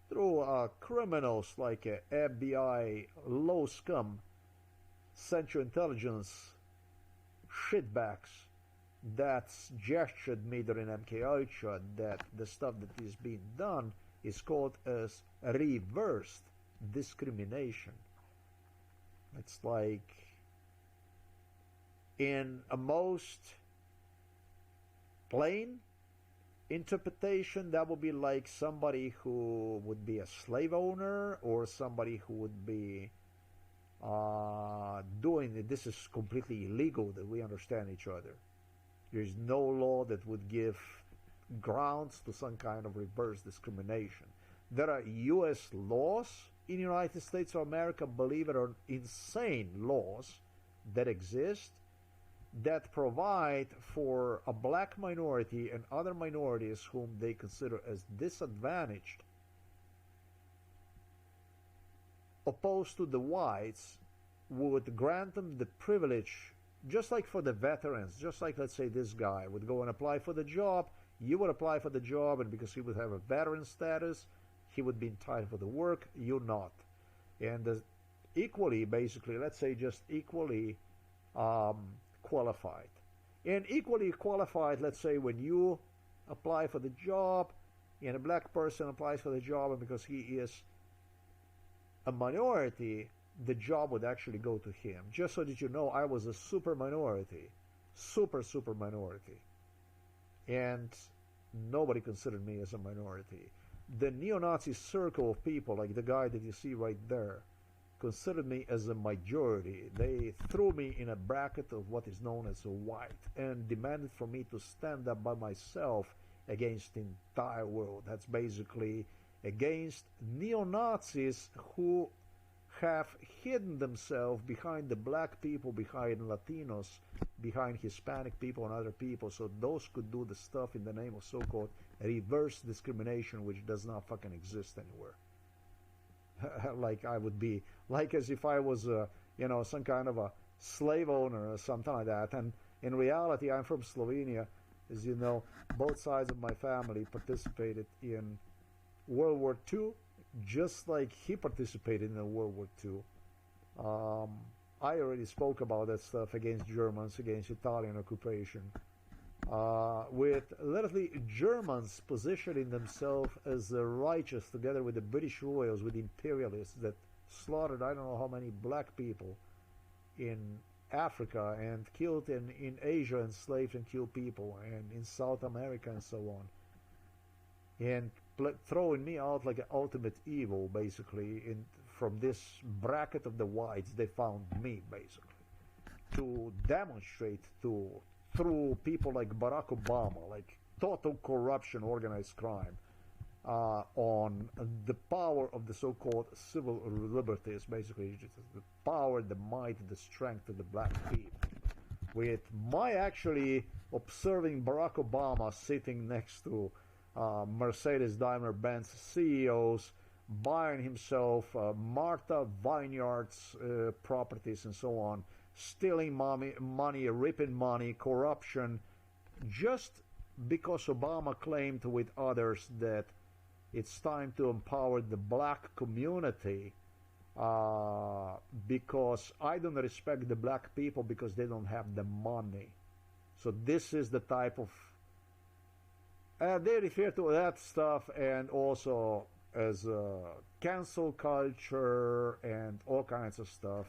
Through criminals like FBI, low scum, Central Intelligence, shitbags that gestured me during MK Ultra that the stuff that is being done is called as reversed discrimination. It's like, in a most plain interpretation, that would be like somebody who would be a slave owner or somebody who would be doing it. This is completely illegal, that we understand each other. There is no law that would give grounds to some kind of reverse discrimination. There are U.S. laws in the United States of America, believe it or not, insane laws that exist that provide for a black minority and other minorities whom they consider as disadvantaged, opposed to the whites, would grant them the privilege, just like for the veterans, just like, let's say, this guy would go and apply for the job, you would apply for the job, and because he would have a veteran status, he would be entitled for the work, you not. And equally, basically, let's say just equally qualified. And equally qualified, let's say, when you apply for the job, and a black person applies for the job, and because he is a minority, the job would actually go to him. Just so that you know, I was a super minority. Super minority. And nobody considered me as a minority. The neo-Nazi circle of people, like the guy that you see right there, considered me as a majority. They threw me in a bracket of what is known as a white and demanded for me to stand up by myself against the entire world. That's basically against neo-Nazis who have hidden themselves behind the black people, behind Latinos, behind Hispanic people and other people, so those could do the stuff in the name of so-called reverse discrimination, which does not fucking exist anywhere. Like I would be, like as if I was, some kind of a slave owner or something like that. And in reality, I'm from Slovenia. As you know, both sides of my family participated in World War II, just like he participated in World War II. I already spoke about that stuff against Germans, against Italian occupation. With literally Germans positioning themselves as righteous together with the British royals, with imperialists that slaughtered I don't know how many black people in Africa and killed in Asia, enslaved and killed people, and in South America and so on. And throwing me out like an ultimate evil, basically, from this bracket of the whites. They found me, basically, to demonstrate through people like Barack Obama, like total corruption, organized crime, on the power of the so-called civil liberties, basically the power, the might, the strength of the black people. With my actually observing Barack Obama sitting next to Mercedes Daimler Benz CEOs, buying himself Martha Vineyards properties and so on, stealing money, ripping money, corruption, just because Obama claimed with others that it's time to empower the black community, because I don't respect the black people because they don't have the money. So this is the type of they refer to that stuff, and also as cancel culture and all kinds of stuff.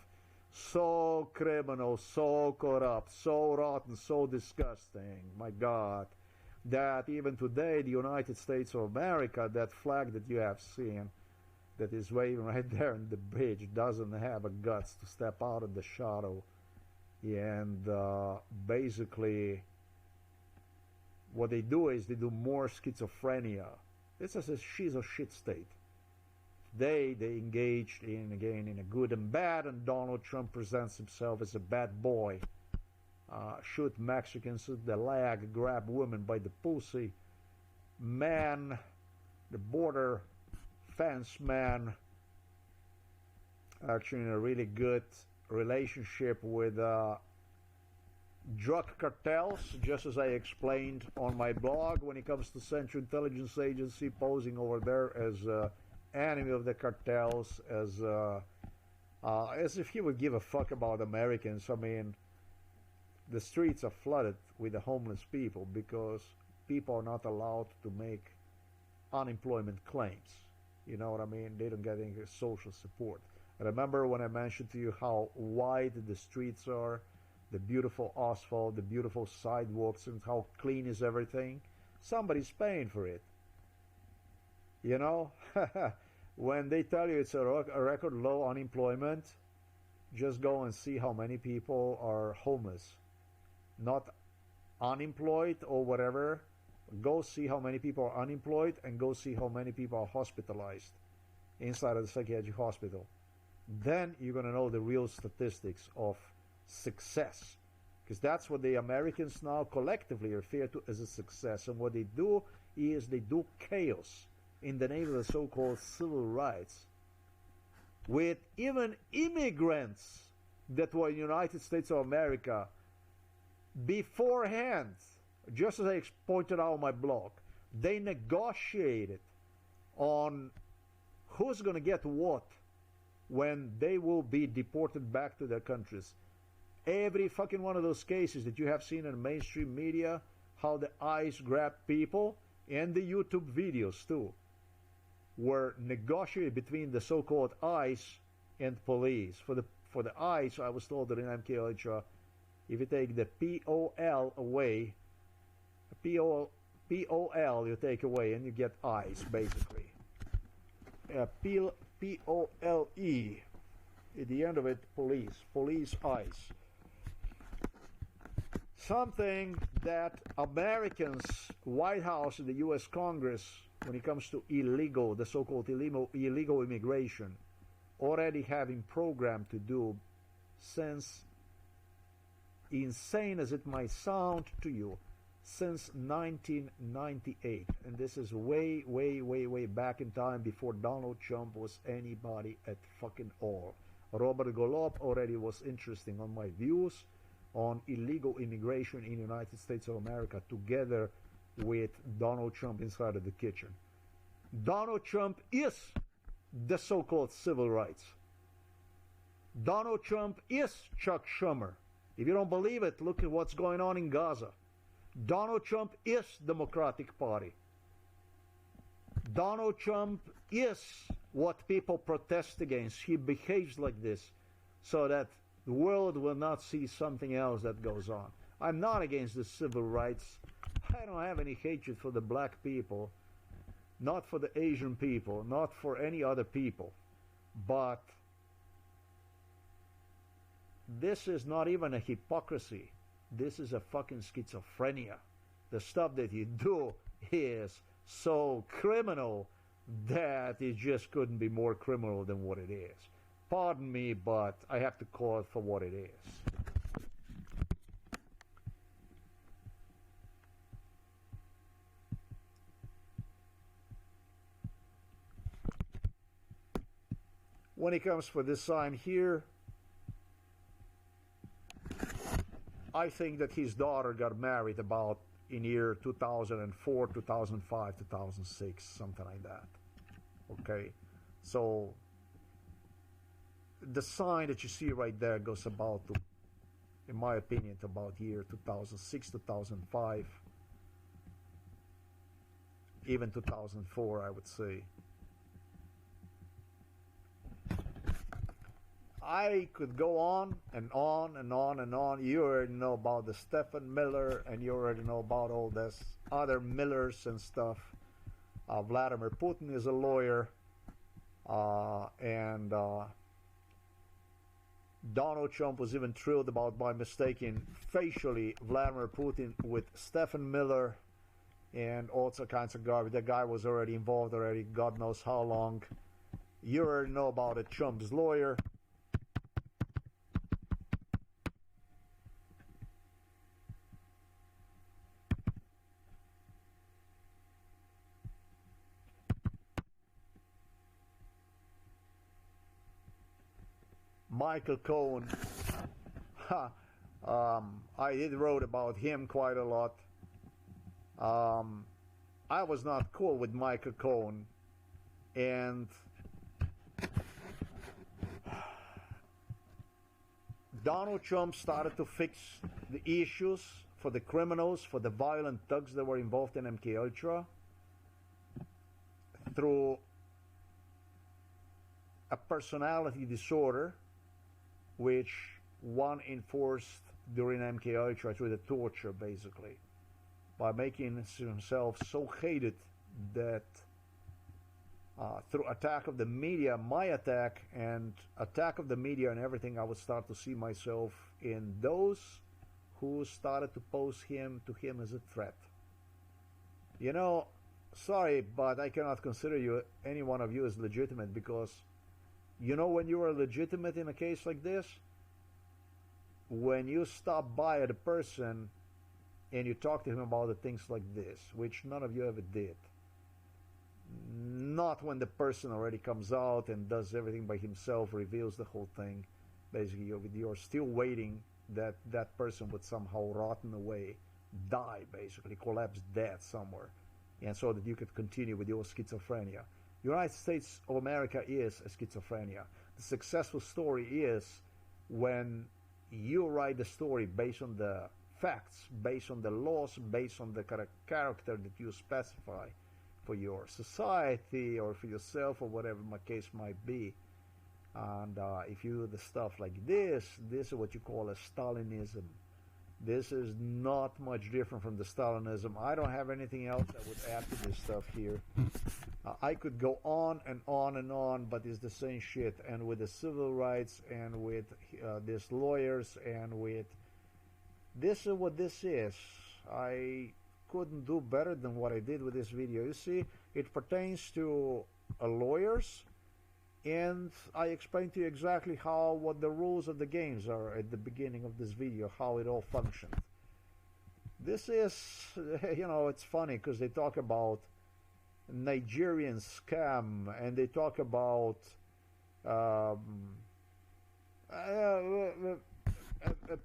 So criminal, so corrupt, so rotten, so disgusting, my God, that even today the United States of America, that flag that you have seen that is waving right there on the bridge, doesn't have a guts to step out of the shadow and basically what they do is they do more schizophrenia. This is a shit state. They engaged in, again, in a good and bad, and Donald Trump presents himself as a bad boy. Shoot Mexicans with the leg, grab women by the pussy, man, the border fence man, actually in a really good relationship with drug cartels, just as I explained on my blog, when it comes to Central Intelligence Agency posing over there as enemy of the cartels, as if he would give a fuck about Americans. I mean, the streets are flooded with the homeless people because people are not allowed to make unemployment claims. You know what I mean? They don't get any social support. Remember when I mentioned to you how wide the streets are, the beautiful asphalt, the beautiful sidewalks, and how clean is everything? Somebody's paying for it. You know? When they tell you it's a record low unemployment, just go and see how many people are homeless. Not unemployed or whatever. Go see how many people are unemployed, and go see how many people are hospitalized inside of the psychiatric hospital. Then you're going to know the real statistics of success, because that's what the Americans now collectively refer to as a success. And what they do is they do chaos in the name of the so-called civil rights, with even immigrants that were in the United States of America beforehand. Just as I pointed out on my blog, they negotiated on who's going to get what when they will be deported back to their countries. Every fucking one of those cases that you have seen in mainstream media, how the ICE grabbed people, and the YouTube videos too, were negotiated between the so-called ICE and police. For the ICE, I was told that in MKUltra, if you take the POL away, POL you take away, and you get ICE, basically. POLE, at the end of it, police ICE. Something that Americans, White House and the U.S. Congress, when it comes to illegal, the so-called illegal immigration, already having programmed to do, since, insane as it might sound to you, since 1998. And this is way, way, way, way back in time, before Donald Trump was anybody at fucking all. Robert Golob already was interesting on my views on illegal immigration in the United States of America, together with Donald Trump inside of the kitchen. Donald Trump is the so-called civil rights. Donald Trump is Chuck Schumer. If you don't believe it, look at what's going on in Gaza. Donald Trump is Democratic Party. Donald Trump is what people protest against. He behaves like this so that the world will not see something else that goes on. I'm not against the civil rights. I don't have any hatred for the black people, not for the Asian people, not for any other people. But this is not even a hypocrisy. This is a fucking schizophrenia. The stuff that you do is so criminal that it just couldn't be more criminal than what it is. Pardon me, but I have to call it for what it is. When it comes for this sign here, I think that his daughter got married about in year 2004, 2005, 2006, something like that. Okay, so the sign that you see right there goes about to, in my opinion, to about year 2006, 2005, even 2004, I would say. I could go on and on and on and on. You already know about the Stephen Miller, and you already know about all this other Millers and stuff. Vladimir Putin is a lawyer, and Donald Trump was even thrilled about by mistaking facially Vladimir Putin with Stephen Miller and all kinds of garbage. That guy was already involved already, God knows how long. You already know about it, Trump's lawyer. Michael Cohen, I did wrote about him quite a lot. I was not cool with Michael Cohen, and Donald Trump started to fix the issues for the criminals, for the violent thugs that were involved in MKUltra through a personality disorder, which one enforced during MKUltra through the torture, basically, by making himself so hated that through attack of the media, my attack and attack of the media and everything, I would start to see myself in those who started to pose him to him as a threat. You know, sorry, but I cannot consider you, any one of you, as legitimate, because you know when you are legitimate in a case like this? When you stop by at a person and you talk to him about the things like this, which none of you ever did. Not when the person already comes out and does everything by himself, reveals the whole thing. Basically, you're still waiting that that person would somehow rotten away, die, basically, collapse dead somewhere, and so that you could continue with your schizophrenia. United States of America is a schizophrenia. The successful story is when you write the story based on the facts, based on the laws, based on the character that you specify for your society or for yourself or whatever my case might be. And if you do the stuff like this is what you call a Stalinism. This is not much different from the Stalinism. I don't have anything else that would add to this stuff here. I could go on and on and on, but it's the same shit. And with the civil rights and with these lawyers and with... This is what this is. I couldn't do better than what I did with this video. You see, it pertains to lawyers, and I explained to you exactly what the rules of the games are at the beginning of this video, how it all functioned. This is, you know, it's funny because they talk about Nigerian scam, and they talk about a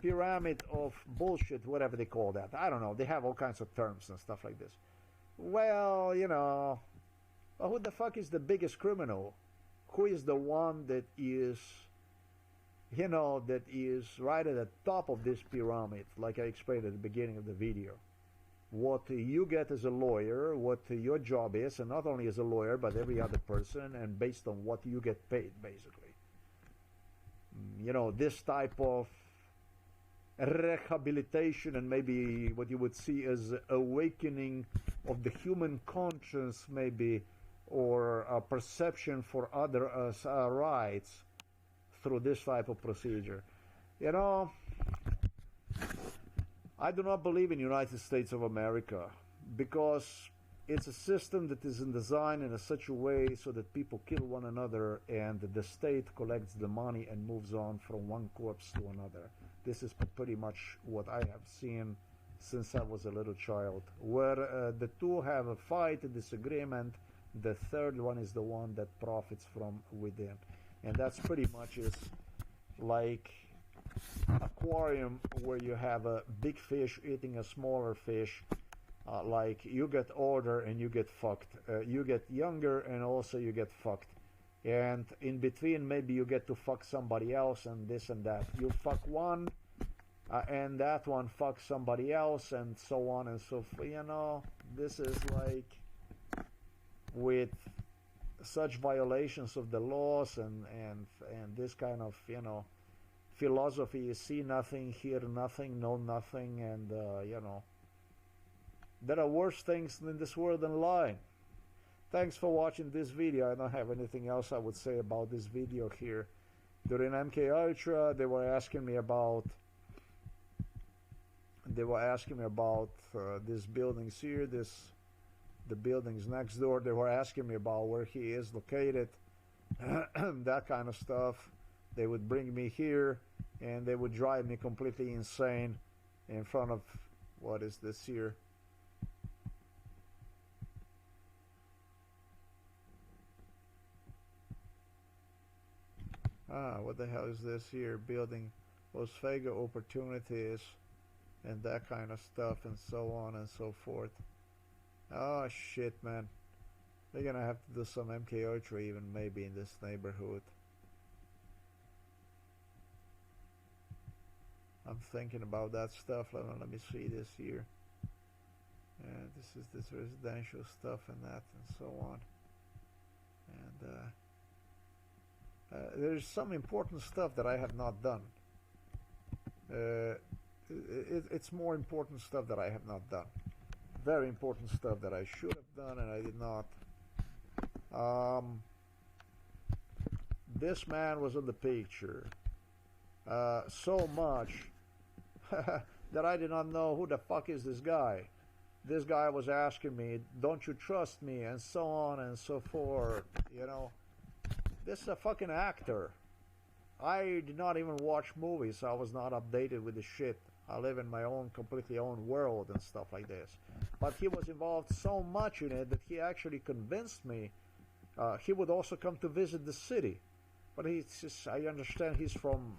pyramid of bullshit, whatever they call that. I don't know. They have all kinds of terms and stuff like this. Well, you know, who the fuck is the biggest criminal? Who is the one that is, you know, that is right at the top of this pyramid, like I explained at the beginning of the video? What you get as a lawyer, what your job is, and not only as a lawyer, but every other person, and based on what you get paid, basically. You know, this type of rehabilitation and maybe what you would see as awakening of the human conscience, maybe, or a perception for other rights through this type of procedure. You know, I do not believe in United States of America because it's a system that is designed in such a way so that people kill one another and the state collects the money and moves on from one corpse to another. This is pretty much what I have seen since I was a little child, where the two have a fight, a disagreement, the third one is the one that profits from within. And that's pretty much is like aquarium where you have a big fish eating a smaller fish. Like you get older and you get fucked. You get younger and also you get fucked. And in between maybe you get to fuck somebody else and this and that. You fuck one and that one fucks somebody else and so on and so forth. You know, this is like with such violations of the laws and this kind of, you know, philosophy. You see nothing, hear nothing, know nothing, and you know, there are worse things in this world than lying. Thanks for watching this video. I don't have anything else I would say about this video here. During MK Ultra, they were asking me about these buildings here, the buildings next door. They were asking me about where he is located, that kind of stuff. They would bring me here and they would drive me completely insane in front of, what is this here? What the hell is this here? Building Las Vegas opportunities and that kind of stuff and so on and so forth. Oh shit, man. They're gonna have to do some MK Ultra even maybe in this neighborhood. I'm thinking about that stuff. Let me see this here. This is this residential stuff and that and so on. And there's some important stuff that I have not done. It's more important stuff that I have not done. Very important stuff that I should have done and I did not. This man was in the picture so much that I did not know who the fuck is this guy. This guy was asking me, don't you trust me, and so on and so forth, you know. This is a fucking actor. I did not even watch movies. I was not updated with the shit. I live in my own, completely own world and stuff like this. But he was involved so much in it that he actually convinced me. He would also come to visit the city. But I understand he's from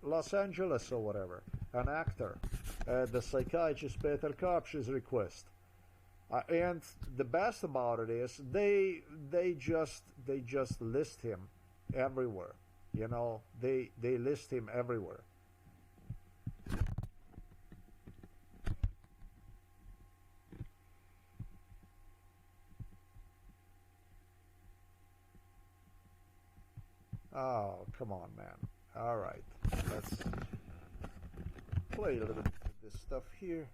Los Angeles or whatever. An actor. The psychiatrist Peter Kapsch's request. And the best about it is they just list him everywhere. You know, they list him everywhere. Oh, come on, man. All right, let's play a little bit of this stuff here.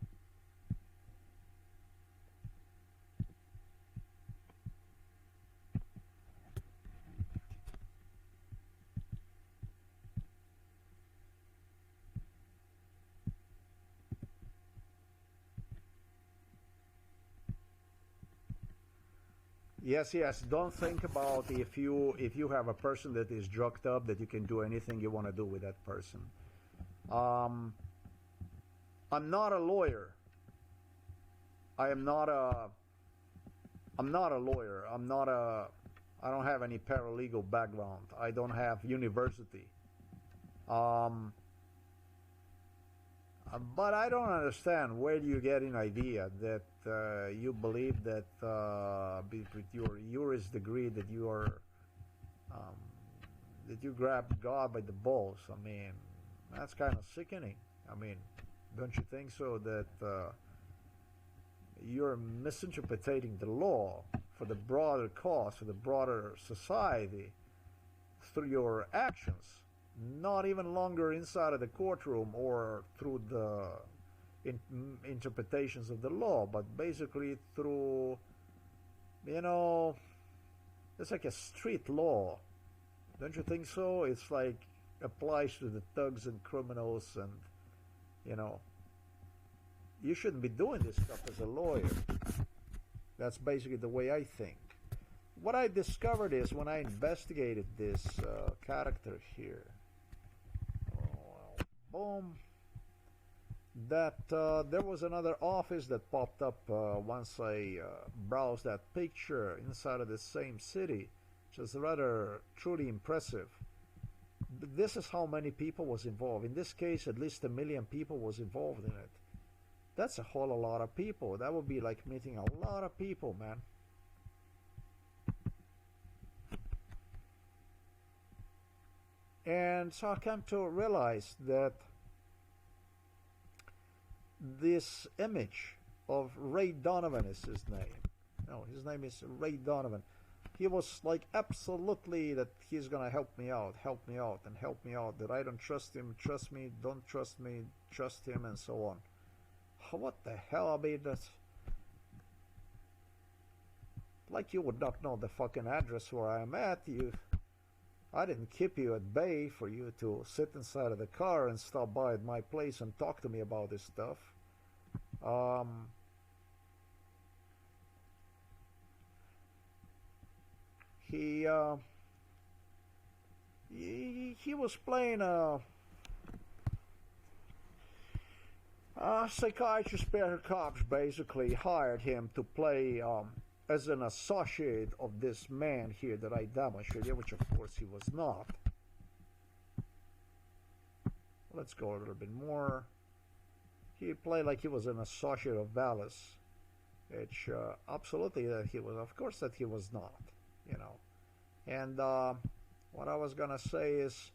Yes, don't think about if you have a person that is drugged up that you can do anything you want to do with that person. I'm not a lawyer. I don't have any paralegal background. I don't have university. Um, but I don't understand where do you get an idea that you believe that with your juris degree that you are um, that you grab God by the balls. I mean, that's kind of sickening. I mean, don't you think so that you're misinterpreting the law for the broader cause, for the broader society through your actions, not even longer inside of the courtroom or through the interpretations of the law, but basically through, it's like a street law. Don't you think so? It's like applies to the thugs and criminals, and you shouldn't be doing this stuff as a lawyer. That's basically the way I think. What I discovered is when I investigated this character here, boom, that there was another office that popped up once I browsed that picture inside of the same city, which is rather truly impressive. This is how many people was involved. In this case, at least 1 million people was involved in it. That's a whole lot of people. That would be like meeting a lot of people, man. And so I come to realize that this image of Ray Donovan is his name. No, his name is Ray Donovan. He was like absolutely that he's gonna help me out, and help me out. That I don't trust him, trust me, don't trust me, trust him, and so on. What the hell? I mean, that's like you would not know the fucking address where I'm at. I didn't keep you at bay for you to sit inside of the car and stop by at my place and talk to me about this stuff. He was playing a psychiatrist pair cops basically hired him to play as an associate of this man here that I demonstrated, which of course he was not. Let's go a little bit more. He played like he was an associate of Wallace, which absolutely that he was. Of course that he was not, And what I was gonna say is,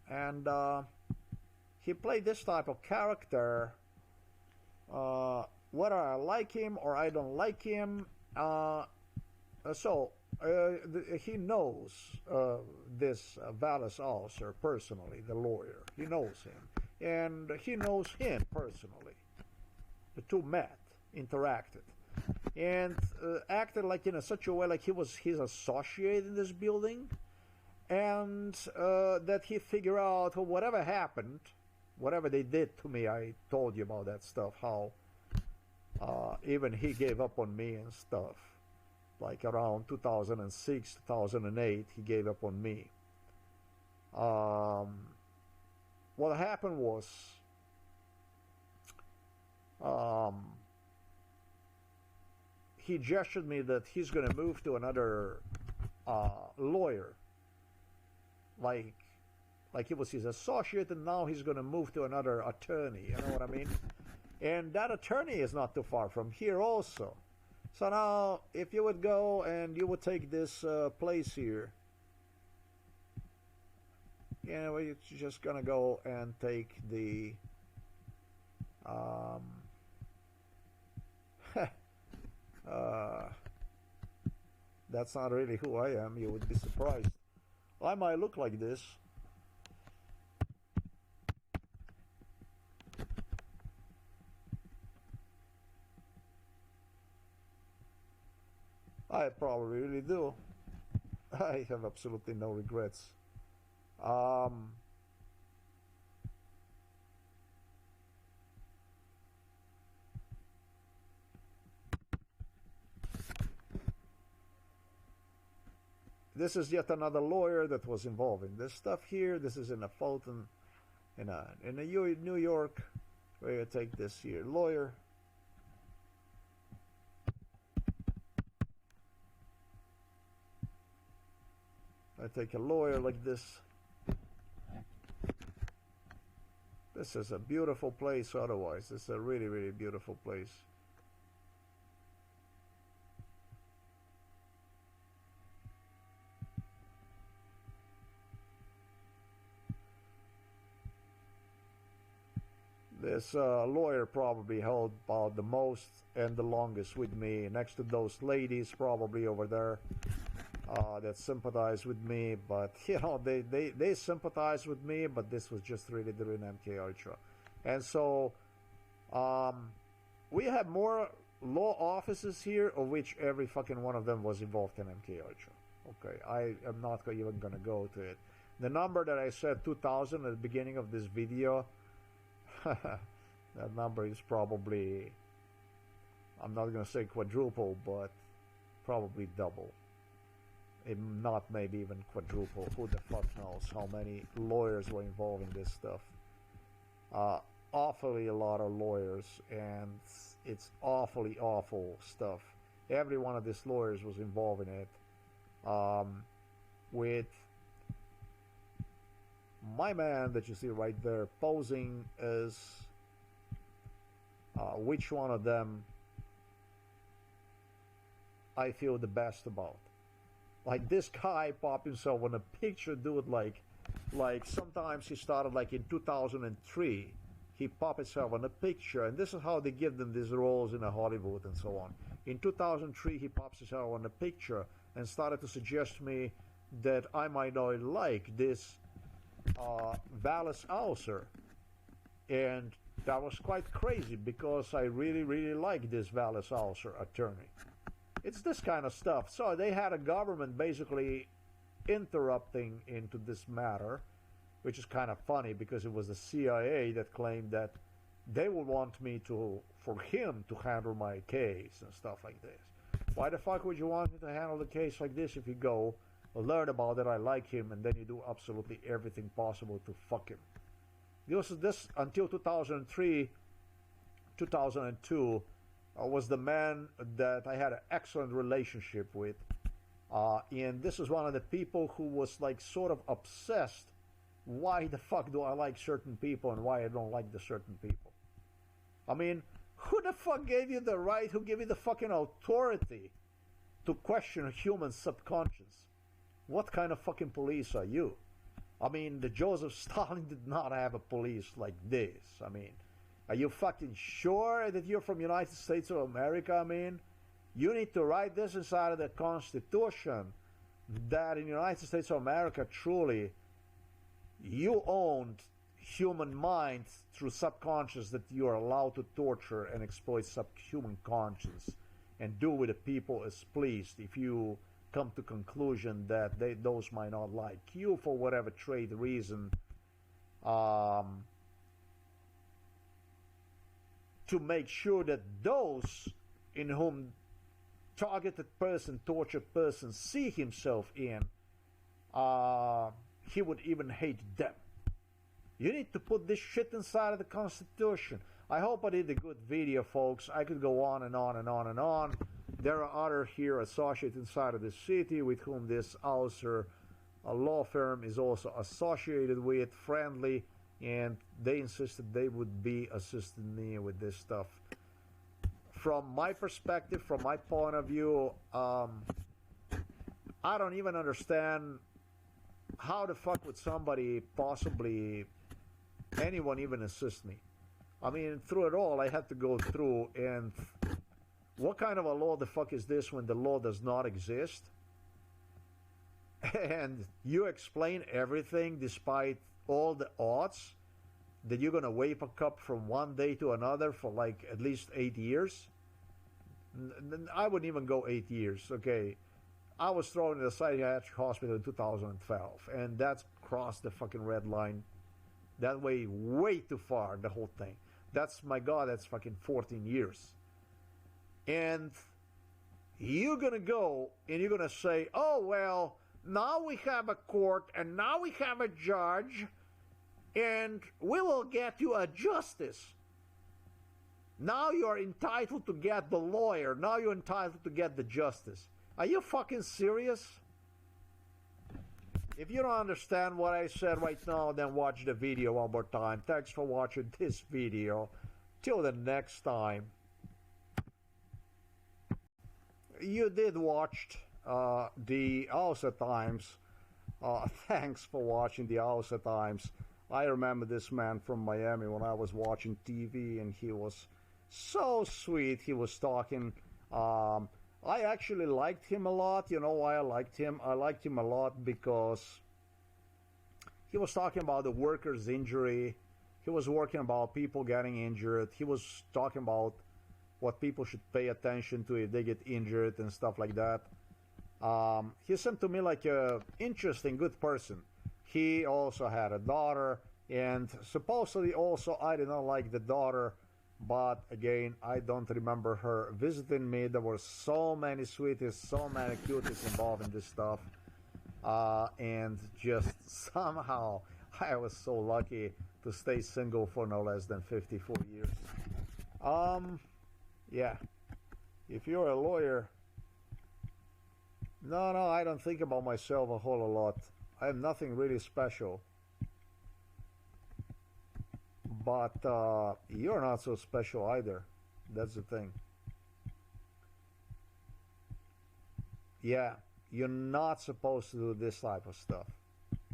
and he played this type of character, whether I like him or I don't like him. He knows this Wallace Auser personally, the lawyer. He knows him, and he knows him personally. The two met, interacted, and acted like in such a way like he was his associate in this building, and that he figured out whatever happened, whatever they did to me. I told you about that stuff, how even he gave up on me and stuff. Like around 2006, 2008, he gave up on me. What happened was, he gestured me that he's going to move to another lawyer. Like he was his associate, and now he's going to move to another attorney. You know what I mean? And that attorney is not too far from here also. So now, if you would go and you would take this place here, you're just going to go and take the that's not really who I am. You would be surprised. I might look like this. I probably really do. I have absolutely no regrets. This is yet another lawyer that was involved in this stuff here. This is in a Fulton, in a New York, where you take this here lawyer. I take a lawyer like this. This is a beautiful place otherwise. This is a really, really beautiful place. This lawyer probably held about the most and the longest with me, next to those ladies probably over there that sympathize with me. But you know, they sympathize with me, but this was just really during MK Ultra. And so we have more law offices here, of which every fucking one of them was involved in MK Ultra. Okay, I am not even gonna go to it. The number that I said, 2,000 at the beginning of this video, that number is probably, I'm not going to say quadruple, but probably double. If not maybe even quadruple. Who the fuck knows how many lawyers were involved in this stuff. Awfully a lot of lawyers, and it's awfully awful stuff. Every one of these lawyers was involved in it. With my man that you see right there posing as which one of them I feel the best about. Like this guy popped himself on a picture, dude, like sometimes he started like in 2003, he popped himself on a picture, and this is how they give them these roles in Hollywood and so on. In 2003 he pops himself on a picture and started to suggest to me that I might not like this Wallace Auser, and that was quite crazy because I really, really like this Wallace Auser attorney. It's this kind of stuff. So they had a government basically interrupting into this matter, which is kind of funny because it was the CIA that claimed that they would want me for him to handle my case and stuff like this. Why the fuck would you want me to handle the case like this if you go learn about it, I like him, and then you do absolutely everything possible to fuck him? This until 2003, 2002 was the man that I had an excellent relationship with, and this is one of the people who was like sort of obsessed. Why the fuck do I like certain people and why I don't like the certain people? I mean, who the fuck gave you the right, who gave you the fucking authority to question a human subconscious? What kind of fucking police are you? I mean, the Joseph Stalin did not have a police like this. I mean, are you fucking sure that you're from United States of America? I mean, you need to write this inside of the Constitution, that in the United States of America, truly, you owned human minds through subconscious, that you are allowed to torture and exploit subhuman conscience and do with the people as pleased if you come to conclusion that those might not like you for whatever trade reason, to make sure that those in whom targeted person, tortured person see himself in, he would even hate them. You need to put this shit inside of the Constitution. I hope I did a good video, folks. I could go on and on and on and on. There are other here associated inside of the city with whom this Auser law firm is also associated with, friendly, and they insisted they would be assisting me with this stuff. From my perspective, from my point of view, I don't even understand how the fuck would somebody, possibly anyone, even assist me. I mean, through it all, I had to go through, and what kind of a law the fuck is this when the law does not exist? And you explain everything despite all the odds that you're going to wave a cup from one day to another for like at least 8 years? I wouldn't even go 8 years, okay? I was thrown in a psychiatric hospital in 2012, and that's crossed the fucking red line. That way too far, the whole thing. That's, my God, that's fucking 14 years. And you're going to go and you're going to say, oh, well, now we have a court and now we have a judge and we will get you a justice. Now you're entitled to get the lawyer. Now you're entitled to get the justice. Are you fucking serious? If you don't understand what I said right now, then watch the video one more time. Thanks for watching this video. Till the next time. You did watch the Auser Times. Thanks for watching the Auser Times. I remember this man from Miami when I was watching TV, and he was so sweet. He was talking. I actually liked him a lot. You know why I liked him? I liked him a lot because he was talking about the workers' injury. He was working about people getting injured. He was talking about what people should pay attention to if they get injured and stuff like that. He seemed to me like a interesting, good person. He also had a daughter, and supposedly also I did not like the daughter, but again, I don't remember her visiting me. There were so many sweeties, so many cuties involved in this stuff, and just somehow I was so lucky to stay single for no less than 54 years. Yeah, if you're a lawyer, no, I don't think about myself a whole lot. I am nothing really special. But you're not so special either. That's the thing. Yeah, you're not supposed to do this type of stuff.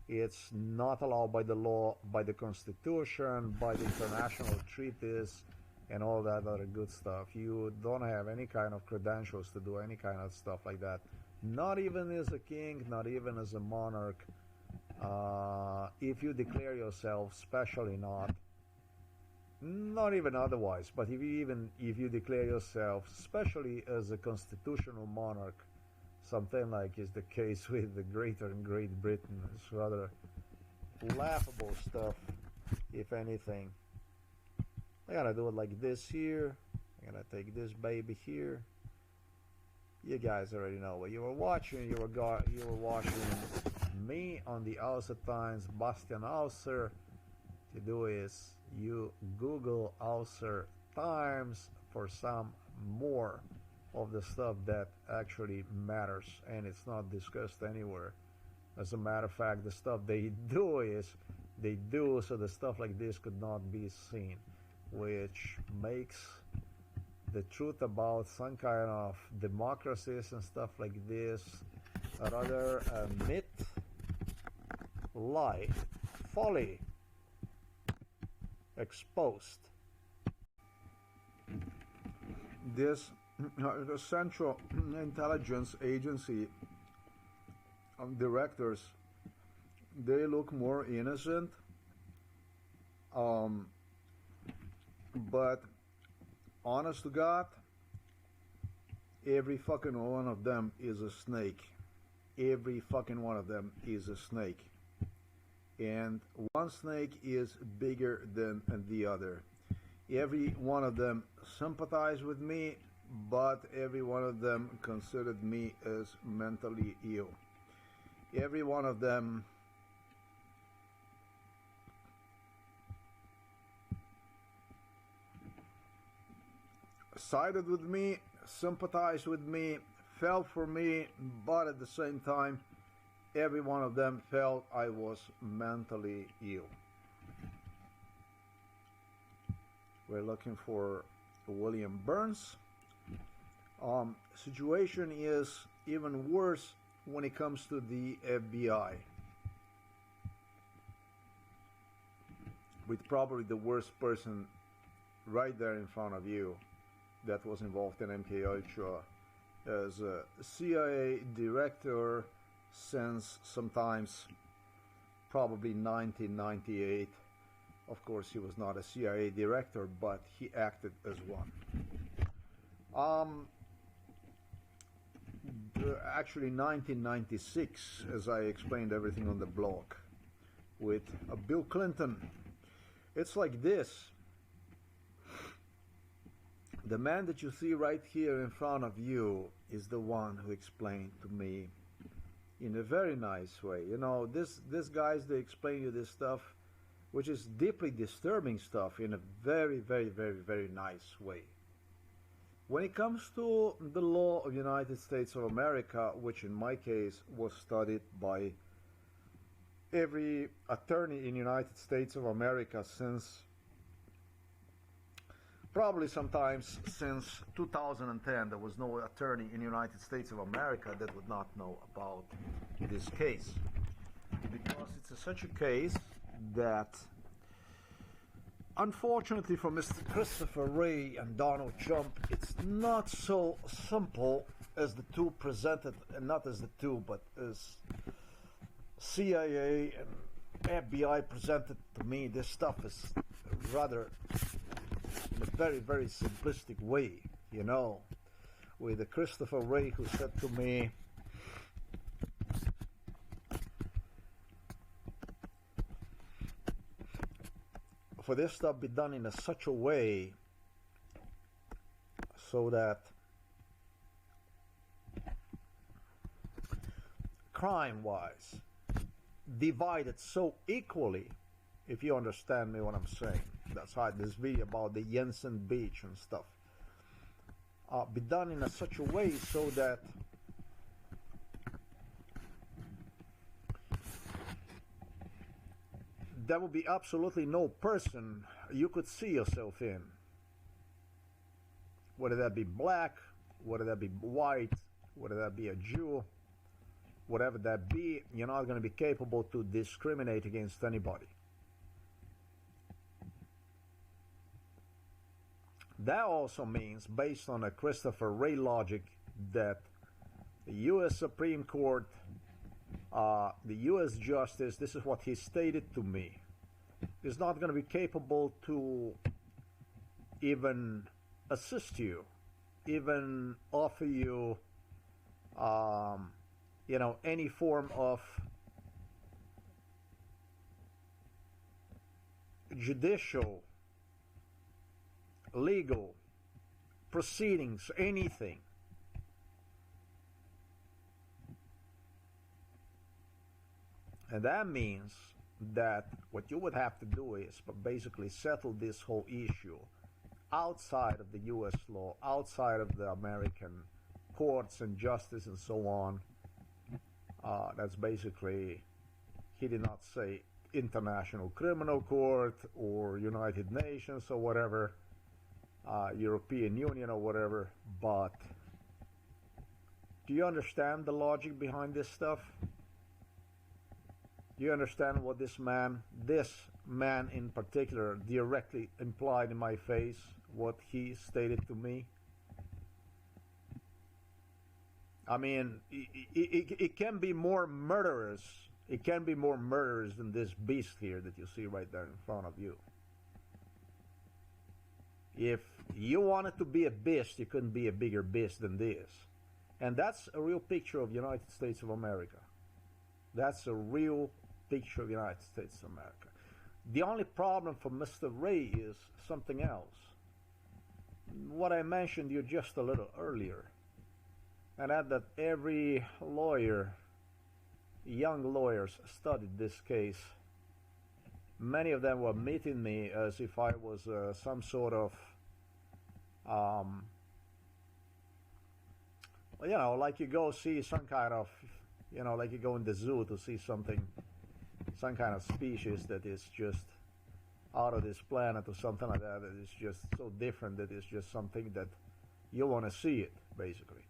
It's not allowed by the law, by the Constitution, by the international treaties, and all that other good stuff. You don't have any kind of credentials to do any kind of stuff like that. Not even as a king, not even as a monarch. If you declare yourself, especially not even otherwise, but if you declare yourself, especially as a constitutional monarch, something like is the case with the Greater and Great Britain, it's rather laughable stuff, if anything. I gotta do it like this here. I'm gonna take this baby here. You guys already know what you were watching. You were watching me on the Auser Times, Bastian Auser. What you do is you Google Auser Times for some more of the stuff that actually matters, and it's not discussed anywhere. As a matter of fact, the stuff they do so the stuff like this could not be seen, which makes the truth about some kind of democracies and stuff like this rather a myth, lie, folly, exposed. This the Central Intelligence Agency directors, they look more innocent, but honest to God, every fucking one of them is a snake. Every fucking one of them is a snake. And one snake is bigger than the other. Every one of them sympathized with me, but every one of them considered me as mentally ill. Every one of them sided with me, sympathized with me, felt for me, but at the same time, every one of them felt I was mentally ill. We're looking for William Burns. Situation is even worse when it comes to the FBI, with probably the worst person right there in front of you that was involved in MK Ultra as a CIA director since sometimes probably 1998. Of course, he was not a CIA director, but he acted as one. Actually 1996, as I explained everything on the blog, with Bill Clinton. It's like this. The man that you see right here in front of you is the one who explained to me in a very nice way. You know, these guys, they explain you this stuff, which is deeply disturbing stuff, in a very, very, very, very nice way. When it comes to the law of the United States of America, which in my case was studied by every attorney in the United States of America since probably sometimes since 2010, there was no attorney in the United States of America that would not know about this case, because it's such a case that, unfortunately for Mr. Christopher Wray and Donald Trump, it's not so simple as the two presented, and not as the two, but as CIA and FBI presented to me. This stuff is rather in a very, very simplistic way, you know, with the Christopher Wray who said to me, for this stuff be done in such a way so that crime-wise divided so equally, if you understand me what I'm saying. That's why this video about the Jensen beach and stuff be done in such a way so that there will be absolutely no person you could see yourself in, whether that be black, whether that be white, whether that be a Jew, whatever that be. You're not going to be capable to discriminate against anybody. That also means, based on a Christopher Wray logic, that the U.S. Supreme Court, the U.S. Justice, this is what he stated to me, is not going to be capable to even assist you, even offer you, you know, any form of judicial, legal proceedings, anything. And that means that what you would have to do is basically settle this whole issue outside of the U.S. law, outside of the American courts and justice and so on. That's basically, he did not say International Criminal Court or United Nations or whatever, European Union or whatever, but do you understand the logic behind this stuff? Do you understand what this man in particular, directly implied in my face, what he stated to me? I mean, it can be more murderous. It can be more murderous than this beast here that you see right there in front of you. If you wanted to be a beast, you couldn't be a bigger beast than this. And that's a real picture of the United States of America. That's a real picture of the United States of America. The only problem for Mr. Wray is something else. What I mentioned you just a little earlier. And that every lawyer, young lawyers, studied this case. Many of them were meeting me as if I was some sort of, you know, like you go see some kind of, you know, like you go in the zoo to see something, some kind of species that is just out of this planet or something like that, that is just so different that it's just something that you want to see it, basically.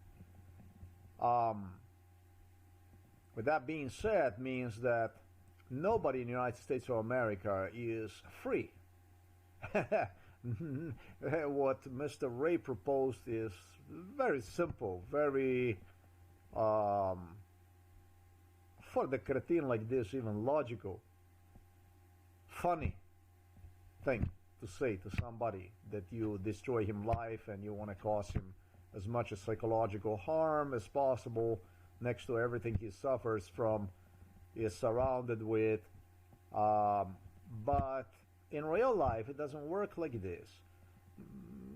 With that being said, means that nobody in the United States of America is free. What Mr. Wray proposed is very simple, very, for the cretin like this, even logical, funny thing to say to somebody, that you destroy him life and you want to cause him as much as psychological harm as possible. Next to everything he suffers from, he is surrounded with. But in real life, it doesn't work like this.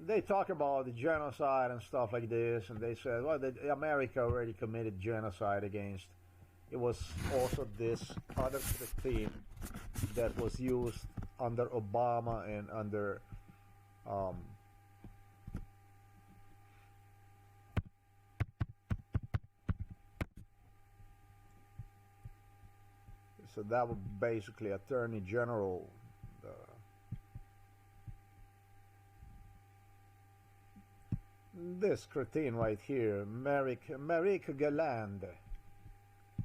They talk about the genocide and stuff like this, and they said, well, America already committed genocide against. It was also this other theme that was used under Obama and under So that would basically Attorney General. This cretin right here, Merrick Galland.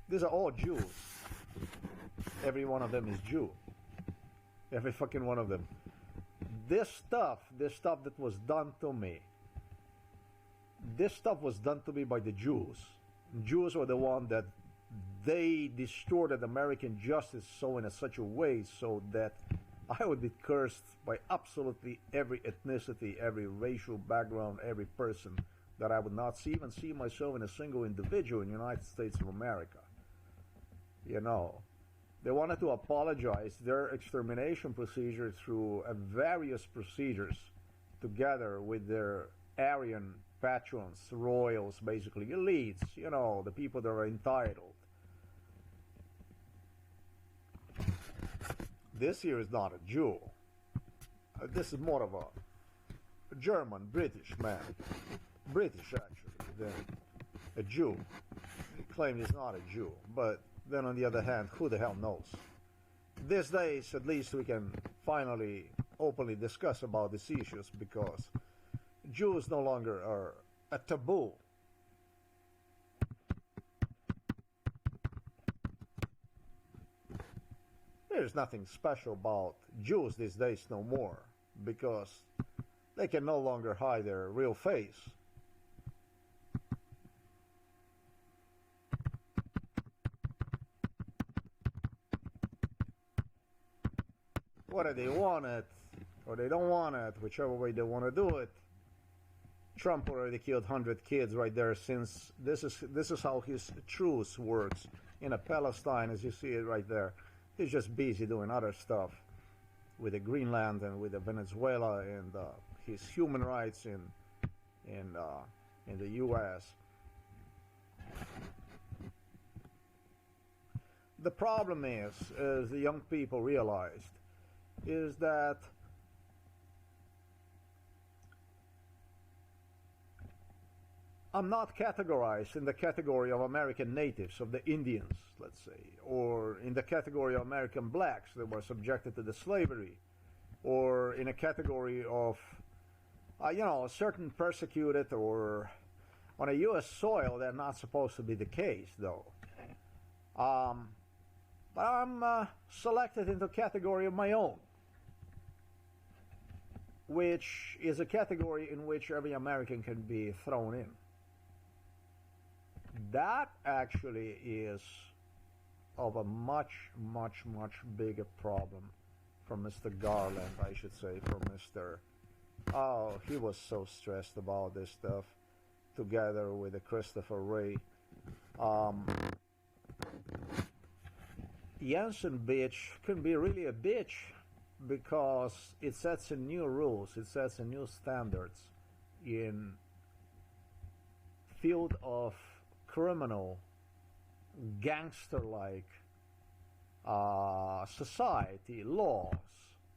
These are all Jews. Every one of them is Jew. Every fucking one of them. This stuff that was done to me, this stuff was done to me by the Jews. Jews were the one that they distorted American justice so in such a way so that I would be cursed by absolutely every ethnicity, every racial background, every person, that I would not even see myself in a single individual in the United States of America. You know, they wanted to apologize their extermination procedure through various procedures together with their Aryan patrons, royals, basically elites, you know, the people that are entitled. This here is not a Jew. This is more of a German, British man. British, actually, than a Jew. He claimed he's not a Jew. But then on the other hand, who the hell knows? These days, at least, we can finally openly discuss about these issues because Jews no longer are a taboo. There's nothing special about Jews these days no more because they can no longer hide their real face. Whether they want it or they don't want it, whichever way they want to do it, Trump already killed 100 kids right there since this is how his truce works in a Palestine, as you see it right there. He's just busy doing other stuff with the Greenland and with the Venezuela and his human rights in the U.S. The problem is, as the young people realized, is that I'm not categorized in the category of American natives, of the Indians, let's say, or in the category of American blacks that were subjected to the slavery, or in a category of, certain persecuted, or on a U.S. soil. They're not supposed to be the case, though. But I'm selected into a category of my own, which is a category in which every American can be thrown in. That actually is of a much, much, much bigger problem for Mr. Garland, I should say, for Mr. Oh, he was so stressed about this stuff, together with the Christopher Wray. Jensen bitch can be really a bitch because it sets in new rules, it sets in new standards in field of criminal, gangster-like society laws,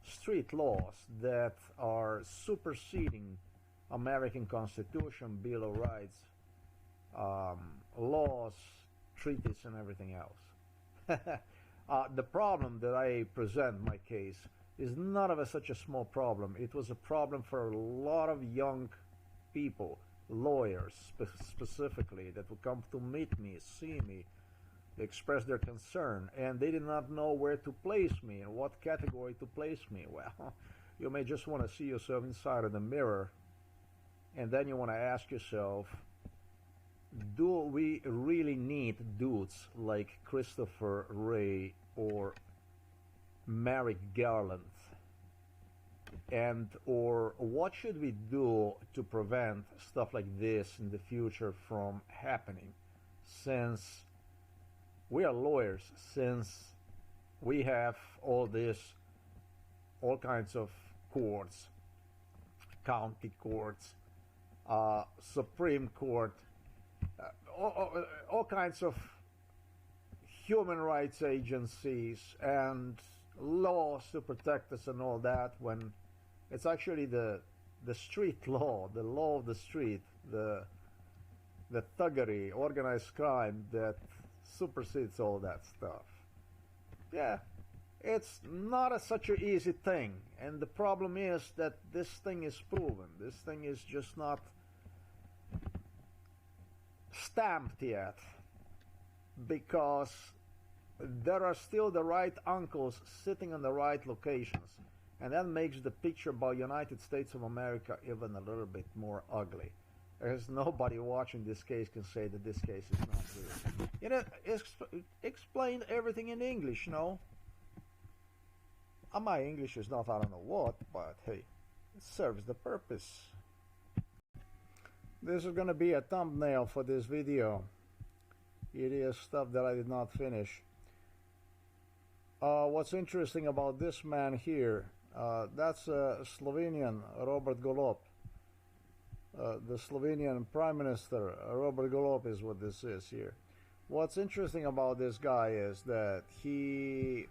street laws that are superseding American Constitution, Bill of Rights, laws, treaties, and everything else. The problem that I present in my case is not of such a small problem. It was a problem for a lot of young people, lawyers specifically, that would come to meet me, see me, express their concern, and they did not know where to place me and what category to place me. Well, you may just want to see yourself inside of the mirror, and then you want to ask yourself, do we really need dudes like Christopher Wray or Merrick Garland? And or what should we do to prevent stuff like this in the future from happening, since we are lawyers, since we have all kinds of courts, county courts, Supreme Court, all kinds of human rights agencies and laws to protect us and all that, when it's actually the street law, the law of the street, the thuggery, organized crime that supersedes all that stuff. Yeah, it's not such an easy thing, and the problem is that this thing is proven. This thing is just not stamped yet, because there are still the right uncles sitting in the right locations, and that makes the picture about United States of America even a little bit more ugly. There's nobody watching this case can say that this case is not real. You know, explain everything in English, no? My English is not I don't know what, but hey, it serves the purpose. This is gonna be a thumbnail for this video. It is stuff that I did not finish. What's interesting about this man here, that's Slovenian Robert Golob. The Slovenian Prime Minister Robert Golob is what this is here. What's interesting about this guy is that he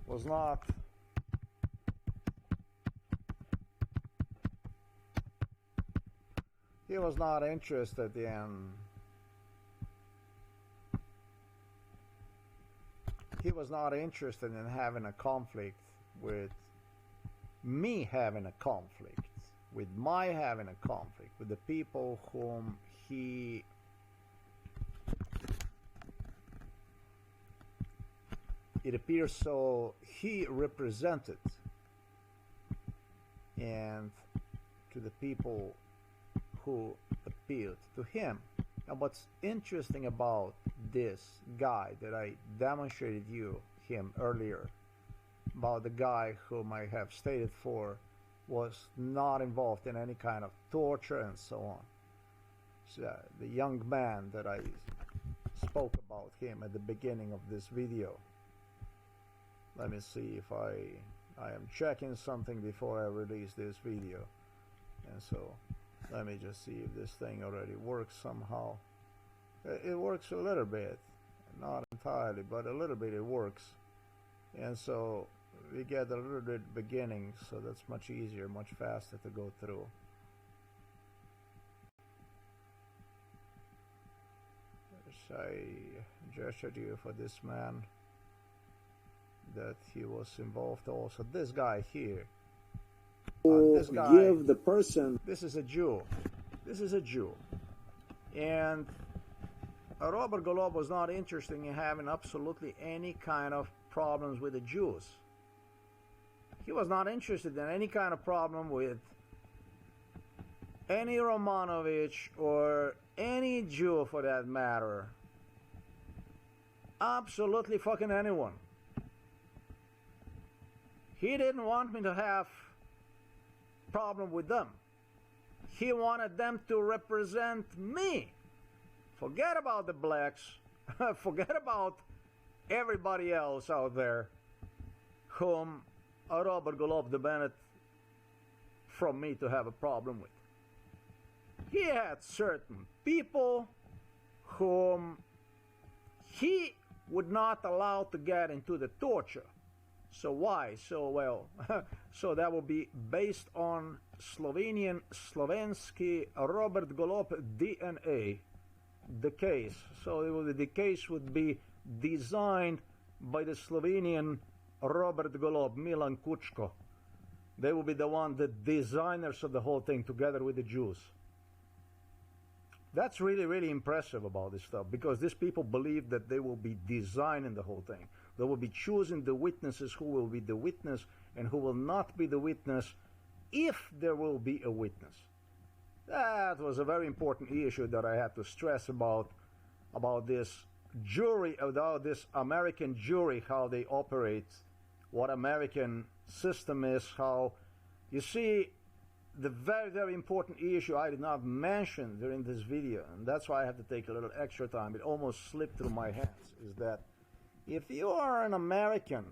was not interested in having a conflict with me, having a conflict with with the people whom he it appears so he represented, and to the people who appealed to him. Now, what's interesting about this guy that I demonstrated him earlier, about the guy whom I have stated for was not involved in any kind of torture and so on. So, the young man that I spoke about him at the beginning of this video. Let me see if I am checking something before I release this video, and so let me just see if this thing already works somehow. It works a little bit, not entirely, but a little bit it works. And so we get a little bit beginning, so that's much easier, much faster to go through. I gestured you for this man, that he was involved also. This guy here. This guy, give the person. This is a Jew. And Robert Golob was not interested in having absolutely any kind of problems with the Jews. He was not interested in any kind of problem with any Romanovich or any Jew for that matter. Absolutely fucking anyone. He didn't want me to have problem with them. He wanted them to represent me. Forget about the blacks. Forget about everybody else out there whom Robert Golob demanded from me to have a problem with. He had certain people whom he would not allow to get into the torture. So why? So well, so that will be based on Slovensky Robert Golob DNA, the case. So the case would be designed by the Slovenian Robert Golob, Milan Kučko. They will be the designers of the whole thing, together with the Jews. That's really, really impressive about this stuff, because these people believe that they will be designing the whole thing. They will be choosing the witnesses who will be the witness and who will not be the witness, if there will be a witness. That was a very important issue that I had to stress about this jury, about this American jury, how they operate, what American system is, how, you see, the very, very important issue I did not mention during this video, and that's why I have to take a little extra time, it almost slipped through my hands, is that if you are an American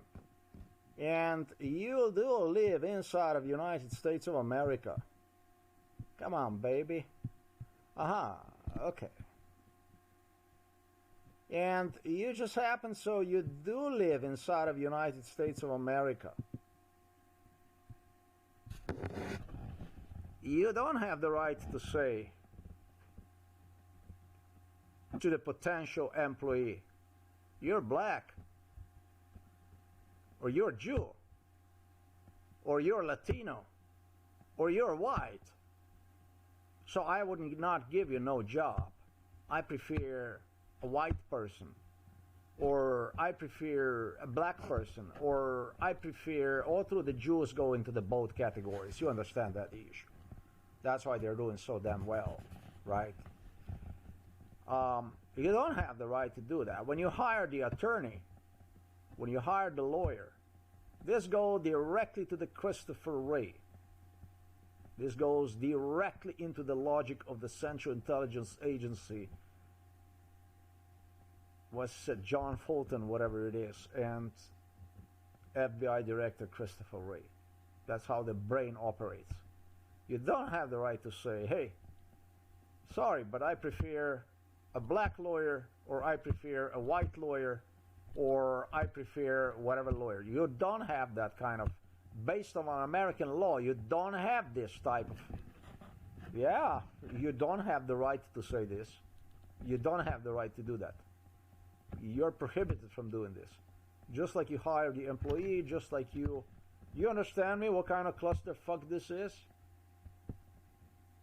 and you do live inside of the United States of America, come on, baby. Okay. And you just happen so you do live inside of the United States of America. You don't have the right to say to the potential employee, you're black, or you're Jew, or you're Latino, or you're white. So I would not give you no job. I prefer a white person, or I prefer a black person, or I prefer, all through the Jews go into the both categories. You understand that issue. That's why they're doing so damn well, right? You don't have the right to do that. When you hire the attorney, when you hire the lawyer, this goes directly to the Christopher Wray. This goes directly into the logic of the Central Intelligence Agency. Was John Fulton, whatever it is, and FBI Director Christopher Wray. That's how the brain operates. You don't have the right to say, hey, sorry, but I prefer a black lawyer, or I prefer a white lawyer, or I prefer whatever lawyer. You don't have that kind of, based on American law, you don't have this type of, yeah, you don't have the right to say this. You don't have the right to do that. You're prohibited from doing this. Just like you hire the employee, just like you understand me, what kind of clusterfuck this is?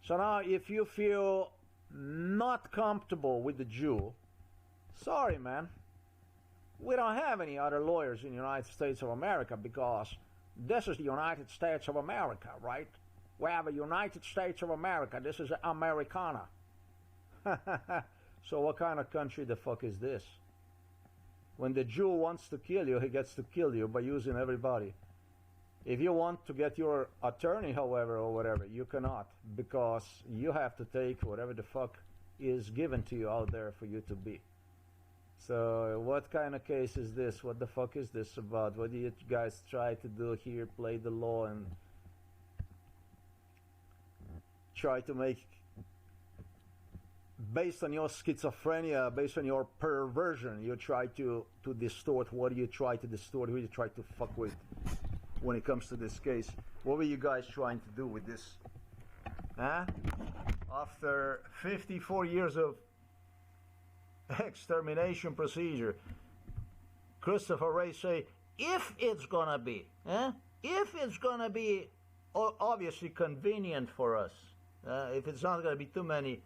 So now, if you feel not comfortable with the Jew, sorry, man. We don't have any other lawyers in the United States of America, because this is the United States of America, right? We have a United States of America. This is Americana. So what kind of country the fuck is this? When the Jew wants to kill you, he gets to kill you by using everybody. If you want to get your attorney, however, or whatever, you cannot, because you have to take whatever the fuck is given to you out there for you to be. So what kind of case is this? What the fuck is this about? What do you guys try to do here? Play the law and try to make, based on your schizophrenia, based on your perversion, you try to distort. What do you try to distort? Who do you try to fuck with when it comes to this case? What were you guys trying to do with this? Huh? After 54 years of extermination procedure, Christopher Wray say, if it's gonna be, if it's gonna be obviously convenient for us, if it's not gonna be too many,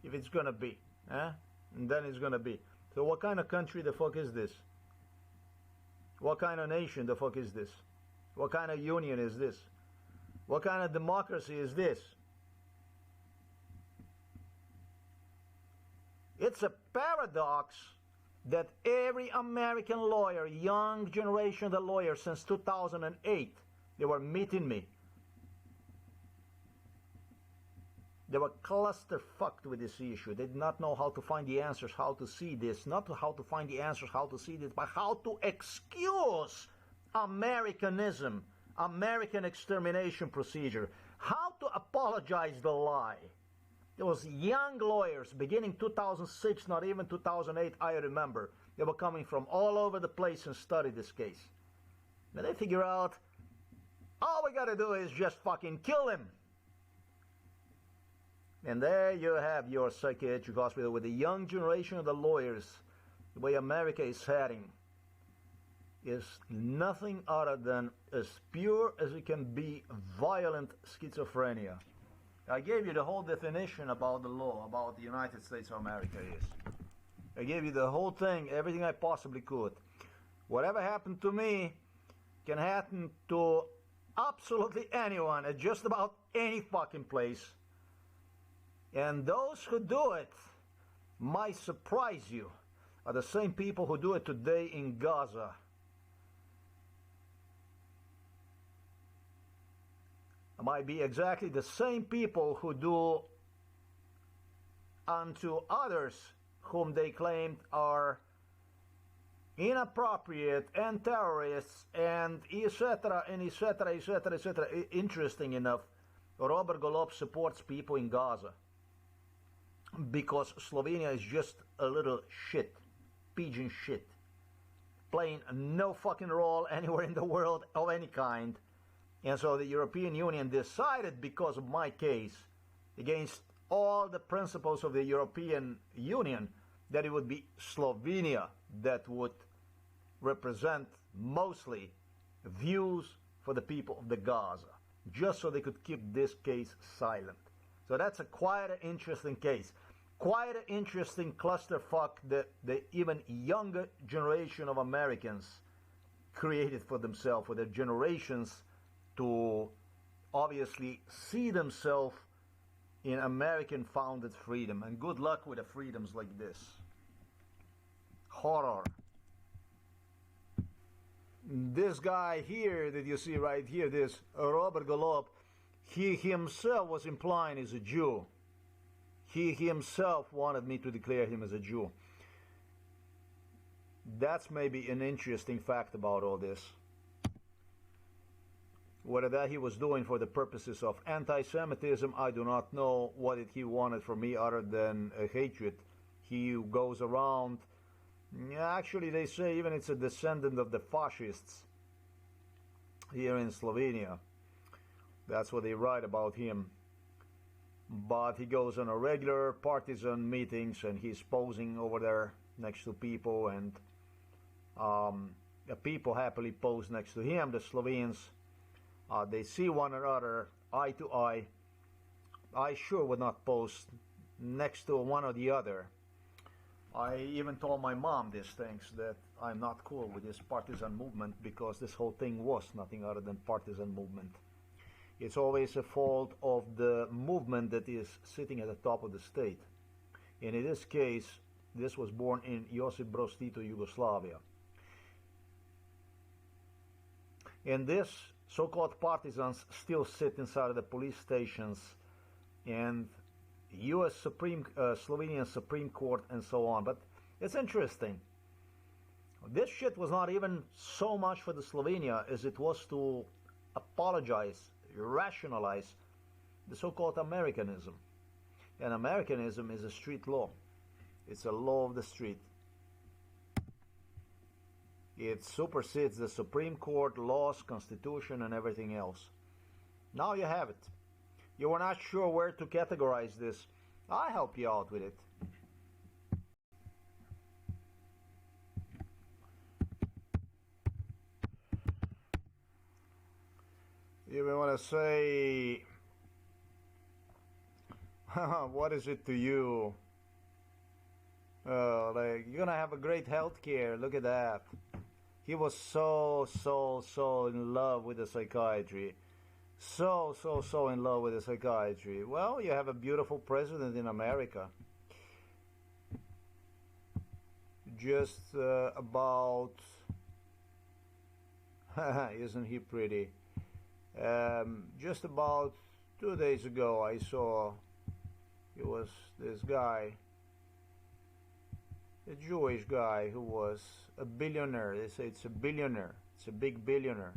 if it's gonna be, and then it's gonna be. So what kind of country the fuck is this? What kind of nation the fuck is this? What kind of union is this? What kind of democracy is this? It's a paradox that every American lawyer, young generation of lawyers since 2008, they were meeting me. They were cluster-fucked with this issue. They did not know how to find the answers, how to see this. Not how to find the answers, how to see this, but how to excuse Americanism, American extermination procedure. How to apologize the lie. There was young lawyers, beginning 2006, not even 2008, I remember. They were coming from all over the place and studied this case. Now they figure out, all we gotta do is just fucking kill him. And there you have your psychiatric hospital with the young generation of the lawyers. The way America is heading is nothing other than as pure as it can be violent schizophrenia. I gave you the whole definition about the law, about the United States of America is. I gave you the whole thing, everything I possibly could. Whatever happened to me can happen to absolutely anyone at just about any fucking place. And those who do it might surprise you are the same people who do it today in Gaza. It might be exactly the same people who do unto others whom they claimed are inappropriate and terrorists and etc. and etc. etc. etc. Interesting enough, Robert Golob supports people in Gaza because Slovenia is just a little shit, pigeon shit, playing no fucking role anywhere in the world of any kind. And so the European Union decided, because of my case, against all the principles of the European Union, that it would be Slovenia that would represent mostly views for the people of the Gaza, just so they could keep this case silent. So that's a quite an interesting case. Quite an interesting clusterfuck that the even younger generation of Americans created for themselves, for their generations to obviously see themselves in American founded freedom. And good luck with the freedoms like this. Horror. This guy here that you see right here, this Robert Golob, he himself was implying he's a Jew. He himself wanted me to declare him as a Jew. That's maybe an interesting fact about all this. Whether that he was doing for the purposes of anti-Semitism, I do not know. What did he wanted from me other than a hatred? He goes around. Actually, they say even it's a descendant of the fascists here in Slovenia. That's what they write about him. But he goes on a regular partisan meetings and he's posing over there next to people, and the people happily pose next to him, the Slovenes. They see one another eye to eye. I sure would not pose next to one or the other. I even told my mom these things, that I'm not cool with this partisan movement, because this whole thing was nothing other than partisan movement. It's always a fault of the movement that is sitting at the top of the state. And in this case, this was born in Josip Broz Tito, Yugoslavia. And this so-called partisans still sit inside of the police stations and Slovenian Supreme Court and so on. But it's interesting. This shit was not even so much for the Slovenia as it was to apologize, rationalize the so-called Americanism. And Americanism is a street law. It's a law of the street. It supersedes the Supreme Court, laws, Constitution, and everything else. Now you have it. You were not sure where to categorize this. I'll help you out with it. You may want to say, what is it to you? Like, you're gonna have a great health care. Look at that. He was so in love with the psychiatry. So in love with the psychiatry. Well, you have a beautiful president in America. Just about... isn't he pretty? Just about 2 days ago I saw it was this guy, a Jewish guy who was a billionaire. They say it's a billionaire. It's a big billionaire.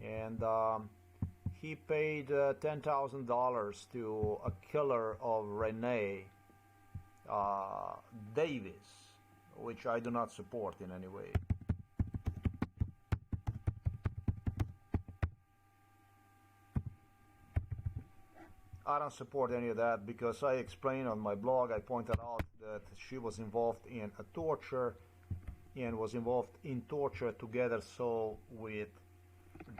And he paid $10,000 to a killer of Renee Davis, which I do not support in any way. I don't support any of that, because I explained on my blog, I pointed out that she was involved in a torture and was involved in torture together with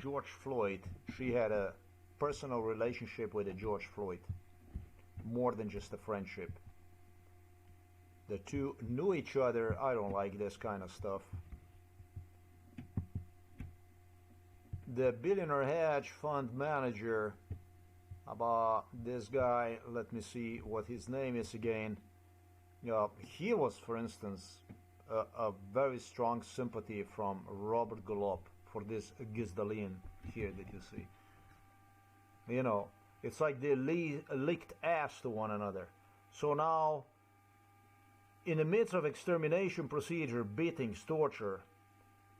George Floyd. She had a personal relationship with George Floyd, more than just a friendship. The two knew each other. I don't like this kind of stuff. The billionaire hedge fund manager about this guy, let me see what his name is again. He was, for instance, a very strong sympathy from Robert Golob for this Gizdalin here that you see. You know, it's like they licked ass to one another. So now, in the midst of extermination procedure, beatings, torture,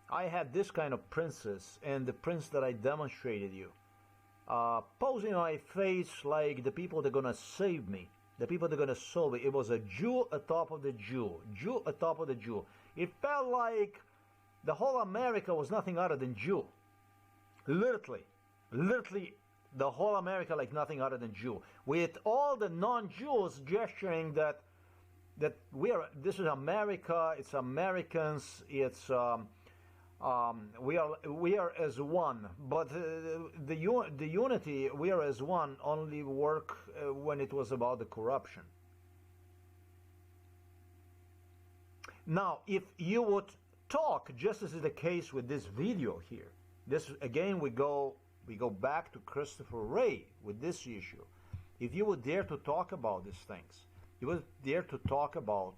I had this kind of princess, and the prince that I demonstrated you, posing my face like the people that are gonna save me, the people that are gonna solve it. It was a Jew atop of the Jew, Jew atop of the Jew. It felt like the whole America was nothing other than Jew. Literally, the whole America like nothing other than Jew. With all the non-Jews gesturing that that this is America, it's Americans, it's we are as one, but the unity, we are as one, only work when it was about the corruption. Now, if you would talk, just as is the case with this video here, this again we go back to Christopher Wray with this issue. If you would dare to talk about these things, you would dare to talk about,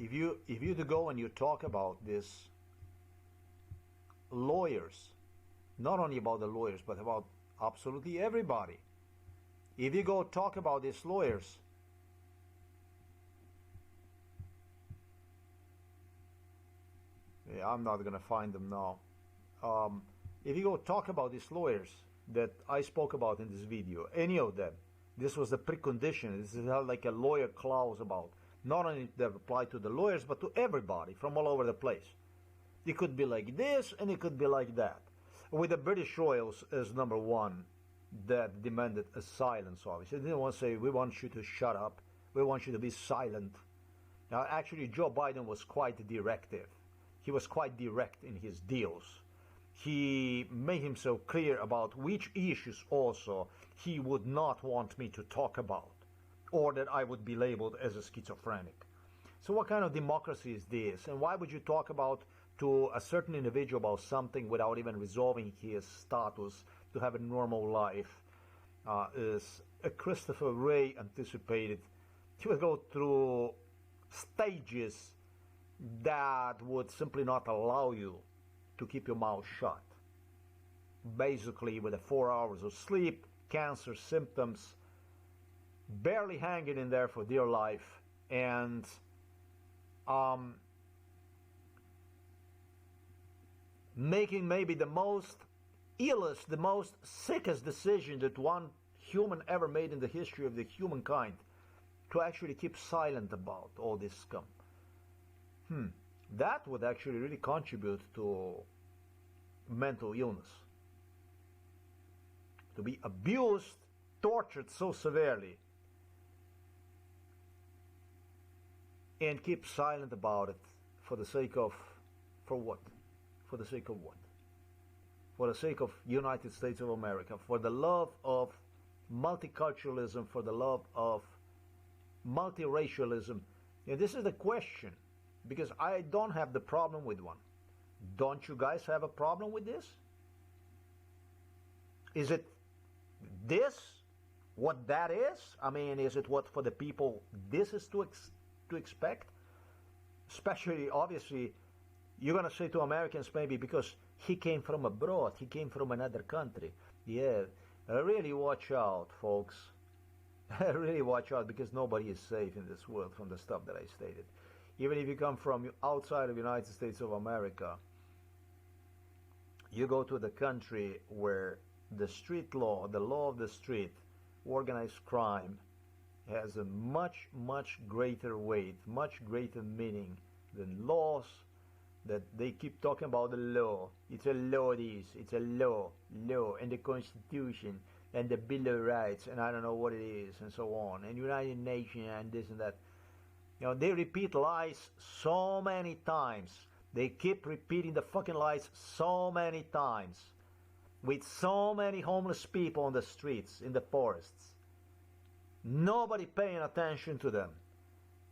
if you to go and you talk about this lawyers, not only about the lawyers, but about absolutely everybody. If you go talk about these lawyers, yeah, I'm not going to find them now. If you go talk about these lawyers that I spoke about in this video, any of them, this was the precondition. This is like a lawyer clause about not only that apply to the lawyers, but to everybody from all over the place. It could be like this, and it could be like that. With the British Royals as number one, that demanded a silence, obviously. They didn't want to say, we want you to shut up, we want you to be silent. Now, actually, Joe Biden was quite directive. He was quite direct in his deals. He made himself clear about which issues also he would not want me to talk about, or that I would be labeled as a schizophrenic. So what kind of democracy is this? And why would you talk about to a certain individual about something without even resolving his status to have a normal life? As Christopher Wray anticipated, he would go through stages that would simply not allow you to keep your mouth shut. Basically, with the 4 hours of sleep, cancer symptoms, barely hanging in there for dear life, and making maybe the most illest, the most sickest decision that one human ever made in the history of the humankind, to actually keep silent about all this scum. That would actually really contribute to mental illness. To be abused, tortured so severely, and keep silent about it for the sake of, for what? For the sake of what? For the sake of United States of America, for the love of multiculturalism, for the love of multiracialism. And this is the question, because I don't have the problem with one. Don't you guys have a problem with this? Is it this what that is? I mean, is it what for the people this is to expect? Especially, obviously, you're going to say to Americans maybe because he came from abroad, he came from another country. Yeah, really watch out, folks. Really watch out, because nobody is safe in this world from the stuff that I stated. Even if you come from outside of the United States of America, you go to the country where the street law, the law of the street, organized crime, has a much, much greater weight, much greater meaning than laws that they keep talking about the law. It's a law, it's a law, and the Constitution, and the Bill of Rights, and I don't know what it is, and so on, and United Nations, and this and that. You know, they repeat lies so many times. They keep repeating the fucking lies so many times, with so many homeless people on the streets, in the forests. Nobody paying attention to them.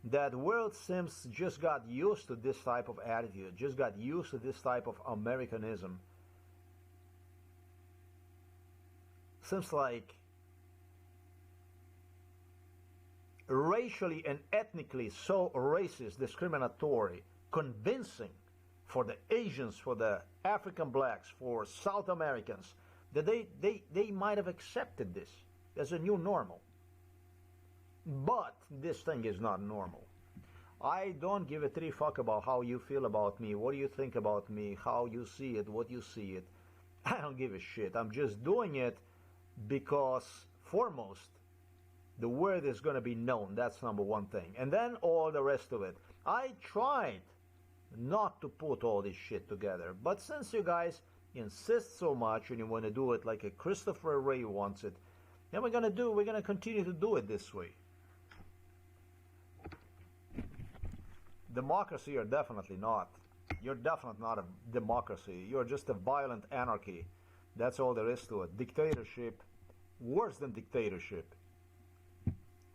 That world seems just got used to this type of attitude, just got used to this type of Americanism. Seems like racially and ethnically so racist, discriminatory, convincing for the Asians, for the African blacks, for South Americans, that they might have accepted this as a new normal. But this thing is not normal. I don't give a three fuck about how you feel about me, what do you think about me, how you see it, what you see it. I don't give a shit. I'm just doing it because, foremost, the word is going to be known. That's number one thing. And then all the rest of it. I tried not to put all this shit together. But since you guys insist so much and you want to do it like a Christopher Wray wants it, then we're going to continue to do it this way. Democracy, you're definitely not. You're definitely not a democracy. You're just a violent anarchy. That's all there is to it. Dictatorship, worse than dictatorship.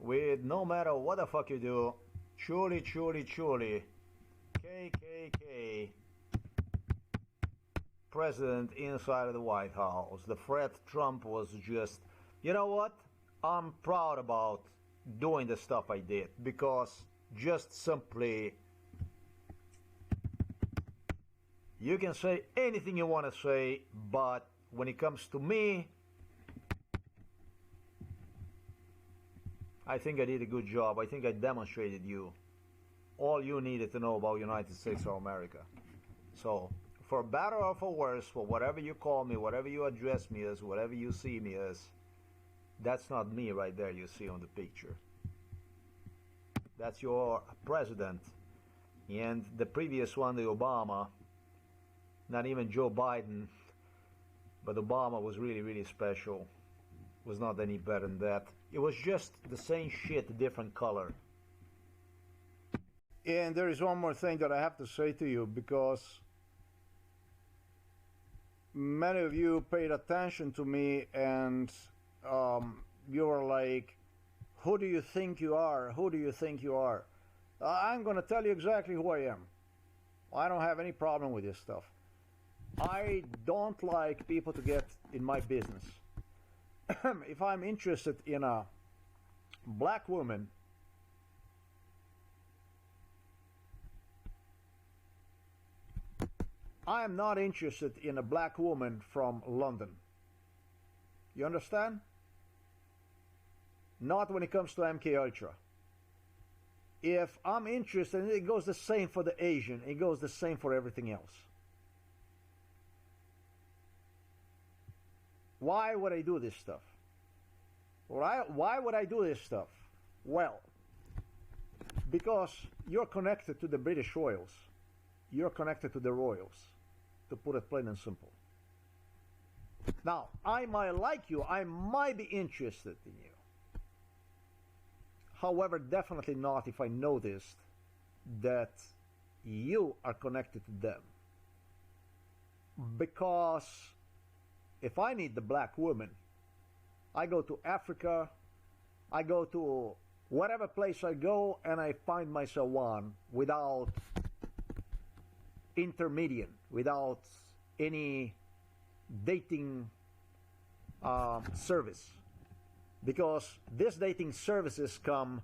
With no matter what the fuck you do, truly, KKK president inside of the White House. The threat Trump was just, you know what? I'm proud about doing the stuff I did, because just simply you can say anything you want to say, but when it comes to me, I think I did a good job. I think I demonstrated you all you needed to know about United States of America. So, for better or for worse, for whatever you call me, whatever you address me as, whatever you see me as, that's not me right there you see on the picture. That's your president. And the previous one, the Obama, not even Joe Biden, but Obama was really special. Was not any better than that. It was just the same shit, different color. And there is one more thing that I have to say to you, because many of you paid attention to me, and you were like, who do you think you are? Who do you think you are? I'm going to tell you exactly who I am. I don't have any problem with this stuff. I don't like people to get in my business. If I'm interested in a black woman, I am not interested in a black woman from London. You understand? Not when it comes to MK Ultra. If I'm interested, it goes the same for the Asian, it goes the same for everything else. Why would I do this stuff? Why would I do this stuff? Well, because you're connected to the British royals. You're connected to the royals, to put it plain and simple. Now, I might like you, I might be interested in you. However, definitely not if I noticed that you are connected to them. Because if I need the black woman, I go to Africa, I go to whatever place I go, and I find myself one without intermediate, without any dating service. Because these dating services come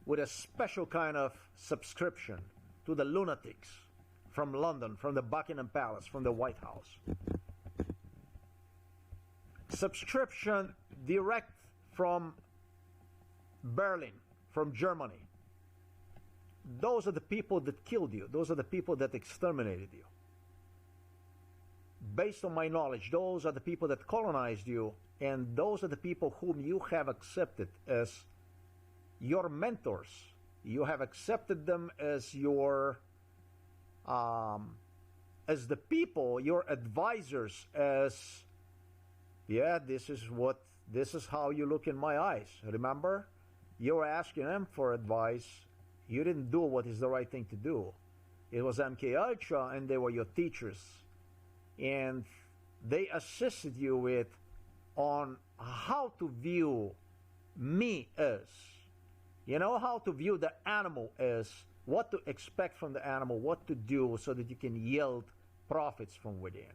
with a special kind of subscription to the lunatics from London, from the Buckingham Palace, from the White House. Subscription direct from Berlin, from Germany. Those are the people that killed you. Those are the people that exterminated you. Based on my knowledge, those are the people that colonized you, and those are the people whom you have accepted as your mentors. You have accepted them as your as the people, your advisors, as, yeah, this is how you look in my eyes. Remember? You were asking them for advice. You didn't do what is the right thing to do. It was MK Ultra, and they were your teachers. And they assisted you with on how to view me as. You know, how to view the animal as, what to expect from the animal, what to do so that you can yield profits from within.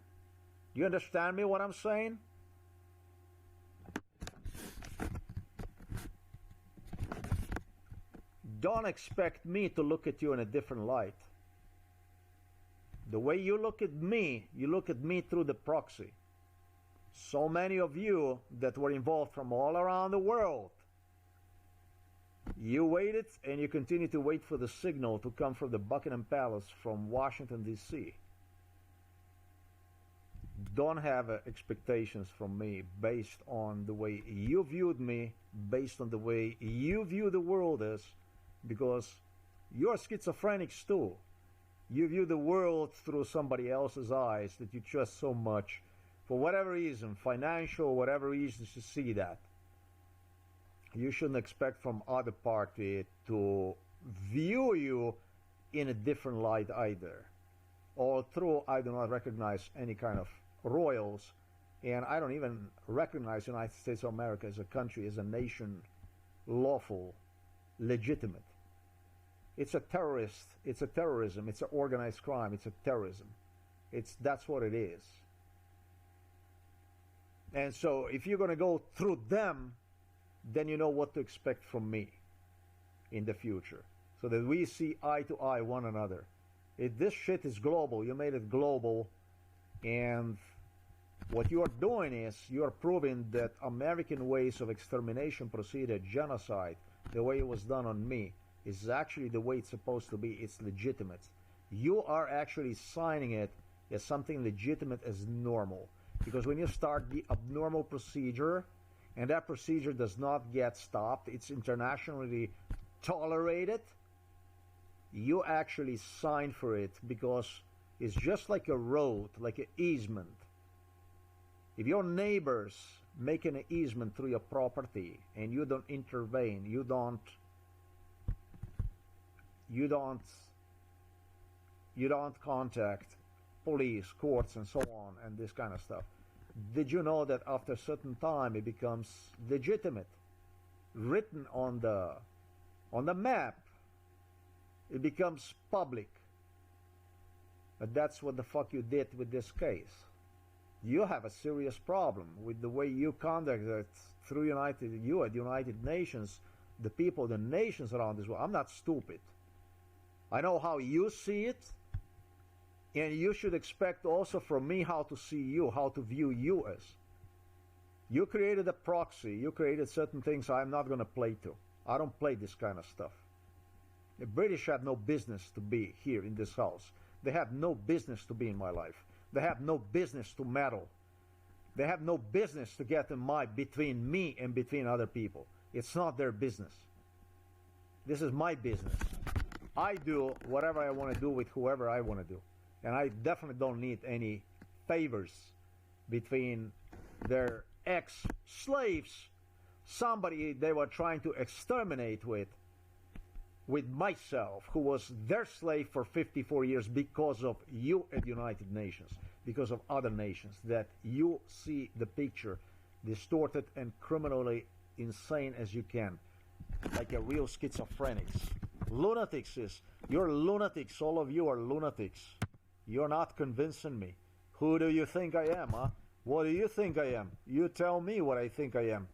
Do you understand me what I'm saying? Don't expect me to look at you in a different light. The way you look at me through the proxy. So many of you that were involved from all around the world, you waited and you continue to wait for the signal to come from the Buckingham Palace from Washington, D.C. Don't have expectations from me based on the way you viewed me, based on the way you view the world as, because you're schizophrenics too. You view the world through somebody else's eyes that you trust so much, for whatever reason, financial, whatever reasons to see that. You shouldn't expect from other party to view you in a different light either. Although I do not recognize any kind of royals, and I don't even recognize the United States of America as a country, as a nation, lawful, legitimate. It's a terrorist, it's a terrorism, it's an organized crime, it's a terrorism. That's what it is. And so if you're going to go through them, then you know what to expect from me in the future, so that we see eye to eye one another. This shit is global. You made it global, and what you are doing is you are proving that American ways of extermination, procedure, genocide, the way it was done on me, is actually the way it's supposed to be. It's legitimate. You are actually signing it as something legitimate, as normal. Because when you start the abnormal procedure, and that procedure does not get stopped, it's internationally tolerated, you actually sign for it, because it's just like a road, like an easement. If your neighbors make an easement through your property and you don't intervene, you don't contact police, courts, and so on, and this kind of stuff, did you know that after a certain time it becomes legitimate, written on the map? It becomes public. But that's what the fuck you did with this case. You have a serious problem with the way you conducted through the United Nations, the people, the nations around this world. I'm not stupid. I know how you see it, and you should expect also from me how to see you, how to view you as. You created a proxy. You created certain things I'm not going to play to. I don't play this kind of stuff. The British have no business to be here in this house. They have no business to be in my life. They have no business to meddle. They have no business to get in between me and between other people. It's not their business. This is my business. I do whatever I want to do with whoever I want to do. And I definitely don't need any favors between their ex-slaves, somebody they were trying to exterminate with myself, who was their slave for 54 years because of you at United Nations, because of other nations, that you see the picture distorted and criminally insane as you can, like a real schizophrenics. Lunatics you're lunatics, all of you are lunatics. You're not convincing me. Who do you think I am, huh? What do you think I am? You tell me what I think I am.